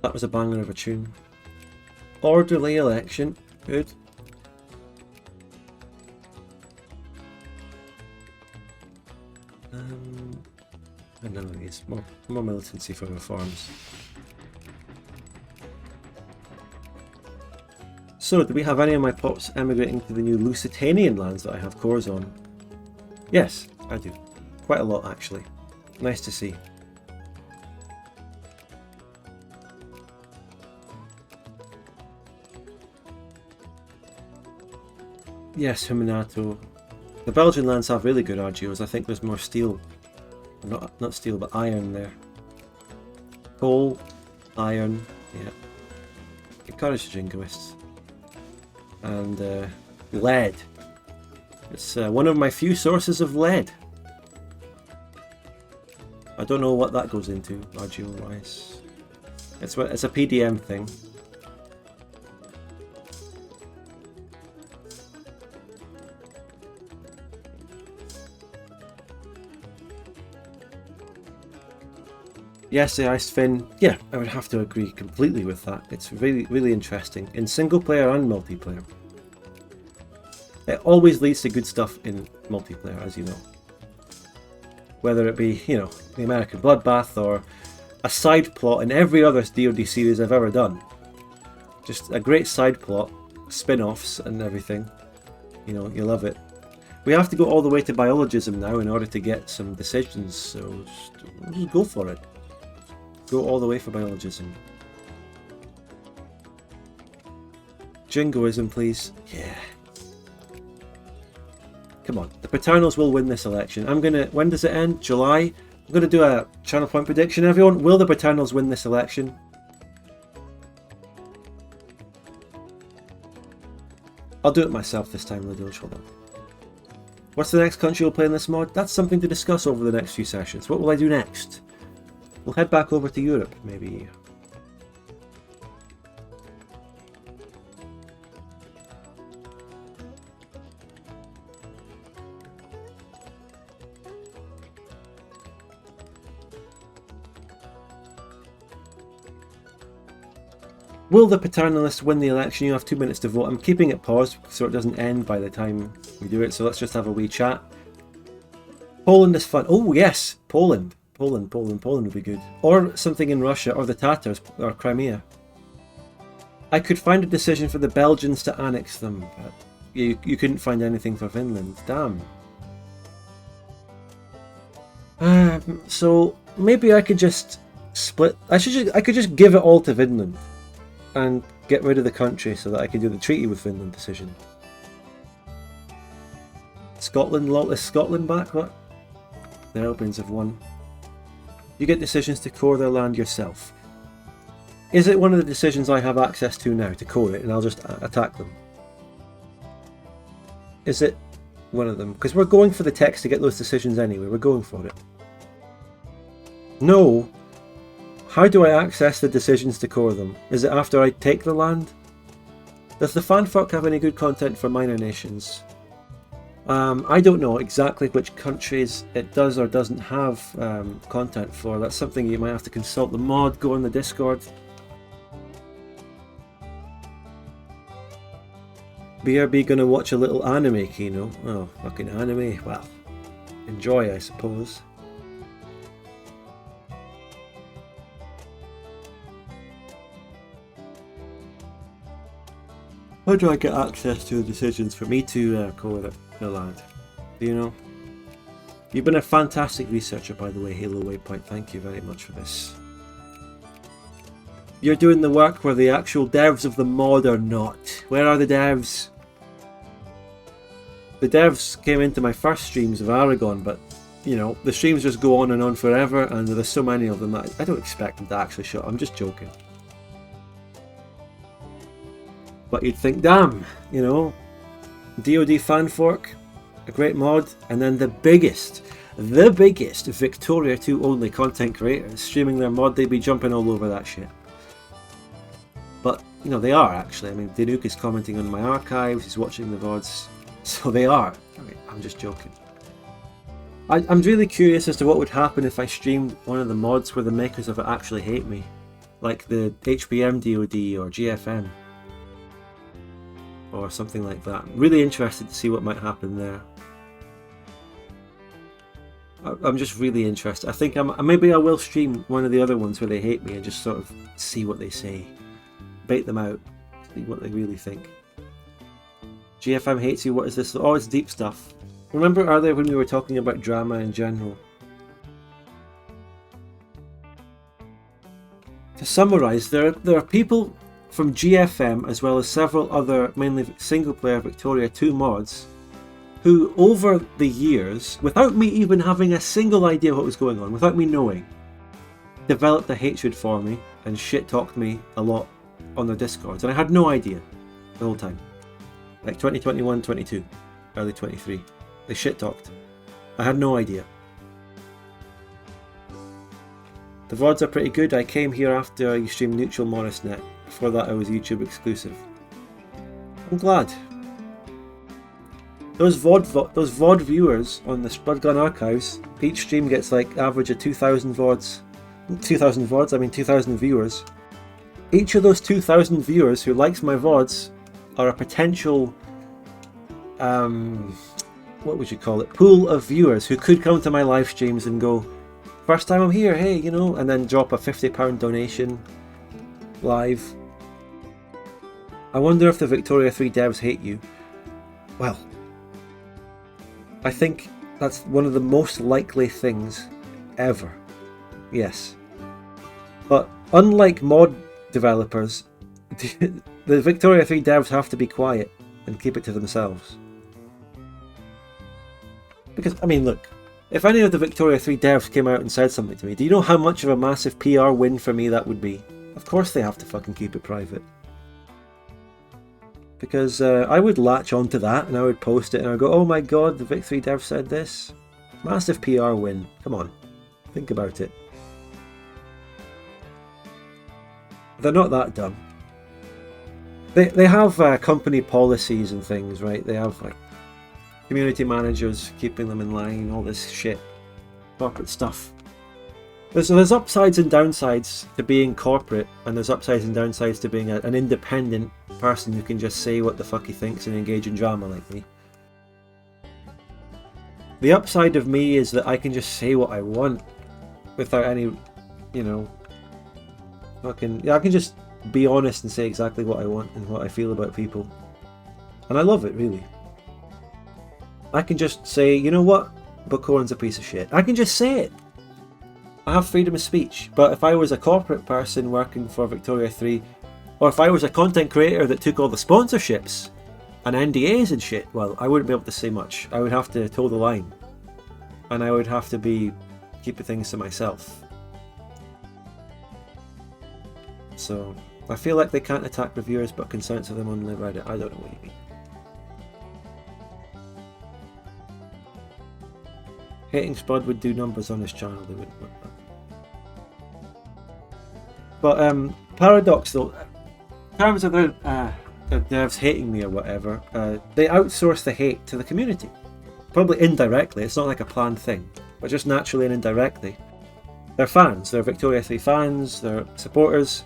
That was a banger of a tune. Orderly election. Good. And none of these. More militancy for reforms. So, do we have any of my pops emigrating to the new Lusitanian lands that I have cores on? Yes, I do. Quite a lot, actually. Nice to see. Yes, Huminato. The Belgian lands have really good RGOs. I think there's more steel. Not steel, but iron there. Coal, iron, yeah. Encourage the jingoists. And lead. It's one of my few sources of lead. I don't know what that goes into, RGO wise. It's a PDM thing. Yes, the Ice Fin. Yeah, I would have to agree completely with that. It's really, really interesting in single player and multiplayer. It always leads to good stuff in multiplayer, as you know. Whether it be, you know, the American Bloodbath or a side plot in every other DoD series I've ever done. Just a great side plot, spin-offs and everything. You know, you love it. We have to go all the way to biologism now in order to get some decisions, so just go for it. Go all the way for biologism. Jingoism, please. Yeah. Come on. The Paternals will win this election. When does it end? July? I'm gonna do a channel point prediction, everyone. Will the Paternals win this election? I'll do it myself this time, Lidosh. Hold on. What's the next country we'll play in this mod? That's something to discuss over the next few sessions. What will I do next? We'll head back over to Europe, maybe. Will the paternalists win the election? You have 2 minutes to vote. I'm keeping it paused so it doesn't end by the time we do it, so let's just have a wee chat. Poland is fun. Oh yes, Poland would be good. Or something in Russia, or the Tatars, or Crimea. I could find a decision for the Belgians to annex them, but you couldn't find anything for Vinland. Damn. So maybe I could just split. I could just give it all to Vinland and get rid of the country so that I can do the treaty with Vinland decision. Scotland, is Scotland back? What? The Albanians have won. You get decisions to core their land yourself. Is it one of the decisions I have access to now, to core it, and I'll just attack them? Is it one of them? Because we're going for the text to get those decisions anyway, we're going for it. No! How do I access the decisions to core them? Is it after I take the land? Does the fanfuck have any good content for minor nations? I don't know exactly which countries it does or doesn't have content for. That's something you might have to consult the mod, go on the Discord. BRB gonna watch a little anime, Kino? Oh, fucking anime. Well, enjoy, I suppose. How do I get access to the decisions for me to core the land? Do you know? You've been a fantastic researcher, by the way, Halo Waypoint. Thank you very much for this. You're doing the work where the actual devs of the mod are not. Where are the devs? The devs came into my first streams of Aragon, but, you know, the streams just go on and on forever, and there's so many of them that I don't expect them to actually show up. I'm just joking. But you'd think, damn, you know, DoD fanfork, a great mod, and then the biggest Victoria 2 only content creators streaming their mod, they'd be jumping all over that shit. But, you know, they are actually. I mean, Danuke is commenting on my archives, he's watching the VODs, so they are. I mean, I'm just joking. I'm really curious as to what would happen if I streamed one of the mods where the makers of it actually hate me. like the HBM DoD or GFM or something like that. Really interested to see what might happen there. I'm just really interested. I think maybe I will stream one of the other ones where they hate me and just sort of see what they say, bait them out, see what they really think. GFM hates you. What is this? Oh, it's deep stuff. Remember earlier when we were talking about drama in general? To summarise, there are people from GFM as well as several other mainly single-player Victoria 2 mods who over the years, without me even having a single idea what was going on, without me knowing, developed a hatred for me and shit-talked me a lot on their Discords, and I had no idea the whole time. Like 2021, 22, early 23. They shit-talked. I had no idea. The VODs are pretty good. I came here after I streamed Neutral Morrisnet. Before that I was YouTube exclusive. I'm glad. Those VOD viewers on the Bloodgun Archives, each stream gets like average of 2,000 VODs. 2,000 VODs, I mean 2,000 viewers. Each of those 2,000 viewers who likes my VODs are a potential, what would you call it, pool of viewers who could come to my live streams and go, first time I'm here, hey, you know, and then drop a £50 donation live. I wonder if the Victoria 3 devs hate you. Well, I think that's one of the most likely things ever. Yes. But unlike mod developers, the Victoria 3 devs have to be quiet and keep it to themselves. Because, I mean, look, if any of the Victoria 3 devs came out and said something to me, do you know how much of a massive PR win for me that would be? Of course they have to fucking keep it private. Because I would latch onto that and I would post it and I would go, oh my god, the Vic 3 dev said this. Massive PR win. Come on, think about it. They're not that dumb. They have company policies and things, right? They have like community managers keeping them in line, all this shit, corporate stuff. There's upsides and downsides to being corporate, and there's upsides and downsides to being an independent person who can just say what the fuck he thinks and engage in drama like me. The upside of me is that I can just say what I want without any, you know, I can just be honest and say exactly what I want and what I feel about people. And I love it, really. I can just say, you know what, Buckhorn's a piece of shit. I can just say it. I have freedom of speech. But if I was a corporate person working for Victoria 3, or if I was a content creator that took all the sponsorships and NDAs and shit, well, I wouldn't be able to say much. I would have to toe the line. And I would have to be keeping things to myself. So, I feel like they can't attack reviewers but can censor them on Reddit. I don't know what you mean. Hating Spud would do numbers on his channel, they wouldn't want that. But Paradox though, in terms of the devs hating me or whatever, they outsource the hate to the community. Probably indirectly, it's not like a planned thing, but just naturally and indirectly. They're fans, they're Victoria 3 fans, they're supporters,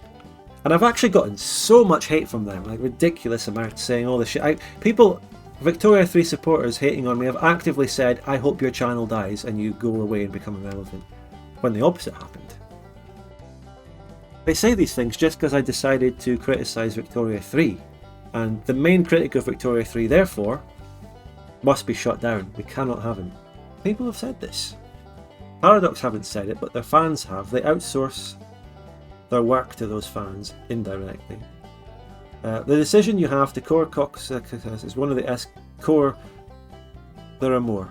and I've actually gotten so much hate from them, like ridiculous amounts, saying all this shit. People, Victoria 3 supporters hating on me have actively said, I hope your channel dies and you go away and become irrelevant, when the opposite happened. They say these things just because I decided to criticise Victoria 3, and the main critic of Victoria 3 therefore must be shut down. We cannot have him. People have said this. Paradox haven't said it, but their fans have. They outsource their work to those fans indirectly. The decision you have to core Cox is one of the core. There are more.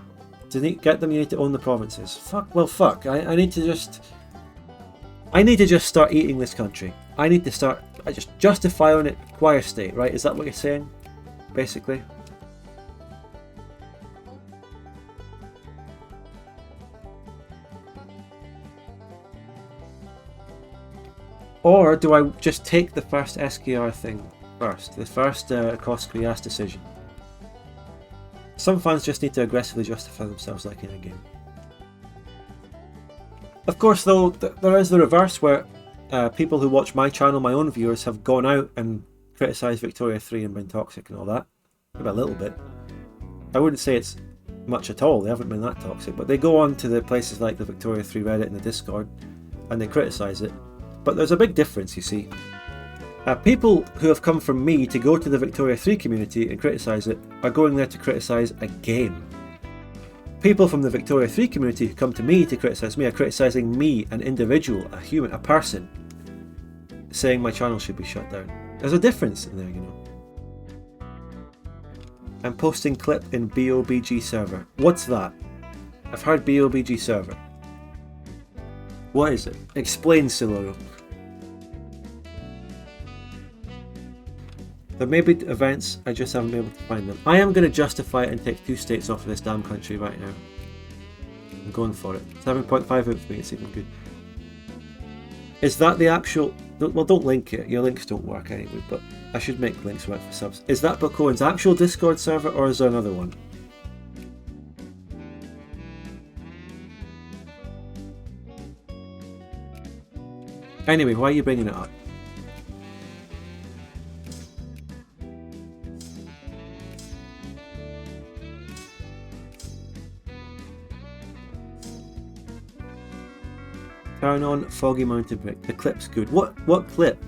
To get them, you need to own the provinces. Fuck. Well, fuck. I need to just start eating this country. I need to start. I just justify on it acquire state. Right? Is that what you're saying? Basically. Or do I just take the first SKR thing first? The first Koskrias decision? Some fans just need to aggressively justify themselves like in a game. Of course though, there is the reverse where people who watch my channel, my own viewers, have gone out and criticised Victoria 3 and been toxic and all that. Maybe a little bit. I wouldn't say it's much at all, they haven't been that toxic, but they go on to the places like the Victoria 3 Reddit and the Discord and they criticise it. But there's a big difference, you see. People who have come from me to go to the Victoria 3 community and criticise it are going there to criticise a game. People from the Victoria 3 community who come to me to criticise me are criticising me, an individual, a human, a person, saying my channel should be shut down. There's a difference in there, you know. I'm posting clip in BOBG server. What's that? I've heard BOBG server. What is it? Explain, Siluro. There may be events, I just haven't been able to find them. I am going to justify it and take 2 states off of this damn country right now. I'm going for it. 7.5 out for me, it's even good. Is that the actual... Well, don't link it. Your links don't work anyway, but I should make links work for subs. Is that Bokoan's actual Discord server, or is there another one? Anyway, why are you bringing it up? Turn on Foggy Mountain Brick. The clip's good. What clip?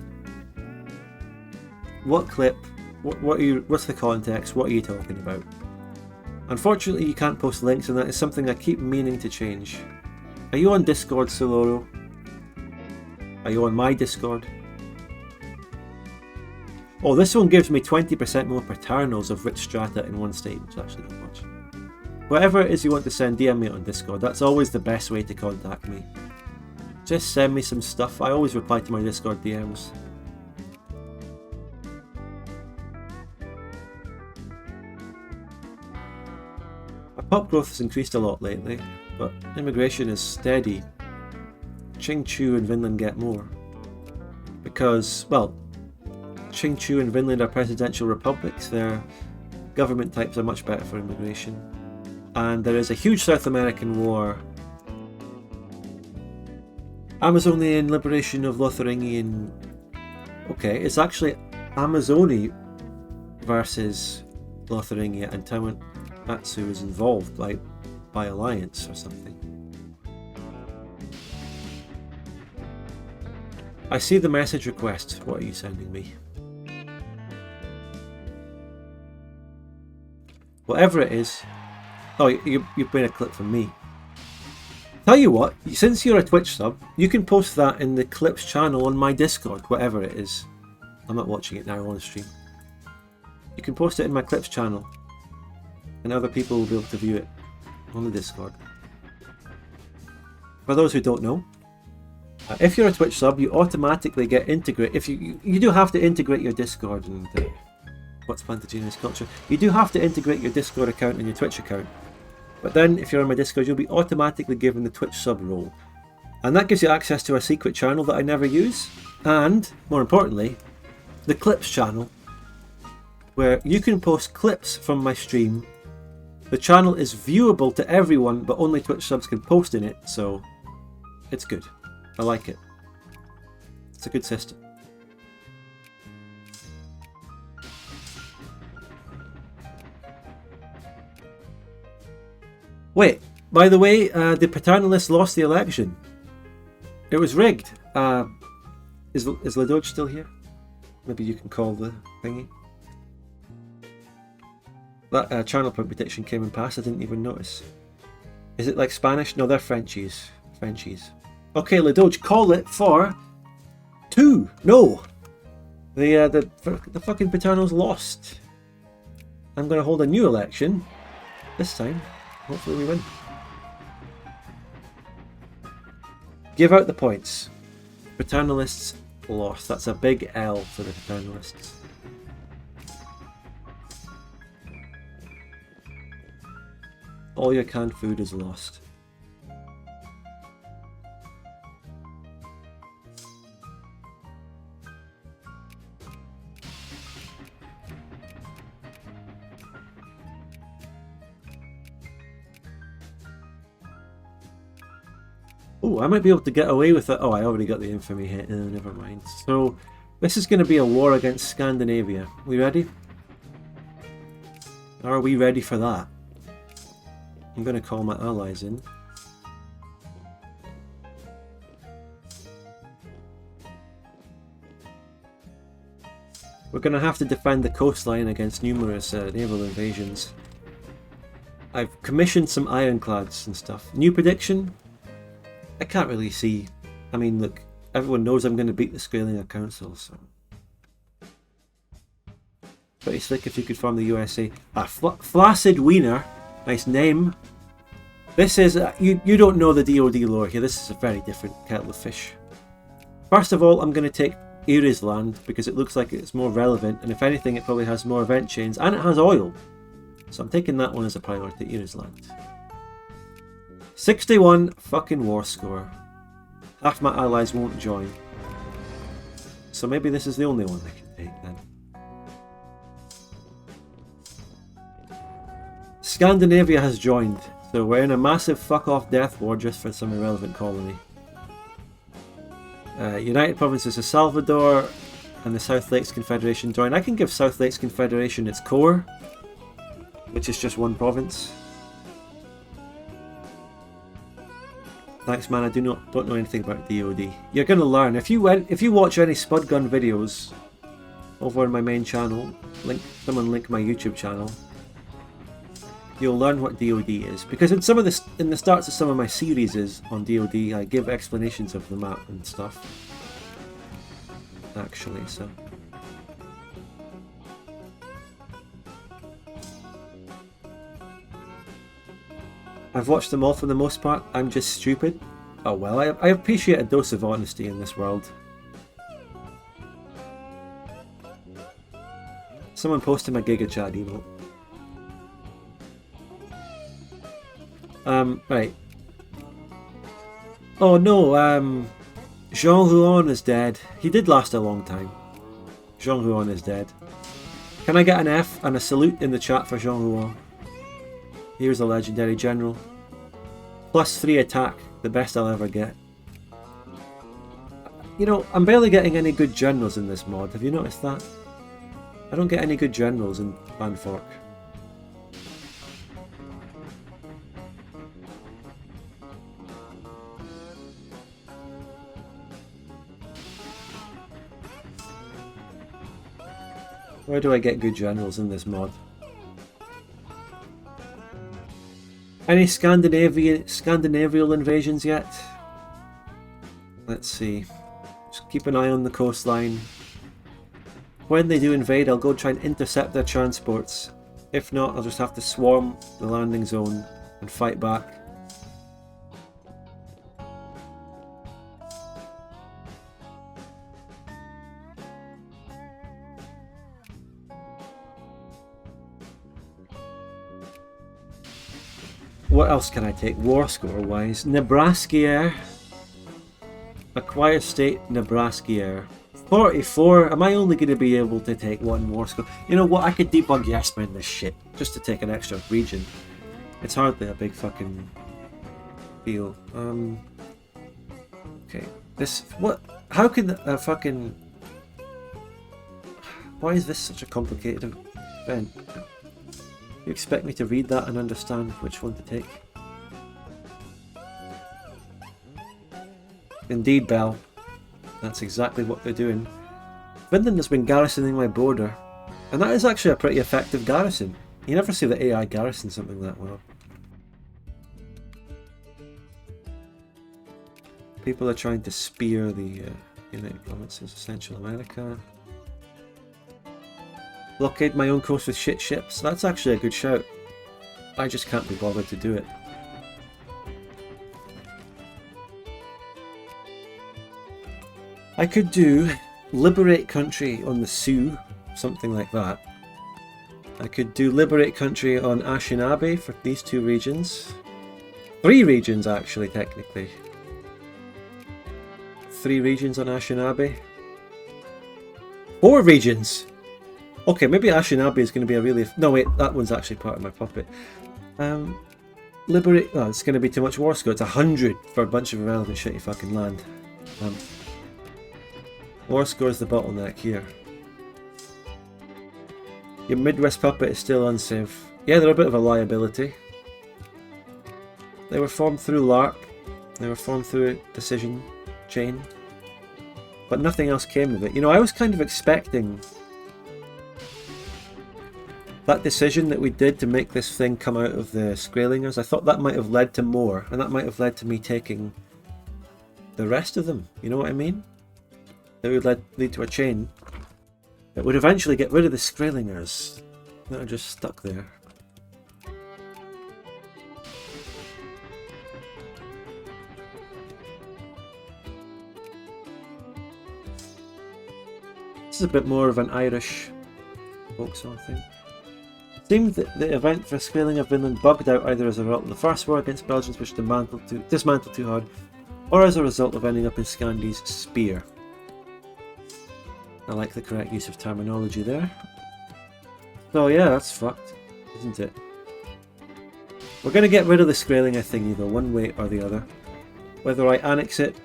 What clip? What are you? What's the context? What are you talking about? Unfortunately, you can't post links, and that is something I keep meaning to change. Are you on Discord, Soloro? Are you on my Discord? Oh, this one gives me 20% more paternals of rich strata in one state, which is actually not much. Whatever it is you want to send, DM me on Discord. That's always the best way to contact me. Just send me some stuff. I always reply to my Discord DMs. My pop growth has increased a lot lately, but immigration is steady. Qingchu and Vinland get more. Because, well, Qingchu and Vinland are presidential republics. Their government types are much better for immigration. And there is a huge South American war. Amazonian liberation of Lotharingian... Okay, it's actually Amazoni versus Lotharingia, and Tamatsu is involved by alliance or something. I see the message request. What are you sending me? Whatever it is... Oh, you've been a clip from me. Tell you what, since you're a Twitch sub, you can post that in the clips channel on my Discord, whatever it is. I'm not watching it now on stream. You can post it in my clips channel, and other people will be able to view it on the Discord. For those who don't know, if you're a Twitch sub, you automatically get integrated. If you do have to integrate your Discord and what's Plantagenia's culture. You do have to integrate your Discord account and your Twitch account. But then, if you're on my Discord, you'll be automatically given the Twitch sub role. And that gives you access to a secret channel that I never use. And, more importantly, the clips channel, where you can post clips from my stream. The channel is viewable to everyone, but only Twitch subs can post in it, so it's good. I like it. It's a good system. Wait, by the way, the paternalists lost the election. It was rigged. Is Ladoj still here? Maybe you can call the thingy. That channel point prediction came and passed. I didn't even notice. Is it like Spanish? No, they're Frenchies. Frenchies. Okay, Ladoj, call it for 2. No, the fucking paternals lost. I'm going to hold a new election this time. Hopefully we win. Give out the points. Paternalists lost. That's a big L for the paternalists. All your canned food is lost. Oh, I might be able to get away with it. Oh, I already got the infamy hit. Oh, never mind. So, this is going to be a war against Scandinavia. We ready? Are we ready for that? I'm going to call my allies in. We're going to have to defend the coastline against numerous naval invasions. I've commissioned some ironclads and stuff. New prediction? I can't really see. I mean, look, everyone knows I'm going to beat the Skraeling Council, so... Pretty slick if you could form the USA. Ah, Flaccid Wiener. Nice name. This is... you don't know the DoD lore here. This is a very different kettle of fish. First of all, I'm going to take Land because it looks like it's more relevant, and if anything, it probably has more event chains, and it has oil. So I'm taking that one as a priority, Land. 61 fucking war score. Half my allies won't join. So maybe this is the only one I can take then. Scandinavia has joined, so we're in a massive fuck-off death war just for some irrelevant colony. United Provinces of Salvador and the South Lakes Confederation join. I can give South Lakes Confederation its core, which is just one province. Thanks, man. I don't know anything about DoD. You're gonna learn if you watch any Spud Gun videos over on my main channel. Someone link my YouTube channel. You'll learn what DoD is, because in the starts of some of my series on DoD, I give explanations of the map and stuff. Actually, so. I've watched them all for the most part. I'm just stupid. Oh well, I appreciate a dose of honesty in this world. Someone posted my Giga Chat emote. Right. Oh no, Jean Huon is dead. He did last a long time. Jean Huon is dead. Can I get an F and a salute in the chat for Jean Huon? Here's a legendary general. +3 attack, the best I'll ever get. You know, I'm barely getting any good generals in this mod, have you noticed that? I don't get any good generals in Banfork. Where do I get good generals in this mod? Any Scandinavian invasions yet? Let's see. Just keep an eye on the coastline. When they do invade, I'll go try and intercept their transports. If not, I'll just have to swarm the landing zone and fight back. What else can I take war score wise? Nebraska. Acquire state Nebraska. 44. Am I only going to be able to take one war score? You know what? I could debug Yasmin this shit just to take an extra region. It's hardly a big fucking deal. Okay. This. What? How can a fucking. Why is this such a complicated event? You expect me to read that and understand which one to take? Indeed, Bell. That's exactly what they're doing. Vinland has been garrisoning my border, and that is actually a pretty effective garrison. You never see the AI garrison something that well. People are trying to spear the United Provinces of Central America. Blockade my own coast with shit ships. That's actually a good shout. I just can't be bothered to do it. I could do liberate country on the Sioux, something like that. I could do liberate country on Anishinaabe for these two regions. 3 regions actually, technically. 3 regions on Anishinaabe. 4 regions! Okay, maybe Anishinaabe is going to be a really... No wait, that one's actually part of my puppet. liberate... Oh, it's going to be too much war score. It's 100 for a bunch of irrelevant shitty fucking land. War score is the bottleneck here. Your Midwest puppet is still unsafe. Yeah, they're a bit of a liability. They were formed through LARP. They were formed through a decision chain. But nothing else came of it. You know, I was kind of expecting that decision that we did to make this thing come out of the Skraelingers. I thought that might have led to more, and that might have led to me taking the rest of them. You know what I mean? It would lead to a chain that would eventually get rid of the Skraelingers that are just stuck there. This is a bit more of an Irish folk song thing. It seemed that the event for Skraeling of Vinland bugged out either as a result of the First War against Belgians, which dismantled too hard, or as a result of ending up in Scandi's spear. I like the correct use of terminology there. So yeah, that's fucked, isn't it? We're going to get rid of the Skraeling thing either one way or the other. Whether I annex it,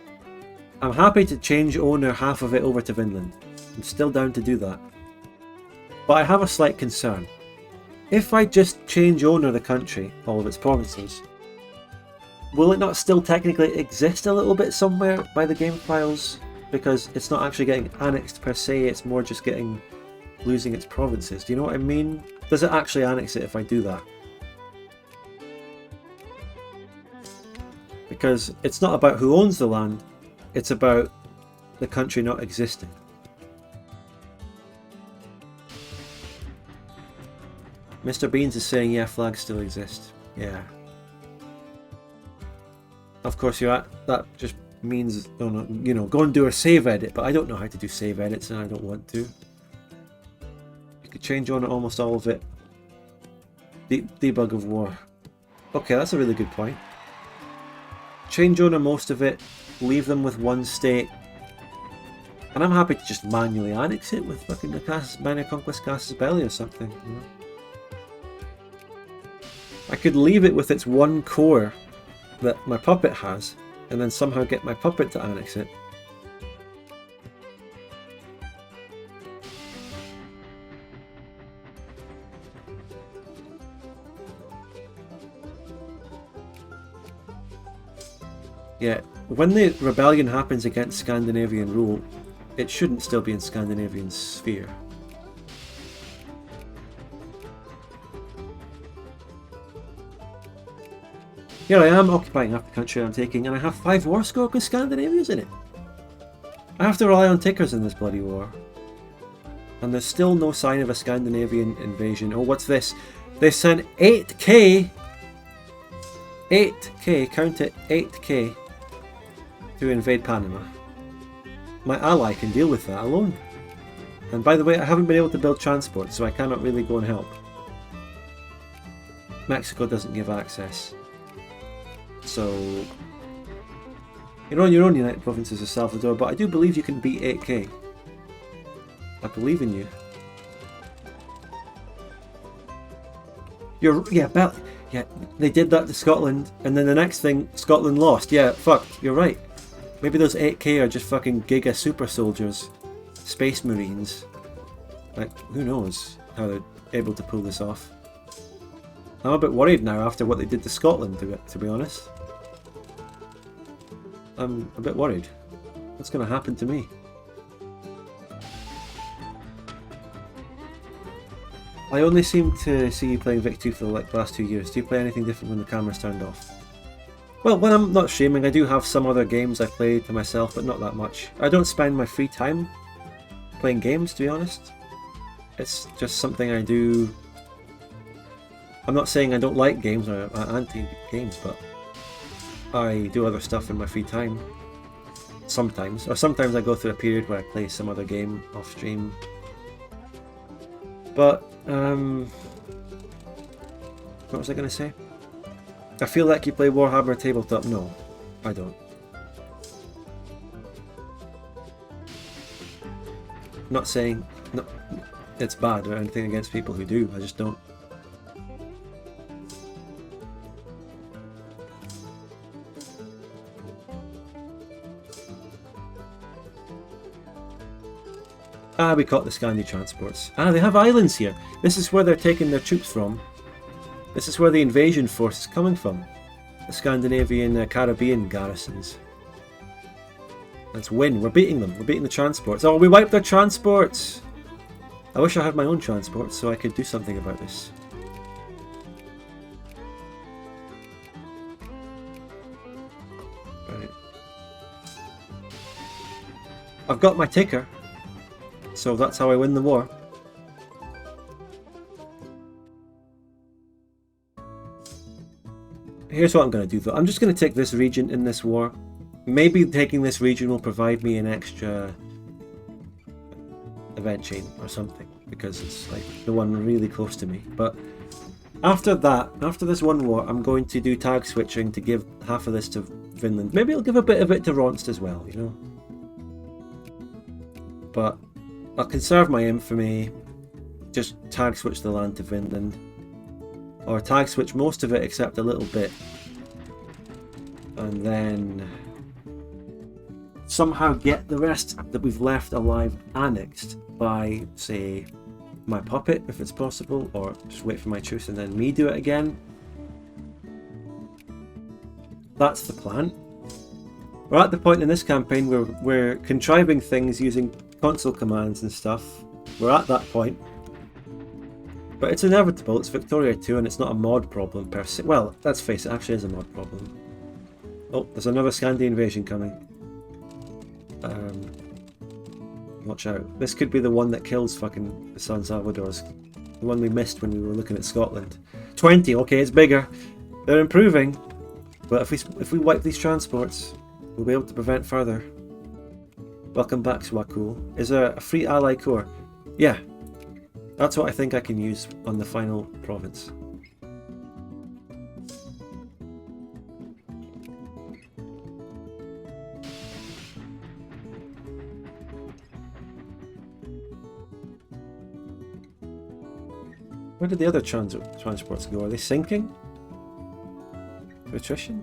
I'm happy to change owner half of it over to Vinland. I'm still down to do that. But I have a slight concern. If I just change owner of the country, all of its provinces, will it not still technically exist a little bit somewhere by the game files? Because it's not actually getting annexed per se, it's more just losing its provinces. Do you know what I mean? Does it actually annex it if I do that? Because it's not about who owns the land, it's about the country not existing. Mr. Beans is saying, yeah, flags still exist. Yeah. Of course, that just means, you know, go and do a save edit, but I don't know how to do save edits and I don't want to. You could change on almost all of it. Debug of war. Okay, that's a really good point. Change owner most of it, leave them with one state, and I'm happy to just manually annex it with fucking the Minor Conquest Casus Belli or something. You know? I could leave it with its one core that my puppet has, and then somehow get my puppet to annex it. Yeah, when the rebellion happens against Scandinavian rule, it shouldn't still be in Scandinavian sphere. Here I am, occupying half the country I'm taking, and I have 5 war score with Scandinavians in it. I have to rely on tickers in this bloody war. And there's still no sign of a Scandinavian invasion. Oh, what's this? They sent 8k! 8k, count it, 8k to invade Panama. My ally can deal with that alone. And by the way, I haven't been able to build transport, so I cannot really go and help. Mexico doesn't give access. So, you're on your own, United Provinces of Salvador, but I do believe you can beat 8k. I believe in you. Yeah, they did that to Scotland, and then the next thing, Scotland lost. Yeah, fuck, you're right. Maybe those 8k are just fucking giga super soldiers. Space Marines. Like, who knows how they're able to pull this off. I'm a bit worried now after what they did to Scotland, to be honest. I'm a bit worried. What's going to happen to me? I only seem to see you playing Vic 2 for the last 2 years. Do you play anything different when the camera's turned off? Well, when I'm not streaming, I do have some other games I play to myself, but not that much. I don't spend my free time playing games, to be honest. It's just something I do. I'm not saying I don't like games or I'm anti-games, but I do other stuff in my free time. Sometimes. Or sometimes I go through a period where I play some other game off stream. But, what was I going to say? I feel like you play Warhammer Tabletop. No, I don't. Not saying it's bad or anything against people who do, I just don't. Ah, we caught the Scandi transports. Ah, they have islands here. This is where they're taking their troops from. This is where the invasion force is coming from. The Scandinavian Caribbean garrisons. Let's win. We're beating them. We're beating the transports. Oh, we wiped their transports! I wish I had my own transport so I could do something about this. Right. I've got my ticker, so that's how I win the war. Here's what I'm going to do though. I'm just going to take this region in this war. Maybe taking this region will provide me an extra event chain or something, because it's like the one really close to me. But after that, after this one war, I'm going to do tag switching to give half of this to Vinland. Maybe I'll give a bit of it to Ronst as well, you know. But I'll conserve my infamy, just tag switch the land to Vinland, or tag switch most of it except a little bit, and then somehow get the rest that we've left alive annexed by, say, my puppet, if it's possible, or just wait for my truce and then me do it again. That's the plan. We're at the point in this campaign where we're contriving things using console commands and stuff. We're at that point. But it's inevitable, it's Victoria 2 and it's not a mod problem per se. Well, let's face it, actually is a mod problem. Oh, there's another Scandi invasion coming. Watch out. This could be the one that kills fucking the San Salvador's. The one we missed when we were looking at Scotland. 20, okay, it's bigger. They're improving. But if we wipe these transports, we'll be able to prevent further. Welcome back, Swakul. Is there a free ally core? Yeah. That's what I think I can use on the final province. Where did the other transports go? Are they sinking? Attrition?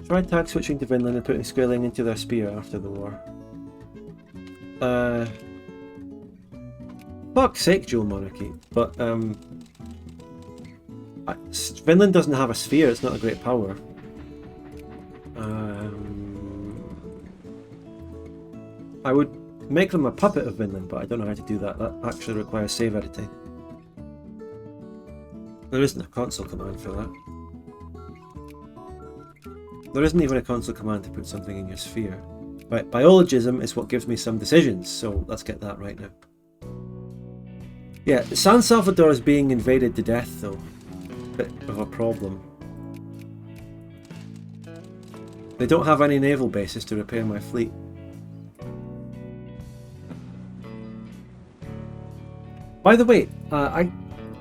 Try tag switching to Vinland and putting Skraeling into their spear after the war. Fuck's sake, dual monarchy. But, Vinland doesn't have a sphere, it's not a great power. I would make them a puppet of Vinland, but I don't know how to do that. That actually requires save editing. There isn't a console command for that. There isn't even a console command to put something in your sphere. Right, biologism is what gives me some decisions, so let's get that right now. Yeah, San Salvador is being invaded to death though. Bit of a problem. They don't have any naval bases to repair my fleet. By the way,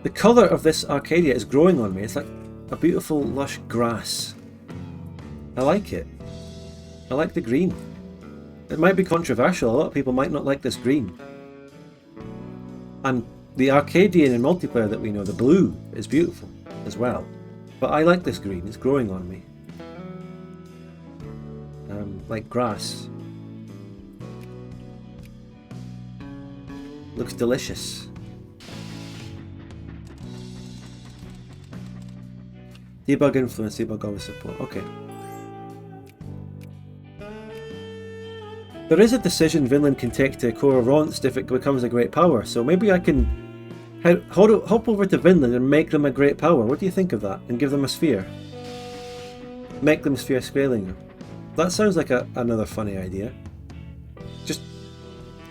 the colour of this Arcadia is growing on me. It's like a beautiful lush grass. I like it. I like the green. It might be controversial, a lot of people might not like this green. And the Arcadian and multiplayer that we know, the blue, is beautiful as well. But I like this green, it's growing on me. Like grass. Looks delicious. Debug influence, debug always support. Okay. There is a decision Vinland can take to core Ronst if it becomes a great power, so maybe I can hop over to Vinland and make them a great power. What do you think of that? And give them a sphere. Make them sphere Skraeling. That sounds like another funny idea. Just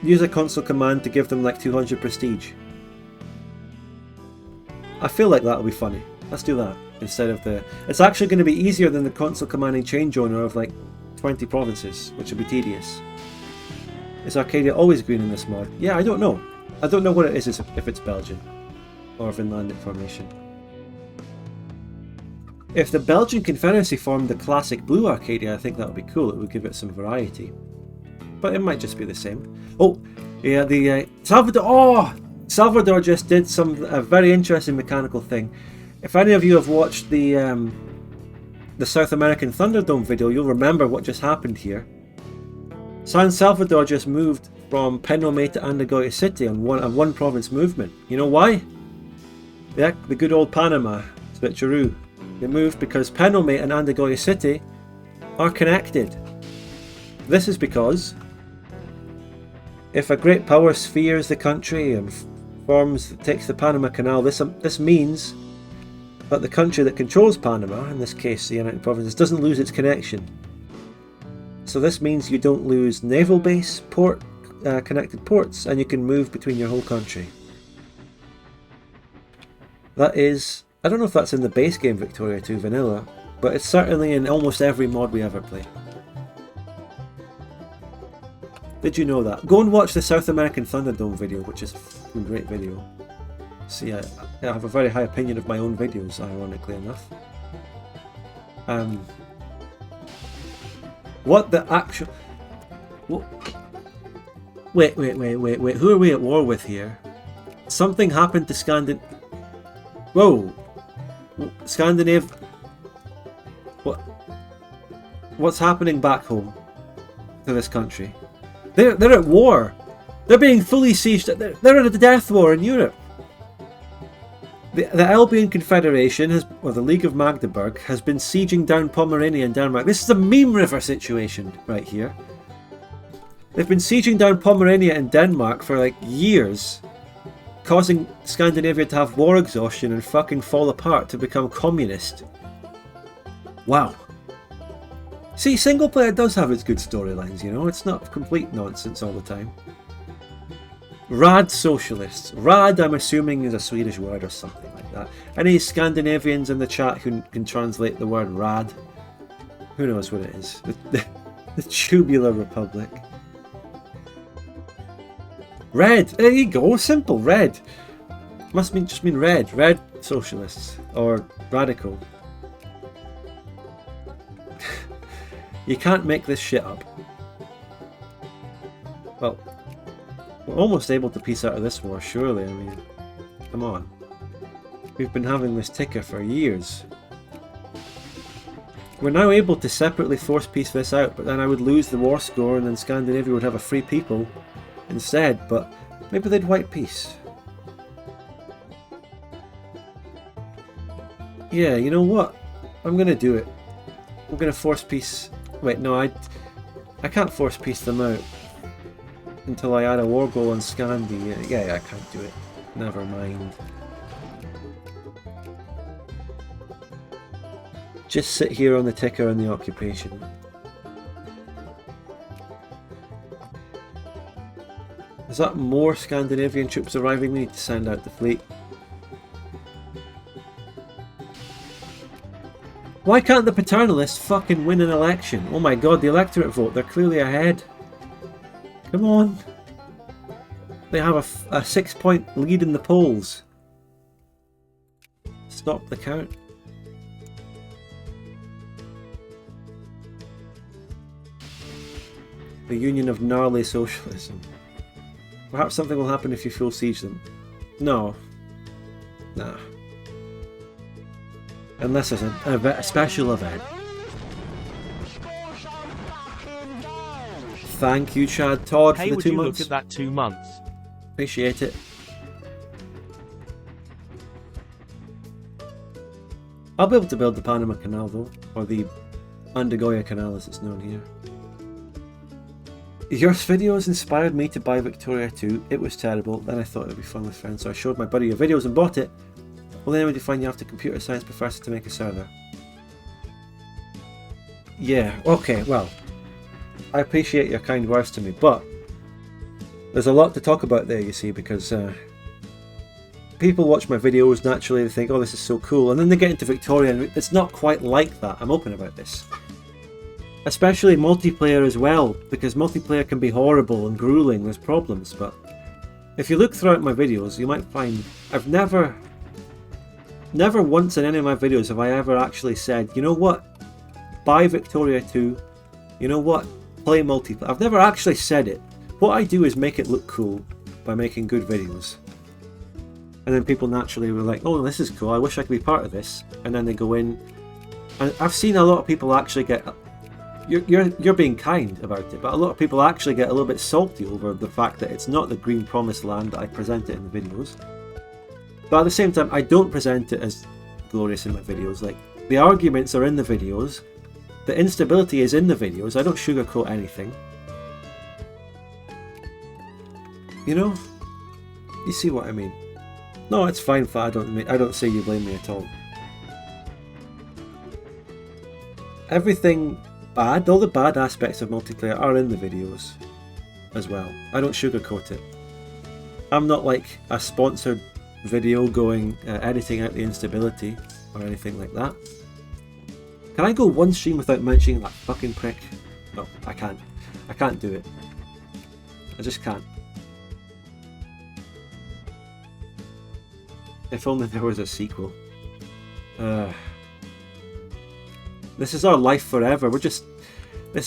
use a console command to give them like 200 prestige. I feel like that'll be funny. Let's do that instead of the... It's actually going to be easier than the console commanding change owner of like 20 provinces, which would be tedious. Is Arcadia always green in this mod? Yeah, I don't know. I don't know what it is if it's Belgian or Vinlandic formation. If the Belgian Confederacy formed the classic blue Arcadia, I think that would be cool. It would give it some variety. But it might just be the same. Oh, yeah, the Salvador... Oh! Salvador just did a very interesting mechanical thing. If any of you have watched the South American Thunderdome video, you'll remember what just happened here. San Salvador just moved from Penome to Andagoya City on one province movement. You know why? The good old Panama switcheroo. They moved because Penome and Andagoya City are connected. This is because if a great power spheres the country and takes the Panama Canal, this means that the country that controls Panama, in this case the United Provinces, doesn't lose its connection. So this means you don't lose naval base, connected ports, and you can move between your whole country. That is, I don't know if that's in the base game Victoria 2 Vanilla, but it's certainly in almost every mod we ever play. Did you know that? Go and watch the South American Thunderdome video, which is a great video. See, I have a very high opinion of my own videos, ironically enough. What the actual... Wait, who are we at war with here? Something happened to Whoa! Scandinavia... What's happening back home to this country? They're at war! They're being fully sieged. They're at a death war in Europe. The Belgian Confederation, or the League of Magdeburg, has been sieging down Pomerania and Denmark. This is a meme river situation right here. They've been sieging down Pomerania and Denmark for like years, causing Scandinavia to have war exhaustion and fucking fall apart to become communist. Wow. See, single player does have its good storylines, you know, it's not complete nonsense all the time. Rad socialists. Rad, I'm assuming, is a Swedish word or something like that. Any Scandinavians in the chat who can translate the word rad? Who knows what it is? The Tubular Republic. Red! There you go, simple, red. Must just mean red. Red socialists. Or radical. You can't make this shit up. Well, we're almost able to piece out of this war, surely. I mean, come on. We've been having this ticker for years. We're now able to separately force piece this out, but then I would lose the war score and then Scandinavia would have a free people instead, but maybe they'd white peace. Yeah, you know what? I'm gonna do it. I'm gonna force peace... Wait, no, I can't force peace them out until I add a war goal on Scandi. Yeah, I can't do it. Never mind. Just sit here on the ticker and the occupation. Is that more Scandinavian troops arriving? We need to send out the fleet. Why can't the paternalists fucking win an election? Oh my god, the electorate vote, they're clearly ahead. Come on. They have a 6-point lead in the polls. Stop the count. The Union of Gnarly Socialism. Perhaps something will happen if you full siege them. No. Nah. Unless there's a special event. Thank you, Chad Todd, hey, for the 2 months. Hey, would you look at that 2 months? Appreciate it. I'll be able to build the Panama Canal though, or the Andagoya Canal as it's known here. Your videos inspired me to buy Victoria 2. It was terrible, then I thought it would be fun with friends, so I showed my buddy your videos and bought it. Well, then when you find you have to computer science professor to make a server. Yeah, okay, well, I appreciate your kind words to me, but there's a lot to talk about there, you see, because people watch my videos, naturally they think, oh, this is so cool, and then they get into Victoria and it's not quite like that. I'm open about this. Especially multiplayer as well, because multiplayer can be horrible and grueling, there's problems, but if you look throughout my videos, you might find I've never once in any of my videos have I ever actually said, you know what, buy Victoria 2, you know what, play multiplayer. I've never actually said it. What I do is make it look cool by making good videos. And then people naturally were like, oh, this is cool, I wish I could be part of this. And then they go in. And I've seen a lot of people actually get you're being kind about it, but a lot of people actually get a little bit salty over the fact that it's not the green promised land that I present it in the videos. But at the same time, I don't present it as glorious in my videos. Like, the arguments are in the videos, the instability is in the videos. I don't sugarcoat anything. You know, you see what I mean? No, it's fine. I don't say you blame me at all. Everything bad, all the bad aspects of multiplayer are in the videos as well. I don't sugarcoat it. I'm not like a sponsored video going editing out the instability or anything like that. Can I go one stream without mentioning that fucking prick? No, I can't. I can't do it. I just can't. If only there was a sequel. This is our life forever. This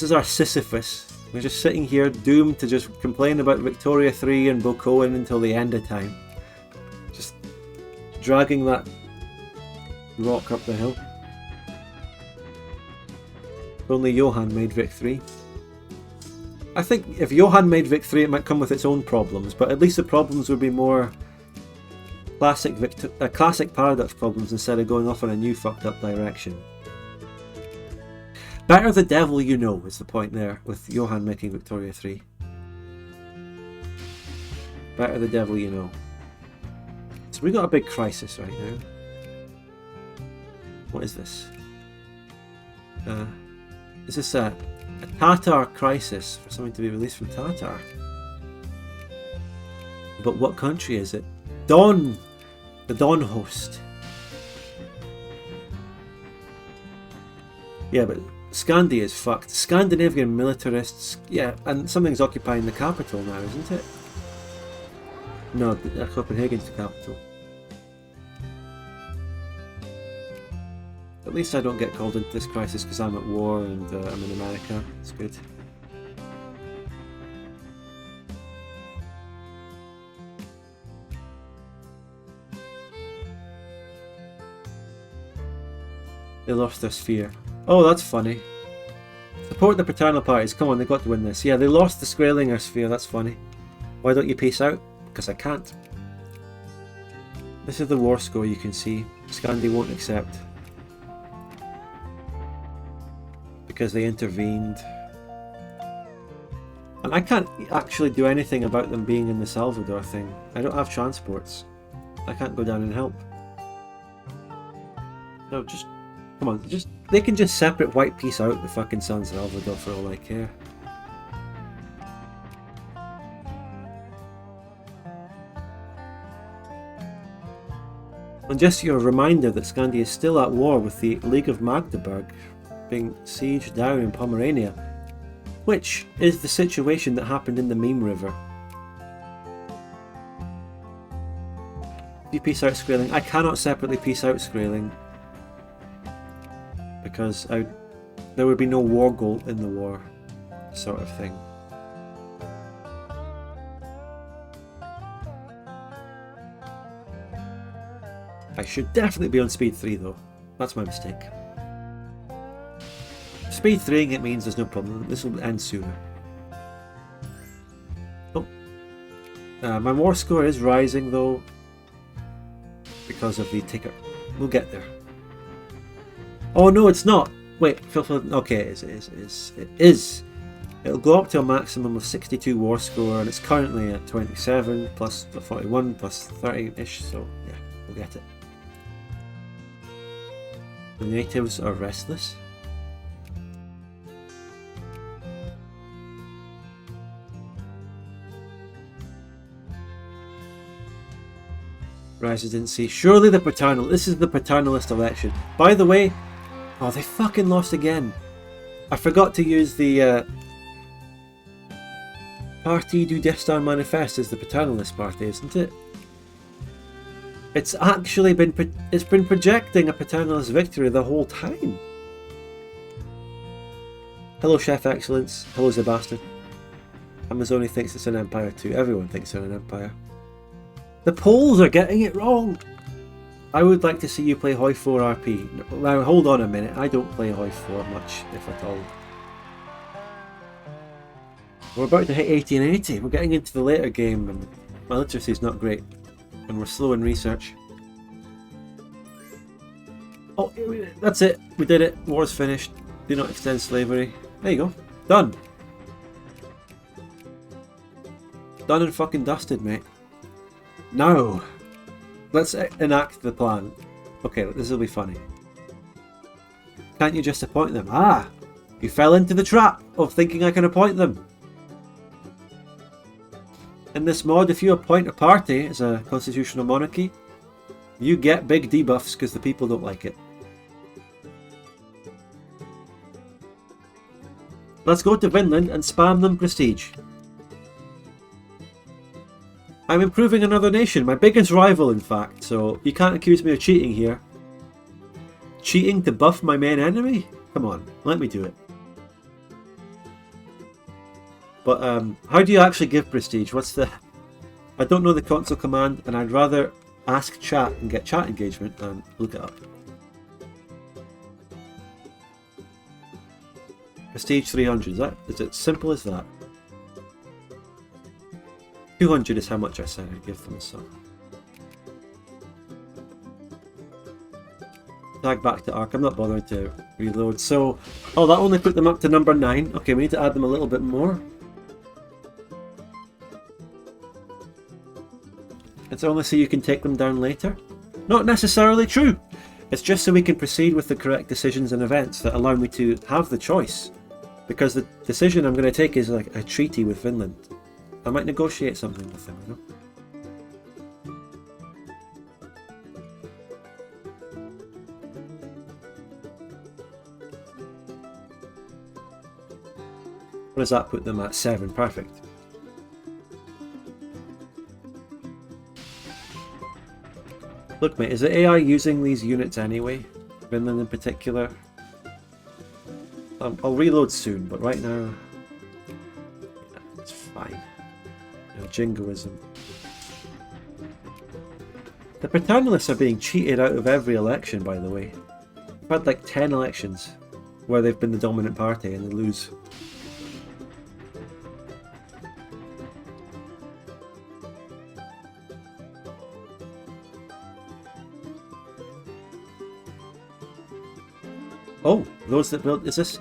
is our Sisyphus. We're just sitting here doomed to just complain about Victoria 3 and Bokoen until the end of time. Just dragging that rock up the hill. If only Johan made Vic 3. I think if Johan made Vic 3 it might come with its own problems, but at least the problems would be more classic Paradox problems instead of going off in a new fucked up direction. Better the devil you know is the point there with Johan making Victoria 3. Better the devil you know. So we got a big crisis right now. What is this? Is this a Tatar crisis for something to be released from Tatar? But what country is it? Don! The Don host. Yeah, but Scandi is fucked. Scandinavian militarists. Yeah, and something's occupying the capital now, isn't it? No, Copenhagen's the capital. At least I don't get called into this crisis because I'm at war and I'm in America. It's good. They lost their sphere. Oh, that's funny. Support the paternal parties. Come on, they've got to win this. Yeah, they lost the Skraeling sphere. That's funny. Why don't you peace out? Because I can't. This is the war score you can see. Scandi won't accept. Because they intervened. And I can't actually do anything about them being in the Salvador thing. I don't have transports. I can't go down and help. No, just... Come on, they can just separate white peace out the fucking San Salvador for all I care. And just your reminder that Scandi is still at war with the League of Magdeburg, being sieged down in Pomerania, which is the situation that happened in the Meme River. You peace out Skraeling. I cannot separately peace out Skraeling. Because there would be no war goal in the war, sort of thing. I should definitely be on speed 3 though. That's my mistake. Speed 3ing it means there's no problem. This will end sooner. Oh. My war score is rising though. Because of the ticker. We'll get there. Oh no, it's not. Wait, okay, it is. It'll go up to a maximum of 62 war score, and it's currently at 27 plus 41 plus 30-ish. So yeah, we'll get it. The natives are restless. Residency. Surely the paternal. This is the paternalist election. By the way. Oh, they fucking lost again. I forgot to use the Parti du Destin Manifeste as the paternalist party, isn't it? It's actually been projecting a paternalist victory the whole time. Hello, Chef Excellence. Hello, Sebastian. Amazoni thinks it's an empire too. Everyone thinks they're an empire. The Poles are getting it wrong. I would like to see you play Hoi 4 RP. Now hold on a minute, I don't play Hoi 4 much, if at all. We're about to hit 80 and 80. We're getting into the later game and my literacy is not great. And we're slow in research. Oh, that's it. We did it. War's finished. Do not extend slavery. There you go. Done. Done and fucking dusted, mate. Now, let's enact the plan. Okay, this will be funny. Can't you just appoint them? Ah! You fell into the trap of thinking I can appoint them. In this mod, if you appoint a party as a constitutional monarchy, you get big debuffs because the people don't like it. Let's go to Vinland and spam them prestige. I'm improving another nation, my biggest rival in fact, so you can't accuse me of cheating here. Cheating to buff my main enemy? Come on, let me do it. But how do you actually give prestige? What's the... I don't know the console command and I'd rather ask chat and get chat engagement than look it up. Prestige 300, is it simple as that? 200 is how much I said I'd give them, so... Tag back to Arc, I'm not bothering to reload, so... Oh, that only put them up to number 9. Okay, we need to add them a little bit more. It's only so you can take them down later. Not necessarily true! It's just so we can proceed with the correct decisions and events that allow me to have the choice. Because the decision I'm going to take is like a treaty with Vinland. I might negotiate something with them, you know? What does that put them at? 7, perfect. Look mate, is the AI using these units anyway? Vinland in particular? I'll reload soon, but right now... Yeah, it's fine. No, jingoism. The paternalists are being cheated out of every election, by the way. I've had like 10 elections where they've been the dominant party and they lose. Oh, those that built... Is this...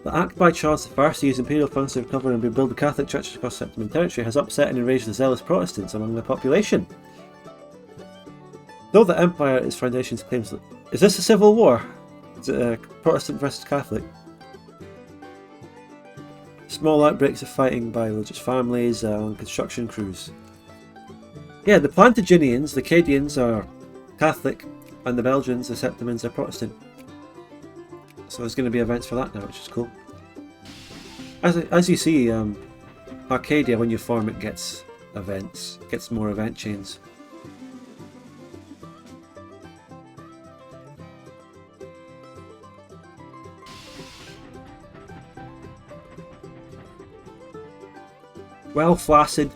The act by Charles I to use imperial funds to recover and rebuild the Catholic churches across Septiman territory has upset and enraged the zealous Protestants among the population. Though the Empire its foundations claims that... Is this a civil war? Is it Protestant versus Catholic? Small outbreaks of fighting by religious families on construction crews. Yeah, the Plantagenians, the Arcadians are Catholic, and the Belgians, the Septimans, are Protestant. So there's going to be events for that now, which is cool. As you see, Arcadia, when you farm it, gets events, gets more event chains. Well, Flaccid,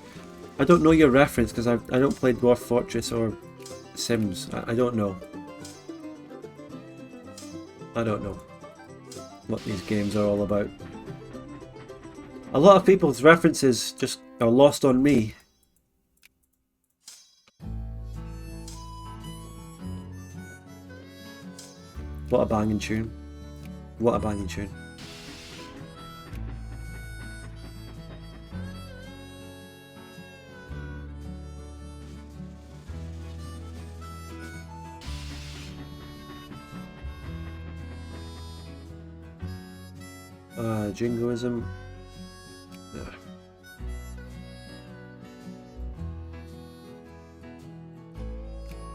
I don't know your reference because I don't play Dwarf Fortress or Sims. I don't know. I don't know what these games are all about. A lot of people's references just are lost on me. What a banging tune. What a banging tune. Jingoism.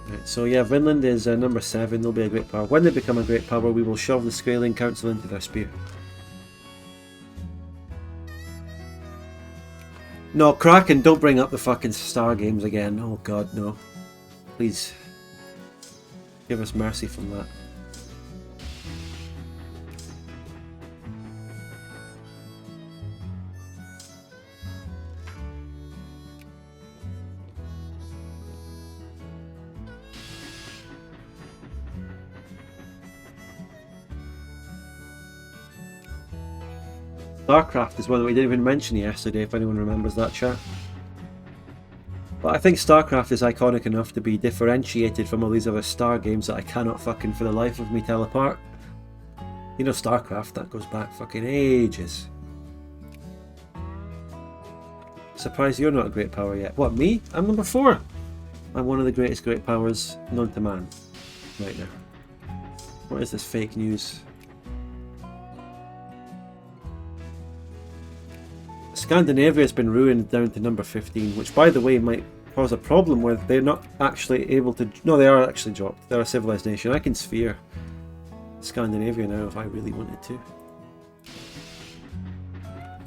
Right, so yeah, Vinland is number 7. They'll be a great power. When they become a great power, we will shove the Skraeling Council into their spear. No, Kraken, don't bring up the fucking Star games again. Oh god, no. Please. Give us mercy from that. StarCraft is one that we didn't even mention yesterday, if anyone remembers that chat. But I think StarCraft is iconic enough to be differentiated from all these other Star games that I cannot fucking for the life of me tell apart. You know StarCraft, that goes back fucking ages. Surprised you're not a great power yet. What, me? I'm number 4. I'm one of the greatest great powers known to man. Right now. What is this fake news? Scandinavia's been ruined down to number 15, which by the way might cause a problem where they're not actually able to... No, they are actually dropped. They're a civilized nation. I can sphere Scandinavia now if I really wanted to.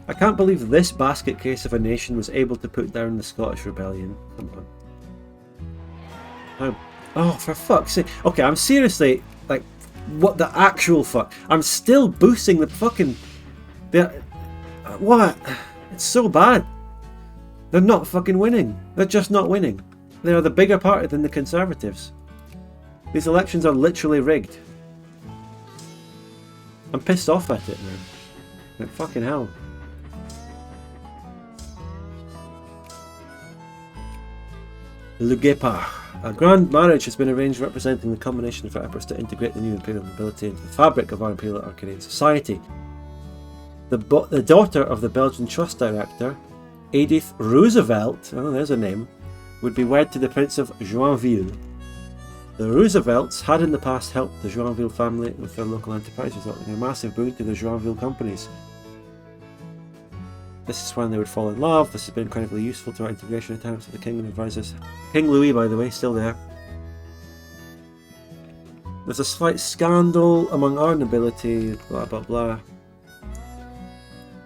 I can't believe this basket case of a nation was able to put down the Scottish Rebellion. Come on. Oh, for fuck's sake. Okay, I'm seriously, like, what the actual fuck? I'm still boosting the fucking... What? It's so bad. They're not fucking winning. They're just not winning. They are the bigger party than the Conservatives. These elections are literally rigged. I'm pissed off at it now. Like, fucking hell. Le Guépard. A grand marriage has been arranged representing the culmination of our efforts to integrate the new imperial nobility into the fabric of our imperial Arcadian society. The daughter of the Belgian Trust Director, Edith Roosevelt, oh there's a name, would be wed to the Prince of Joinville. The Roosevelts had in the past helped the Joinville family with their local enterprise, resulting in a massive boon to the Joinville companies. This is when they would fall in love. This has been incredibly useful to our integration attempts with the King and advisors. King Louis, by the way, still there. There's a slight scandal among our nobility, blah blah blah.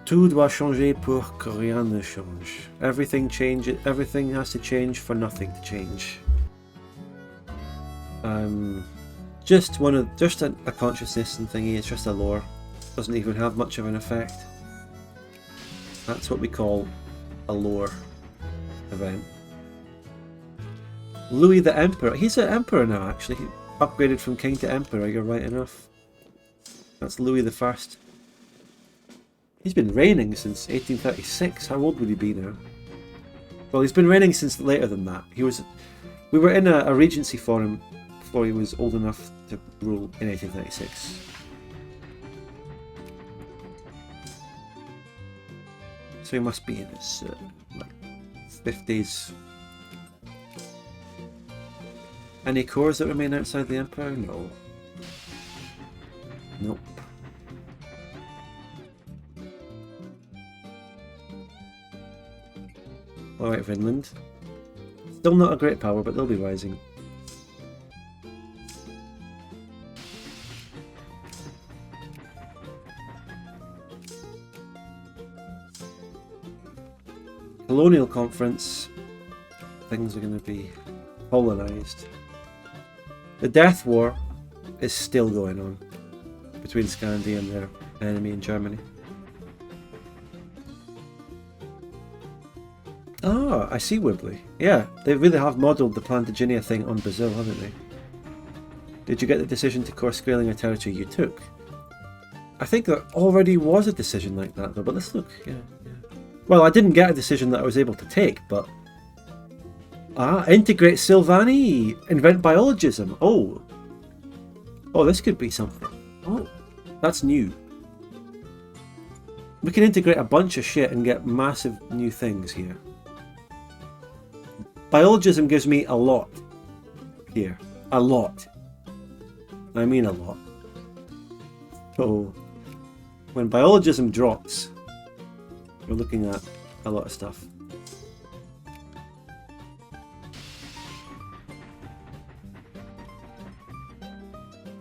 Tout doit changer pour que rien ne change. Everything has to change for nothing to change. Just a consciousness and thingy. It's just a lore. Doesn't even have much of an effect. That's what we call a lore event. Louis the Emperor. He's an emperor now, actually. He upgraded from king to emperor. You're right enough. That's Louis the First. He's been reigning since 1836. How old would he be now? Well, he's been reigning since later than that. We were in a regency for him before he was old enough to rule in 1836. So he must be in his like 50s. Any cores that remain outside the Empire? No. Nope. Alright, Vinland. Still not a great power, but they'll be rising. Colonial Conference. Things are going to be colonised. The Death War is still going on between Scandi and their enemy in Germany. Ah, I see Wibbly. Yeah, they really have modelled the Plantagenia thing on Brazil, haven't they? Did you get the decision to core Skraeling a territory you took? I think there already was a decision like that though, but let's look. Yeah. Well, I didn't get a decision that I was able to take, but... integrate Sylvani! Invent biologism! Oh! Oh, this could be something. Oh, that's new. We can integrate a bunch of shit and get massive new things here. Biologism gives me a lot here. A lot. I mean a lot. So, when biologism drops, we're looking at a lot of stuff.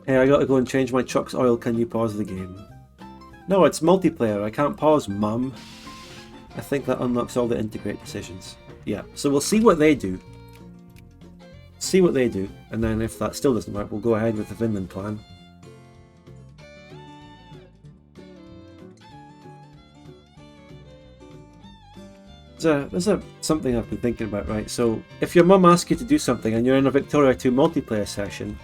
Hey, I gotta go and change my truck's oil. Can you pause the game? No, it's multiplayer. I can't pause, mum. I think that unlocks all the integrate decisions. Yeah, so we'll see what they do. See what they do, and then if that still doesn't work, we'll go ahead with the Vinland plan. There's something I've been thinking about, right? So, if your mum asks you to do something and you're in a Victoria 2 multiplayer session,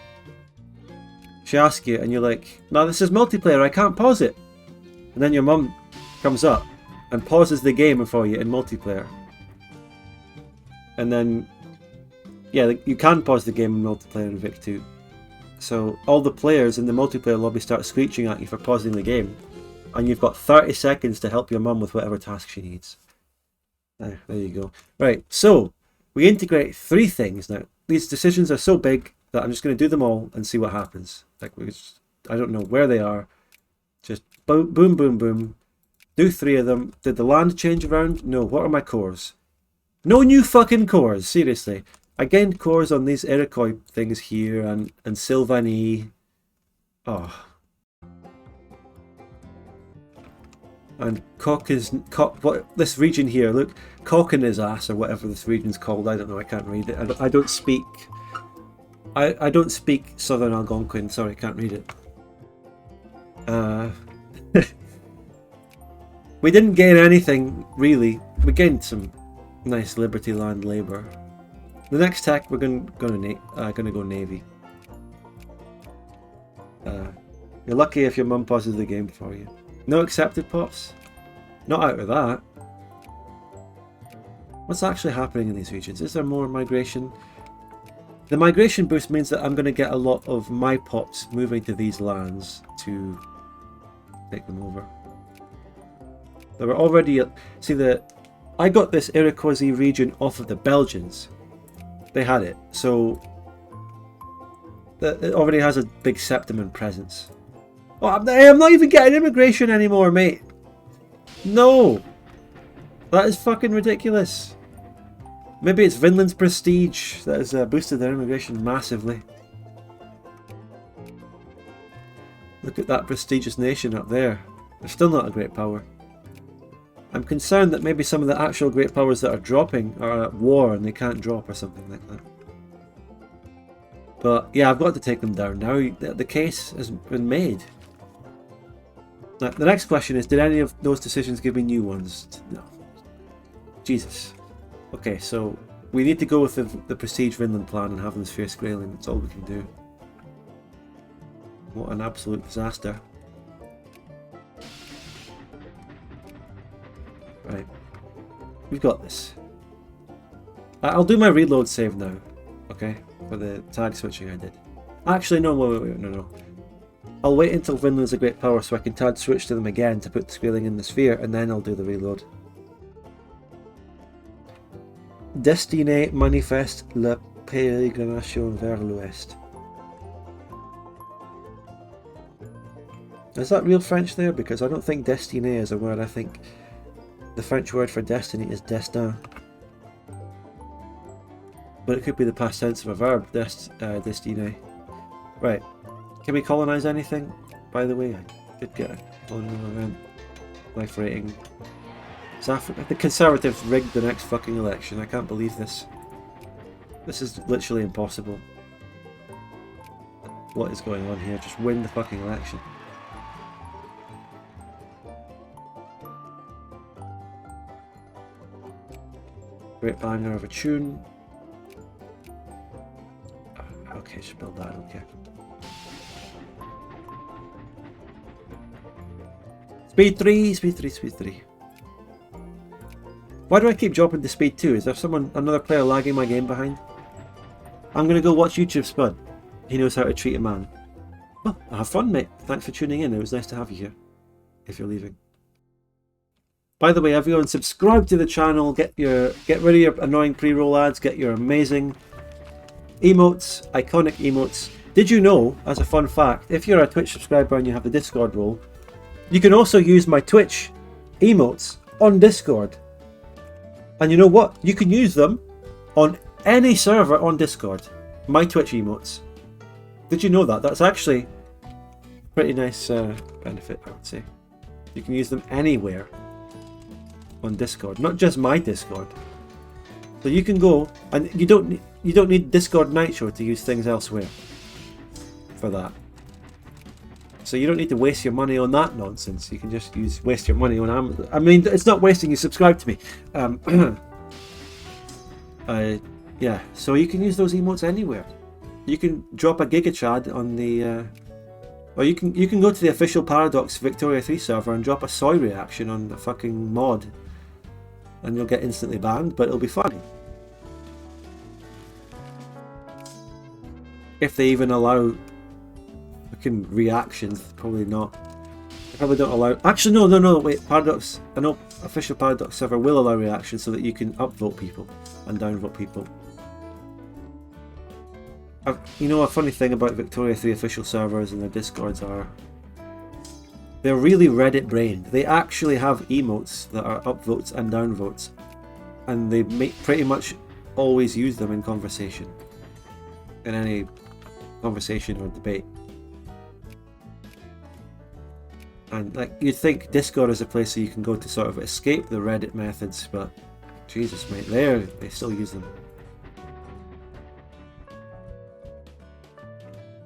she asks you and you're like, no, this is multiplayer, I can't pause it. And then your mum comes up and pauses the game for you in multiplayer. And then, yeah, you can pause the game in multiplayer in Vic 2. So all the players in the multiplayer lobby start screeching at you for pausing the game. And you've got 30 seconds to help your mum with whatever task she needs. There you go. Right, so we integrate 3 things now. These decisions are so big that I'm just going to do them all and see what happens. Like I don't know where they are. Just boom, boom, boom, boom. Do 3 of them. Did the land change around? No. What are my cores? No new fucking cores. Seriously. I gained cores on these Iroquois things here and Sylvanie. Oh. And what this region here, look, cock in his ass or whatever this region's called. I don't know, I can't read it. I don't speak I don't speak Southern Algonquin, sorry, I can't read it. We didn't gain anything really. We gained some nice Liberty Land labour. The next tech we're gonna go Navy. You're lucky if your mum pauses the game for you. No accepted pops? Not out of that. What's actually happening in these regions? Is there more migration? The migration boost means that I'm going to get a lot of my pops moving to these lands to take them over. There were already... I got this Iroquois region off of the Belgians. They had it, so... It already has a big septimum presence. Oh, I'm not even getting immigration anymore, mate. No. That is fucking ridiculous. Maybe it's Vinland's prestige that has boosted their immigration massively. Look at that prestigious nation up there. They're still not a great power. I'm concerned that maybe some of the actual great powers that are dropping are at war and they can't drop or something like that. But yeah, I've got to take them down now. The case has been made. Now, the next question is, did any of those decisions give me new ones? No. Jesus. Okay, so we need to go with the Prestige Vinland plan and have them sphere Skraeling. That's all we can do. What an absolute disaster. Right. We've got this. I'll do my reload save now. Okay? For the tag switching I did. Actually, no, wait, no. I'll wait until Vinland's a great power so I can tag switch to them again to put Skraeling in the sphere, and then I'll do the reload. Destinée manifeste la pérégrination vers l'ouest. Is that real French there? Because I don't think destinée is a word. I think the French word for destiny is destin. But it could be the past tense of a verb, destinée. Right. Can we colonise anything? By the way, I did get a colonial event. Life rating. The Conservatives rigged the next fucking election. I can't believe this. This is literally impossible. What is going on here? Just win the fucking election. Great banger of a tune. Okay, just build that, I don't care. Speed 3, speed 3, speed 3. Why do I keep dropping to speed 2? Is there another player lagging my game behind? I'm gonna go watch YouTube Spud. He knows how to treat a man. Well, have fun, mate. Thanks for tuning in. It was nice to have you here. If you're leaving. By the way, everyone, subscribe to the channel. Get rid of your annoying pre-roll ads. Get your amazing emotes, iconic emotes. Did you know, as a fun fact, if you're a Twitch subscriber and you have the Discord role, you can also use my Twitch emotes on Discord. And you know what? You can use them on any server on Discord. My Twitch emotes. Did you know that? That's actually a pretty nice benefit, I would say. You can use them anywhere on Discord, not just my Discord. So you can go, and you don't need Discord Nitro to use things elsewhere for that. So you don't need to waste your money on that nonsense. You can just waste your money on Amazon. I mean, it's not wasting. You subscribe to me. Yeah. So you can use those emotes anywhere. You can drop a Giga Chad on Or you can go to the official Paradox Victoria 3 server and drop a soy reaction on a fucking mod, and you'll get instantly banned, but it'll be funny. If they even allow fucking reactions, probably not. They probably don't allow. Actually, no. Wait, Paradox. I know official Paradox server will allow reactions so that you can upvote people and downvote people. You know, a funny thing about Victoria 3 official servers and their discords are they're really Reddit brained. They actually have emotes that are upvotes and downvotes, and they pretty much always use them in conversation, in any conversation or debate. And like, you'd think Discord is a place where you can go to sort of escape the Reddit methods, but Jesus, mate, they still use them.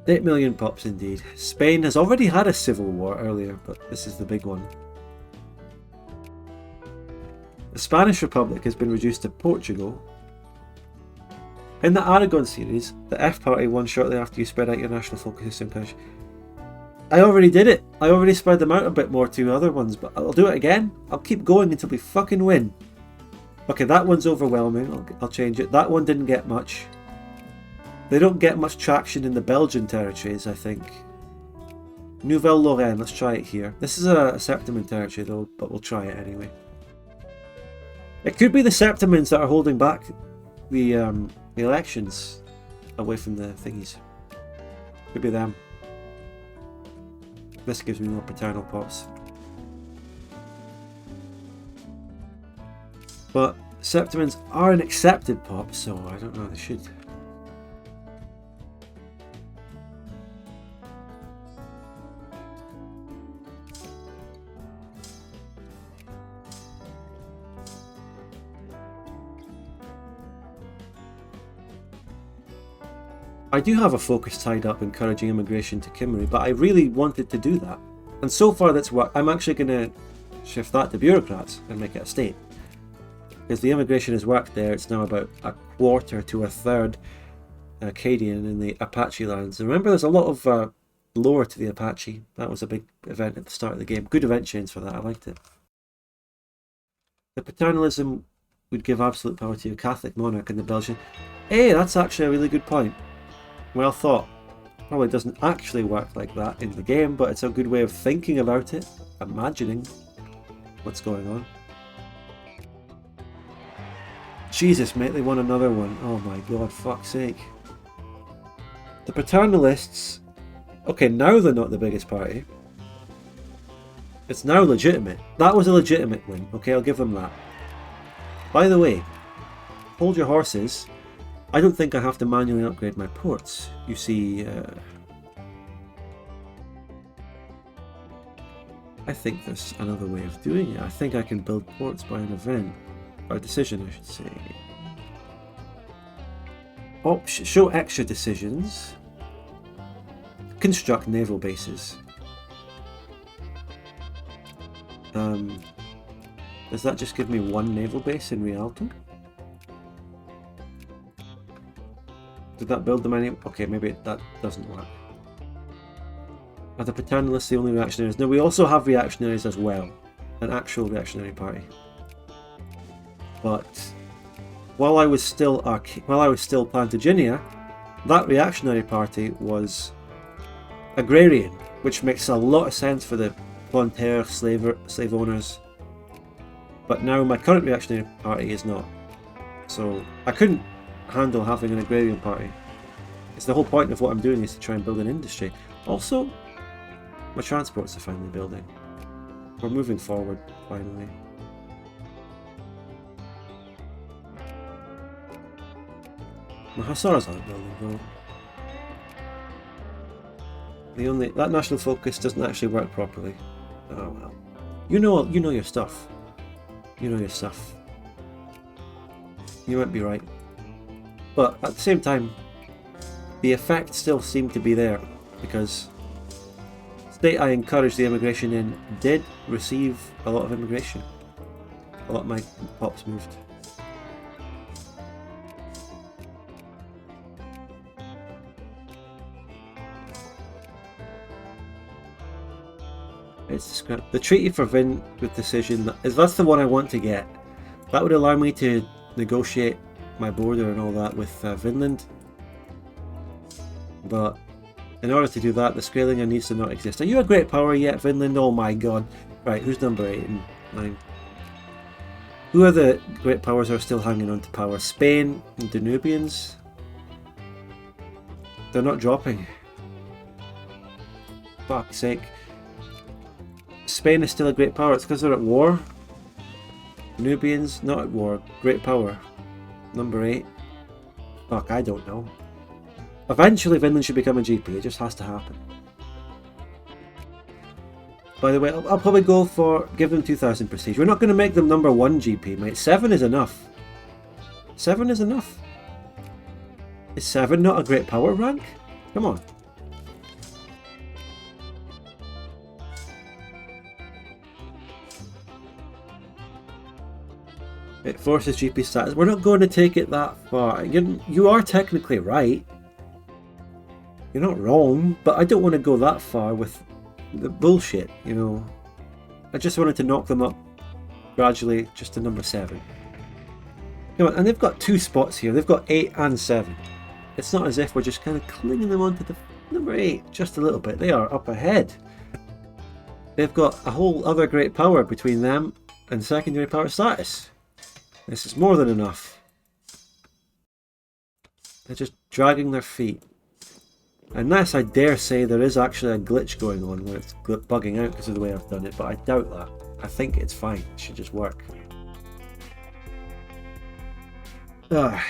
8 million pops indeed. Spain has already had a civil war earlier, but this is the big one. The Spanish Republic has been reduced to Portugal. In the Aragon series, the F party won shortly after you spread out your national focus in country. I already did it. I already spread them out a bit more to other ones, but I'll do it again. I'll keep going until we fucking win. Okay, that one's overwhelming. I'll change it. That one didn't get much. They don't get much traction in the Belgian territories, I think. Nouvelle-Lorraine, let's try it here. This is a Septiman territory though, but we'll try it anyway. It could be the Septimans that are holding back the elections away from the thingies. Could be them. This gives me more paternal pops. But Septimans are an accepted pop, so I don't know, they should. I do have a focus tied up encouraging immigration to Kimmery, but I really wanted to do that. And so far that's worked. I'm actually going to shift that to bureaucrats and make it a state. Because the immigration has worked there, it's now about a quarter to a third Arcadian in the Apache lands. And remember, there's a lot of lore to the Apache. That was a big event at the start of the game. Good event chains for that, I liked it. The paternalism would give absolute power to a Catholic monarch in the Belgian. Hey, that's actually a really good point. Well thought. Probably doesn't actually work like that in the game, but it's a good way of thinking about it, imagining what's going on. Jesus, mate, they won another one. Oh my god, fuck's sake. The paternalists... Okay, now they're not the biggest party. It's now legitimate. That was a legitimate win. Okay, I'll give them that. By the way, hold your horses. I don't think I have to manually upgrade my ports. You see, I think there's another way of doing it. I think I can build ports by an event. By decision, I should say. Show extra decisions. Construct naval bases. Does that just give me one naval base in Rialto? Did that build them any? Okay, maybe that doesn't work. Are the paternalists the only reactionaries? No, we also have reactionaries as well. An actual reactionary party. But while I was still Plantagenia, that reactionary party was agrarian, which makes a lot of sense for the Plantaire slave owners. But now my current reactionary party is not. So I couldn't handle having an agrarian party. It's the whole point of what I'm doing is to try and build an industry. Also, my transports are finally building. We're moving forward, finally. My hussars aren't building though. That national focus doesn't actually work properly. Oh well. You know your stuff. You know your stuff. You might be right. But at the same time, the effect still seemed to be there, because the state I encouraged the immigration in did receive a lot of immigration. A lot of my pops moved. It's the treaty for Vin with decision. That's the one I want to get. That would allow me to negotiate my border and all that with Vinland. But in order to do that, the Skraeling needs to not exist. Are you a great power yet, Vinland? Oh my god. Right, who's number 8 and 9? Who are the great powers that are still hanging on to power? Spain and Danubians? They're not dropping. Fuck's sake. Spain is still a great power. It's because they're at war. Nubians, not at war. Great power. Number 8. Fuck, I don't know. Eventually Vinland should become a GP. It just has to happen. By the way, I'll probably go for... give them 2000 prestige. We're not going to make them number 1 GP, mate. 7 is enough. 7 is enough. Is 7 not a great power rank? Come on. It forces GP status. We're not going to take it that far. You are technically right. You're not wrong, but I don't want to go that far with the bullshit, you know. I just wanted to knock them up gradually just to number 7. Come on, and they've got 2 spots here. They've got 8 and 7. It's not as if we're just kind of clinging them onto the number 8 just a little bit. They are up ahead. They've got a whole other great power between them and secondary power status. This is more than enough. They're just dragging their feet. Unless I dare say there is actually a glitch going on where it's bugging out because of the way I've done it, but I doubt that. I think it's fine. It should just work. Yeah.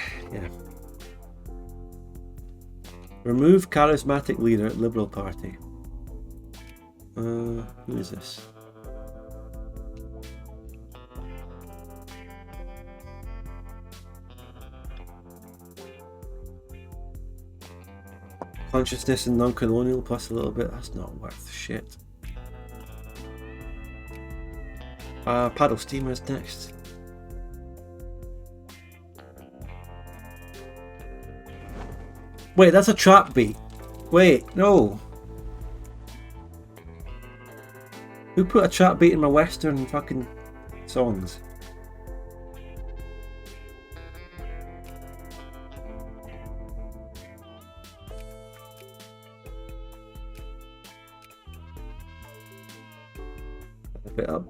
Remove charismatic leader at Liberal Party. Who is this? Consciousness and non-colonial plus a little bit. That's not worth shit. Paddle steamers next. Wait, that's a trap beat. Wait, no. Who put a trap beat in my Western fucking songs?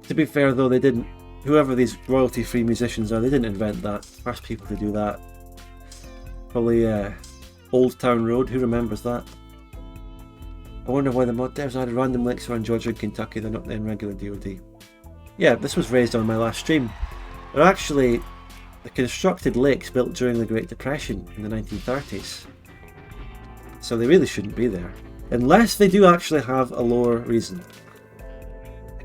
To be fair though, they didn't. Whoever these royalty-free musicians are, they didn't invent that. First people to do that. Probably Old Town Road. Who remembers that? I wonder why the mod devs added random lakes around Georgia and Kentucky. They're not in regular DoD. Yeah, this was raised on my last stream. They're actually the constructed lakes built during the Great Depression in the 1930s. So they really shouldn't be there. Unless they do actually have a lower reason.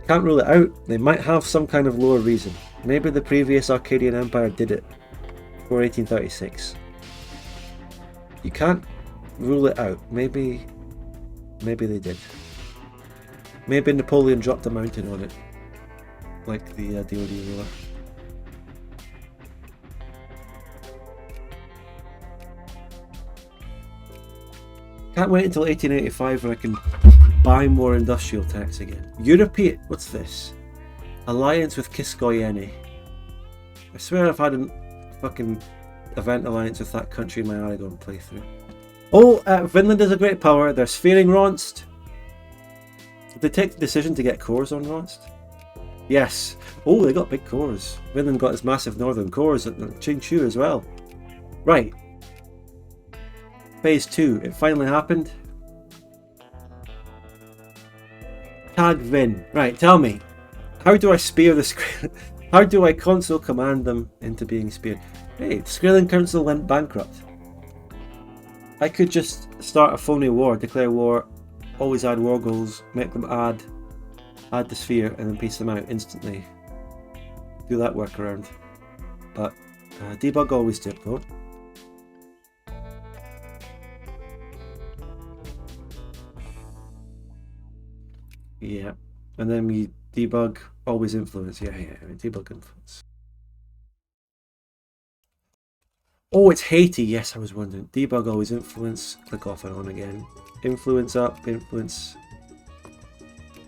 Can't rule it out. They might have some kind of lower reason. Maybe the previous Arcadian Empire did it before 1836. You can't rule it out. Maybe they did. Maybe Napoleon dropped a mountain on it, like the DoD ruler. Can't wait until 1885 when I can buy more industrial tax again. European, what's this? Alliance with Kiskoyeni. I swear I've had a fucking event alliance with that country in my Aragon playthrough. Oh, Vinland is a great power. They're sphering Ronst. Did they take the decision to get cores on Ronst? Yes. Oh, they got big cores. Vinland got its massive northern cores at Qingchu as well. Right. Phase 2. It finally happened. Tag Vin. Right, tell me. How do I spear the Skraeling? How do I console command them into being speared? Hey, the Skraeling Council went bankrupt. I could just start a phony war, declare war, always add war goals, make them add the sphere, and then piece them out instantly. Do that workaround. But debug always did though. Yeah, and then we debug always influence. Yeah, debug influence. Oh, it's Haiti. Yes, I was wondering. Debug always influence. Click off and on again. Influence up, influence.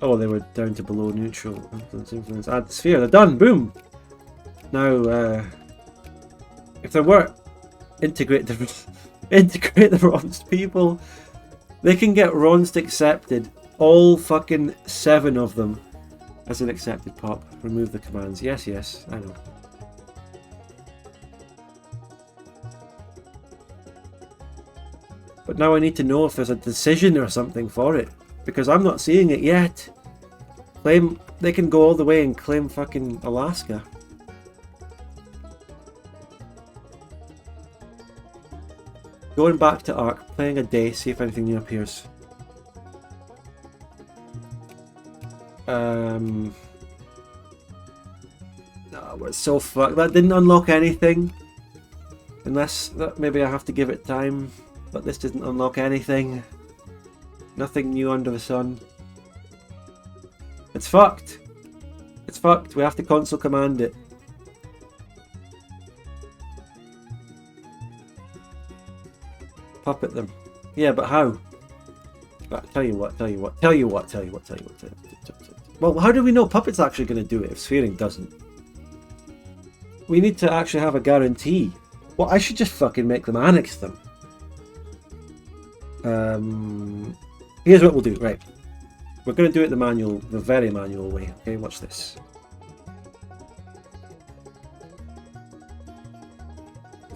Oh, they were down to below neutral. Influence, add sphere. They're done. Boom. Now, if there were integrate the Ronst people, they can get Ronst accepted. All fucking 7 of them as an accepted pop. Remove the commands. Yes, yes, I know. But now I need to know if there's a decision or something for it, because I'm not seeing it yet. Claim they can go all the way and claim fucking Alaska. Going back to Arc, playing a day, see if anything new appears. No, we're so fucked. That didn't unlock anything. Unless maybe I have to give it time. But this didn't unlock anything. Nothing new under the sun. It's fucked. It's fucked. We have to console command it. Puppet them. Yeah, but how? But tell you what. Well, how do we know Puppet's actually going to do it if Sphering doesn't? We need to actually have a guarantee. Well, I should just fucking make them annex them. Here's what we'll do, right. We're going to do it the very manual way. Okay, watch this.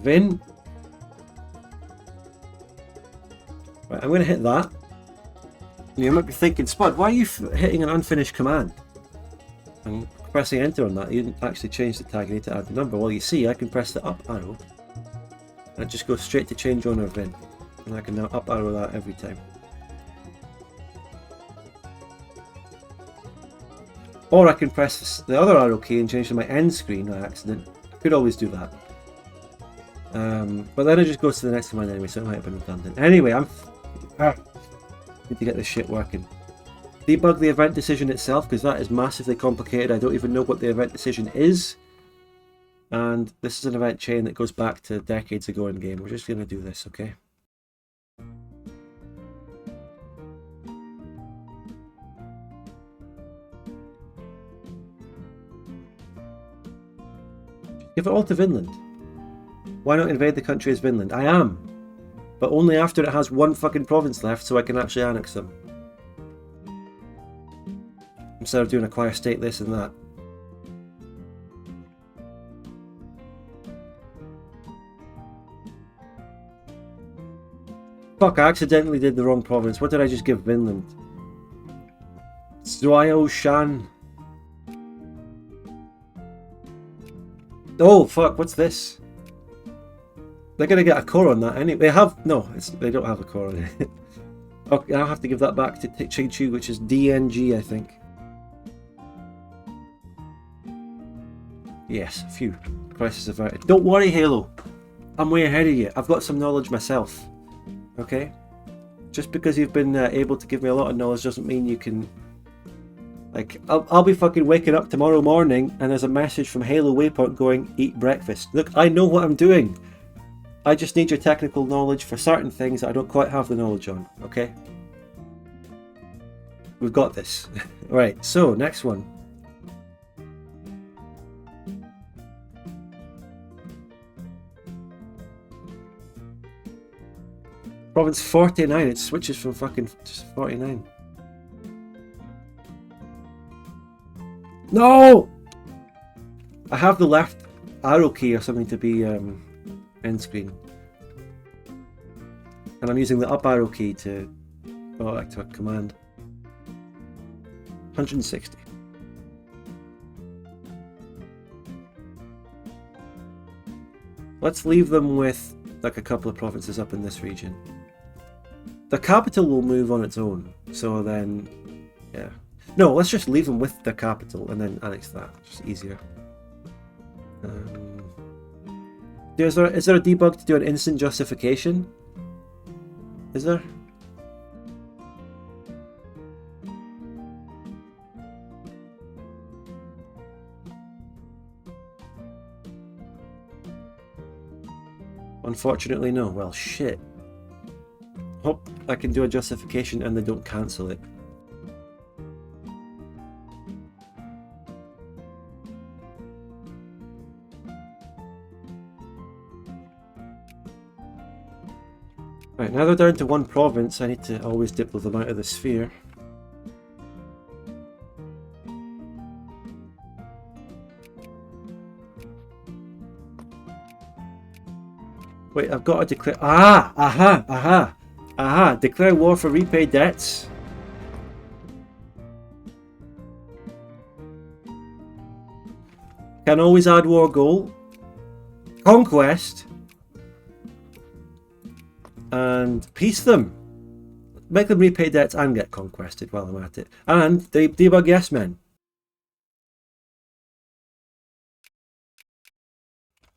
Vin. Right, I'm going to hit that. You might be thinking, Spud, why are you hitting an unfinished command? I'm pressing enter on that. You didn't actually change the tag, you need to add the number. Well, you see, I can press the up arrow. And it just goes straight to change owner Vin. And I can now up arrow that every time. Or I can press the other arrow key and change to my end screen by accident. I could always do that. But then it just goes to the next command anyway, so it might have been redundant. Anyway, need to get this shit working. Debug the event decision itself, because that is massively complicated. I don't even know what the event decision is. And this is an event chain that goes back to decades ago in game. We're just going to do this, okay? Give it all to Vinland. Why not invade the country as Vinland? I am. But only after it has one fucking province left so I can actually annex them. Instead of doing acquire state this and that. Fuck, I accidentally did the wrong province. What did I just give Vinland? Zwayo Shan. Oh fuck, what's this? They're gonna get a core on that anyway. They have no, they don't have a core on it. Okay, I'll have to give that back to Ching-Chu, which is DNG, I think. Yes, phew. Crisis averted. Don't worry, Halo. I'm way ahead of you. I've got some knowledge myself. Okay? Just because you've been able to give me a lot of knowledge doesn't mean you can... Like, I'll be fucking waking up tomorrow morning and there's a message from Halo Waypoint going, eat breakfast. Look, I know what I'm doing. I just need your technical knowledge for certain things that I don't quite have the knowledge on, okay? We've got this. Right, so, next one. Province 49, it switches from fucking just 49. No! I have the left arrow key or something to be end screen. And I'm using the up arrow key to go back to a command. 160. Let's leave them with like a couple of provinces up in this region. The capital will move on its own, so then, yeah. No, let's just leave them with the capital and then annex that. It's just easier. Is there a debug to do an instant justification? Is there? Unfortunately, no. Well, shit. Hope I can do a justification and they don't cancel it. Right, now they're down to one province. I need to always diplo them out of the sphere. Wait, I've got to declare... Ah! Aha! Aha! Aha! Declare war for repaid debts. Can always add war goal. Conquest. And peace them. Make them repay debts and get conquested while I'm at it. And debug yes men.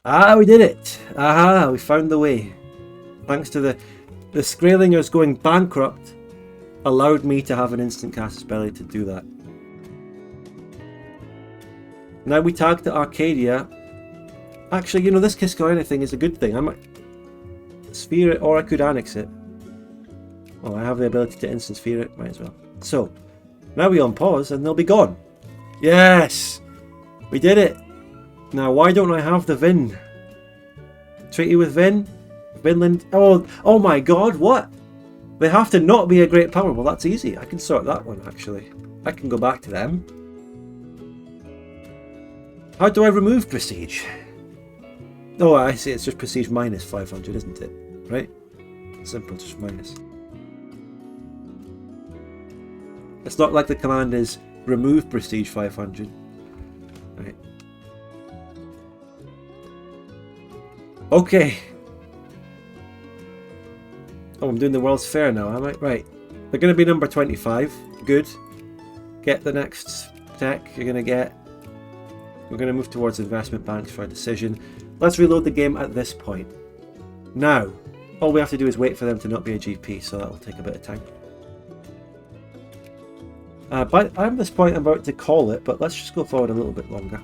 Ah, we did it! Aha, we found the way. Thanks to the Skraelingers going bankrupt allowed me to have an instant casus belli to do that. Now we tag to Arcadia. Actually, you know, this Kiskorena thing is a good thing. I might sphere it, or I could annex it. Well, I have the ability to instant sphere it, might as well. So, now we unpause and they'll be gone. Yes! We did it! Now, why don't I have the Vin? Treaty with Vinland? Oh my god, what? They have to not be a great power. Well, that's easy. I can sort that one, actually. I can go back to them. How do I remove prestige? Oh, I see. It's just prestige minus 500, isn't it? Right? Simple, just minus. It's not like the command is remove prestige 500. Right. Okay. Oh, I'm doing the World's Fair now, am I? Right. They're going to be number 25. Good. Get the next tech you're going to get. We're going to move towards investment banks for a decision. Let's reload the game at this point. Now, all we have to do is wait for them to not be a GP, so that will take a bit of time. But at this point I'm about to call it, but let's just go forward a little bit longer.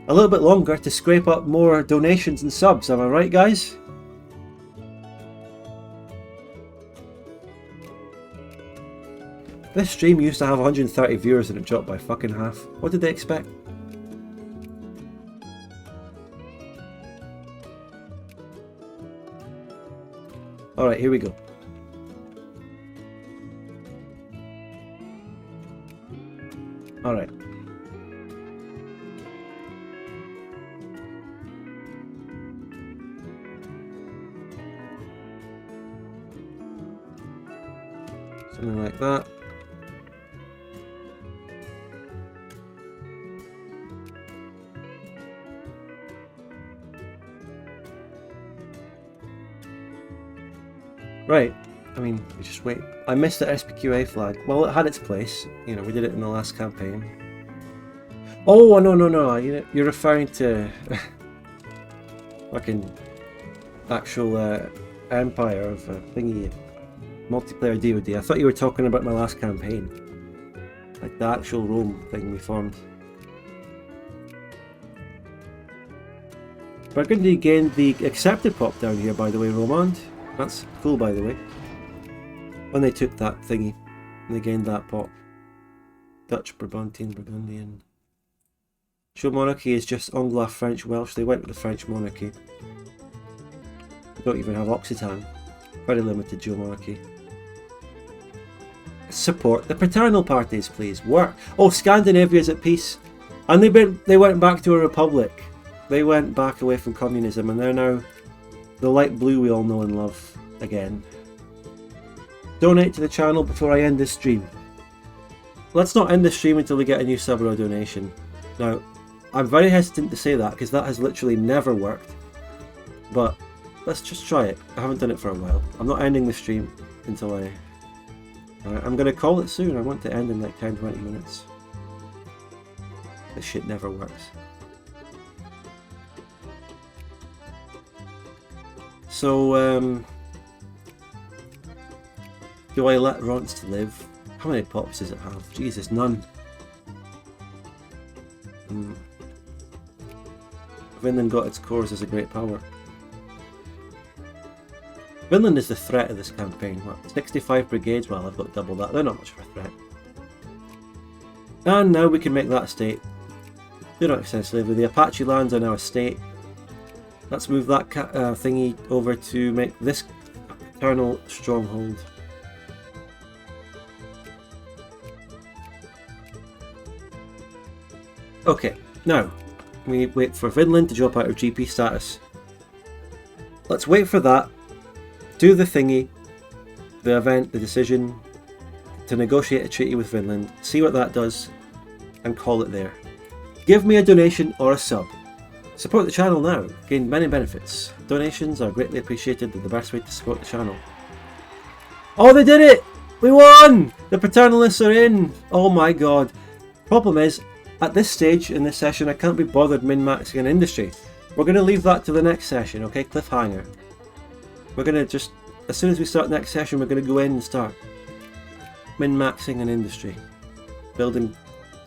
A little bit longer to scrape up more donations and subs, am I right, guys? This stream used to have 130 viewers and it dropped by fucking half. What did they expect? Alright, here we go. Alright. Something like that. Right, I mean, we just wait. I missed the SPQA flag. Well, it had its place. You know, we did it in the last campaign. Oh, no. You're referring to fucking actual empire of thingy, multiplayer DoD. I thought you were talking about my last campaign. Like the actual Rome thing we formed. Burgundy gained the accepted pop down here, by the way, Romand. That's cool, by the way. When they took that thingy, they gained that pop. Dutch, Brabantian, Burgundian. Dual monarchy is just Anglo, French, Welsh. They went with the French monarchy. They don't even have Occitan. Very limited dual monarchy. Support the paternal parties, please. Work. Oh, Scandinavia's at peace. And they went back to a republic. They went back away from communism and they're now the light blue we all know and love again. Donate to the channel before I end this stream. Let's not end the stream until we get a new sub or a donation. Now, I'm very hesitant to say that because that has literally never worked. But let's just try it. I haven't done it for a while. I'm not ending the stream until I... Alright, I'm going to call it soon. I want to end in like 10-20 minutes. This shit never works. So, do I let Ronst live? How many pops does it have? Jesus, none. Vinland got its cores as a great power. Vinland is the threat of this campaign. What, 65 brigades? Well, I've got double that. They're not much of a threat. And now we can make that state. Do not extend slavery. The Apache lands are now a state. Let's move that thingy over to make this eternal stronghold. Okay, now we wait for Vinland to drop out of GP status. Let's wait for that, do the thingy, the event, the decision to negotiate a treaty with Vinland, see what that does, and call it there. Give me a donation or a sub. Support the channel now, gain many benefits. Donations are greatly appreciated, they're the best way to support the channel. Oh, they did it! We won! The paternalists are in! Oh my god. Problem is, at this stage in this session, I can't be bothered min-maxing an industry. We're going to leave that to the next session, okay? Cliffhanger. We're going to just, as soon as we start next session, we're going to go in and start min-maxing an industry. Building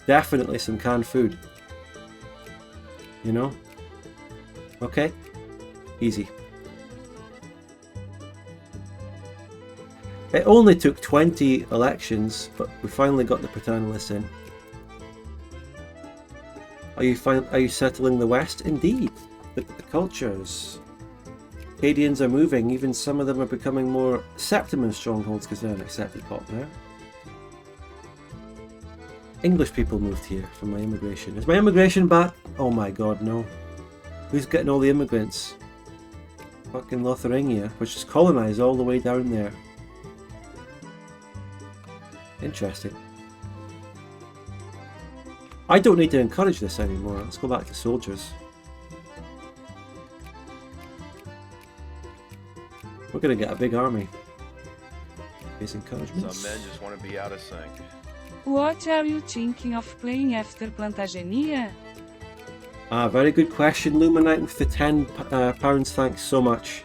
definitely some canned food. You know? Okay? Easy. It only took 20 elections, but we finally got the paternalists in. Are you settling the West? Indeed. Look at the cultures. Arcadians are moving, even some of them are becoming more Septimum strongholds because they're an accepted pop now. English people moved here for my immigration. Is my immigration back? Oh my god, no. Who's getting all the immigrants? Fucking Lotharingia, which is colonised all the way down there. Interesting. I don't need to encourage this anymore. Let's go back to soldiers. We're going to get a big army. These encouragements. Some men just want to be out of sync. What are you thinking of playing after Plantagenia? Ah, very good question, Luminite with the £10, thanks so much.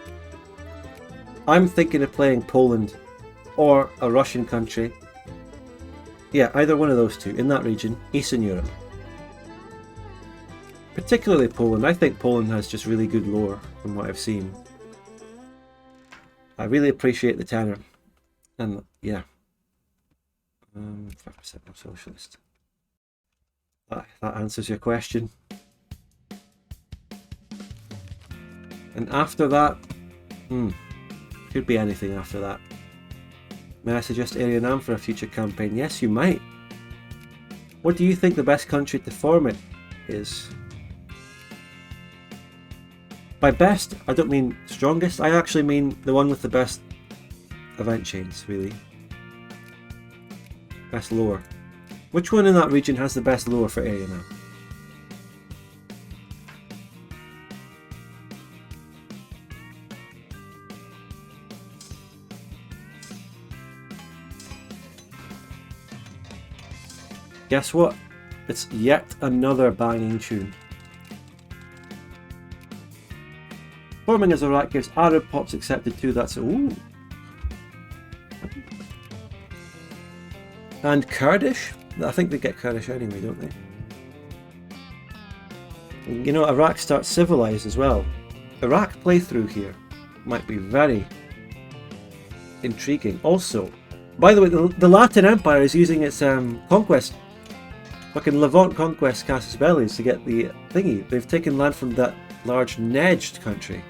I'm thinking of playing Poland or a Russian country. Yeah, either one of those two, in that region, Eastern Europe. Particularly Poland. I think Poland has just really good lore from what I've seen. I really appreciate the tenor. And yeah. 5% more socialist. That answers your question. And after that, could be anything after that. May I suggest Arianam for a future campaign? Yes, you might. What do you think the best country to form it is? By best, I don't mean strongest. I actually mean the one with the best event chains, really. Best lore. Which one in that region has the best lore for Arianam? Guess what? It's yet another banging tune. Forming as Iraq gives Arab pops accepted too, that's ooh. And Kurdish? I think they get Kurdish anyway, don't they? You know, Iraq starts civilized as well. Iraq playthrough here might be very intriguing. Also, by the way, the Latin Empire is using its conquest, fucking Levant conquest Casus Belli to get the thingy. They've taken land from that large Nejd country,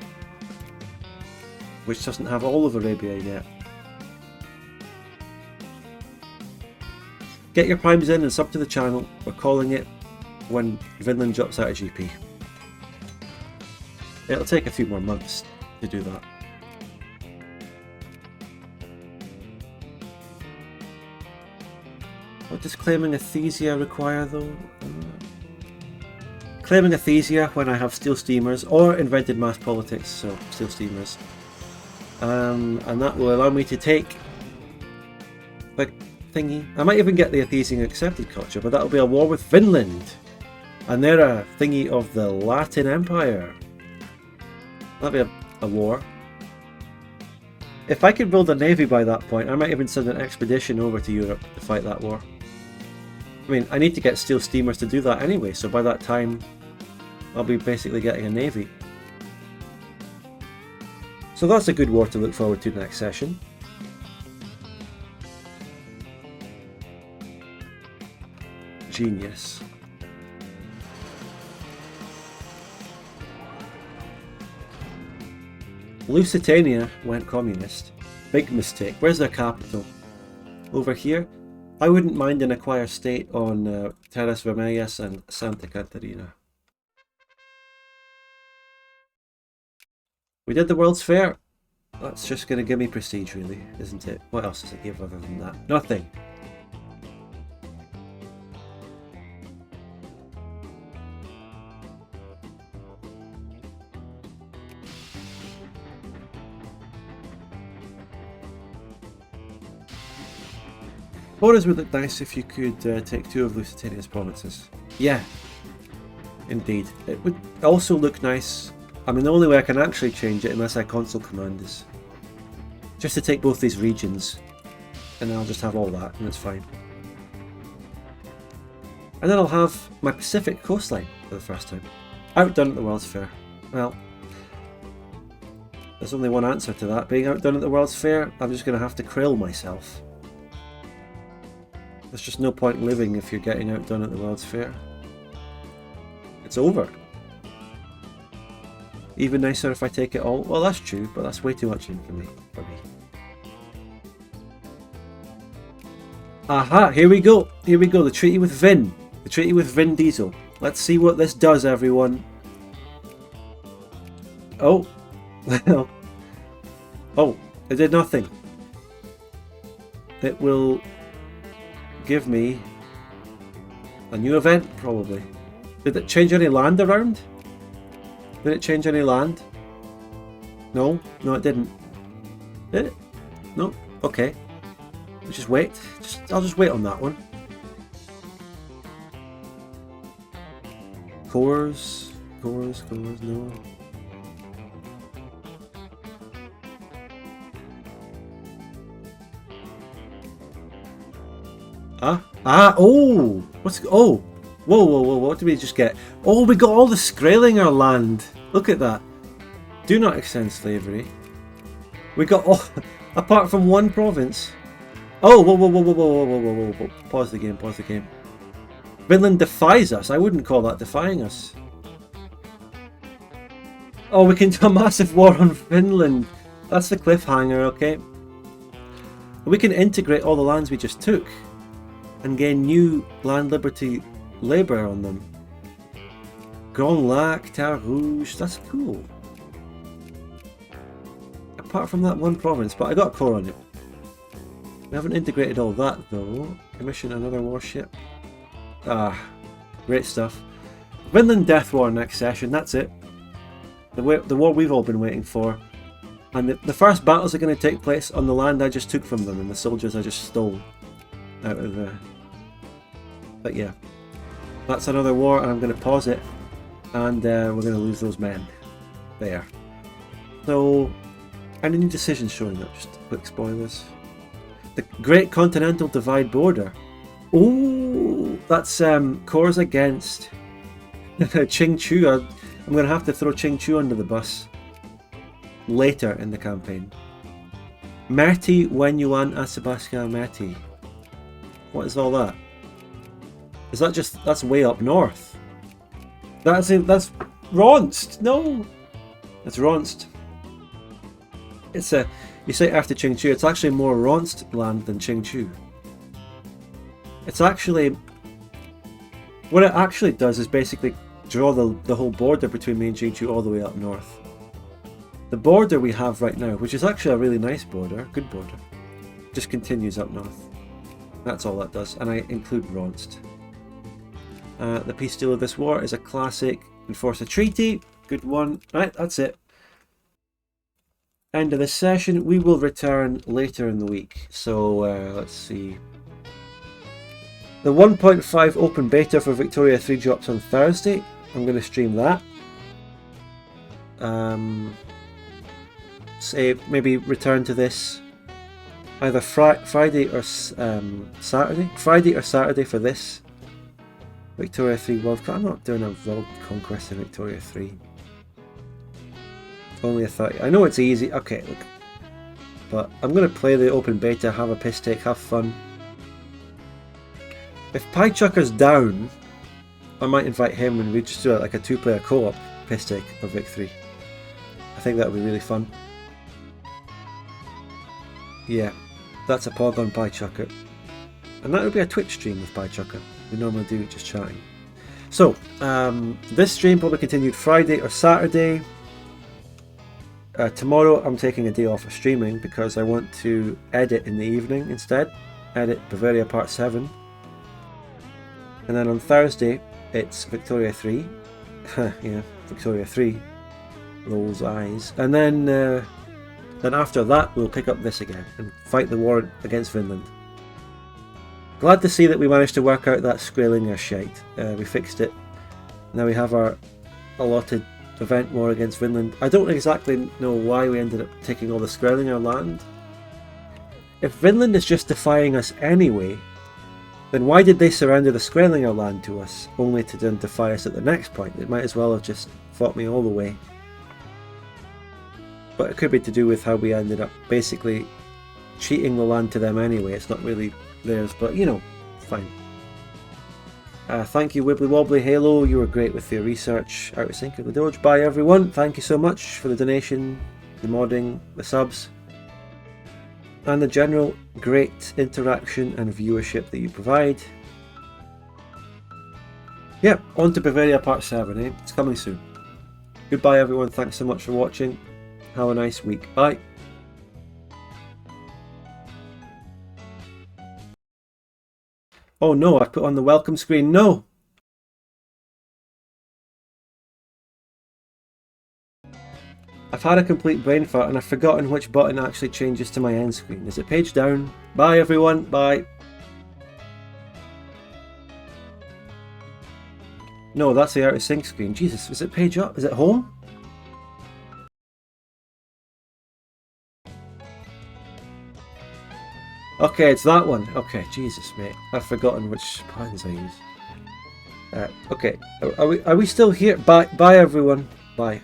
which doesn't have all of Arabia yet. Get your primes in and sub to the channel. We're calling it when Vinland drops out of GP. It'll take a few more months to do that. What does claiming Athesia require though? Claiming Athesia when I have steel steamers or invented mass politics, so steel steamers. And that will allow me to take like thingy. I might even get the Athesian accepted culture, but that'll be a war with Vinland. And they're a thingy of the Latin Empire. That'll be a war. If I could build a navy by that point, I might even send an expedition over to Europe to fight that war. I mean, I need to get steel steamers to do that anyway, so by that time I'll be basically getting a navy. So that's a good war to look forward to next session. Genius. Lusitania went communist. Big mistake. Where's their capital? Over here. I wouldn't mind an acquired state on Terras Vermelhas and Santa Catarina. We did the World's Fair. That's just going to give me prestige, really, isn't it? What else does it give other than that? Nothing. Borders would look nice if you could take 2 of Lusitania's provinces. Yeah, indeed. It would also look nice. I mean, the only way I can actually change it, unless I consul command, is just to take both these regions, and then I'll just have all that, and it's fine. And then I'll have my Pacific coastline for the first time. Outdone at the World's Fair. Well, there's only one answer to that. Being outdone at the World's Fair, I'm just going to have to krill myself. There's just no point living if you're getting outdone at the World's Fair. It's over. Even nicer if I take it all. Well, that's true, but that's way too much infamy for me. Aha, here we go. Here we go. The treaty with Vin. The treaty with Vin Diesel. Let's see what this does, everyone. Oh. Well. Oh, it did nothing. It will give me a new event, probably. Did it change any land around? Did it change any land? No? No, it didn't. Did it? No? Okay. We'll just wait. I'll just wait on that one. Cores, no. Oh! Oh! Whoa, what did we just get? Oh, we got all the Skraeling land. Look at that. Do not extend slavery. We got all, apart from one province. Oh, whoa. Pause the game. Vinland defies us. I wouldn't call that defying us. Oh, we can do a massive war on Finland. That's the cliffhanger, okay? We can integrate all the lands we just took and gain new land liberty labour on them. Grand Lac, Terre Rouge, that's cool. Apart from that one province, but I got a core on it. We haven't integrated all that though. Commission another warship. Great stuff. Vinland Death War next session, that's it. The war we've all been waiting for. And the first battles are going to take place on the land I just took from them and the soldiers I just stole out of there. But yeah. That's another war, and I'm going to pause it, and we're going to lose those men. There. So, any new decisions showing up? Just quick spoilers. The Great Continental Divide border. Oh, that's cores against Qingchu. I'm going to have to throw Qingchu under the bus later in the campaign. Merti Wenyuan Athabasca Merti. What is all that? Is that just, that's way up north? That's Ronst! No! It's Ronst. It's you say after Qingchu, it's actually more Ronst land than Qingchu. It's actually, what it actually does is basically draw the whole border between me and Qingchu all the way up north. The border we have right now, which is actually a really nice border, good border, just continues up north. That's all that does, and I include Ronst. The peace deal of this war is a classic enforce a treaty. Good one. Right, that's it. End of this session. We will return later in the week. So let's see. The 1.5 open beta for Victoria 3 drops on Thursday. I'm going to stream that. Say maybe return to this either Friday or Saturday. Friday or Saturday for this. Victoria 3 World Cup. I'm not doing a World Conquest in Victoria 3. Only a 30. I know it's easy. Okay, look. But I'm going to play the open beta, have a piss take, have fun. If Pie Chucker's down, I might invite him and we just do like a 2-player co-op piss take of Vic 3. I think that would be really fun. Yeah, that's a Pogon Pie Chucker. And that would be a Twitch stream with Pie Chucker. We normally do just chatting. So, this stream probably continued Friday or Saturday. Tomorrow I'm taking a day off of streaming because I want to edit in the evening instead. Edit Bavaria Part 7. And then on Thursday it's Victoria 3. Yeah, Victoria 3. Those eyes. And then after that we'll pick up this again and fight the war against Vinland. Glad to see that we managed to work out that Skraeling shite. We fixed it. Now we have our allotted event war against Vinland. I don't exactly know why we ended up taking all the Skraeling land. If Vinland is just defying us anyway, then why did they surrender the Skraeling land to us, only to then defy us at the next point? It might as well have just fought me all the way. But it could be to do with how we ended up basically cheating the land to them anyway. It's not really theirs, but you know, fine. Thank you Wibbly Wobbly Halo, you were great with your research. Out of sync with the Doge. Bye everyone, thank you so much for the donation, the modding, the subs, and the general great interaction and viewership that you provide. Yep, on to Bavaria Part 7, eh? It's coming soon. Goodbye everyone, thanks so much for watching. Have a nice week. Bye. Oh no, I put on the welcome screen. No! I've had a complete brain fart and I've forgotten which button actually changes to my end screen. Is it page down? Bye everyone, bye. No, that's the out of sync screen. Jesus, is it page up? Is it home? Okay, it's that one. Okay, Jesus, mate. I've forgotten which buttons I use. Okay, are we still here? Bye, everyone. Bye.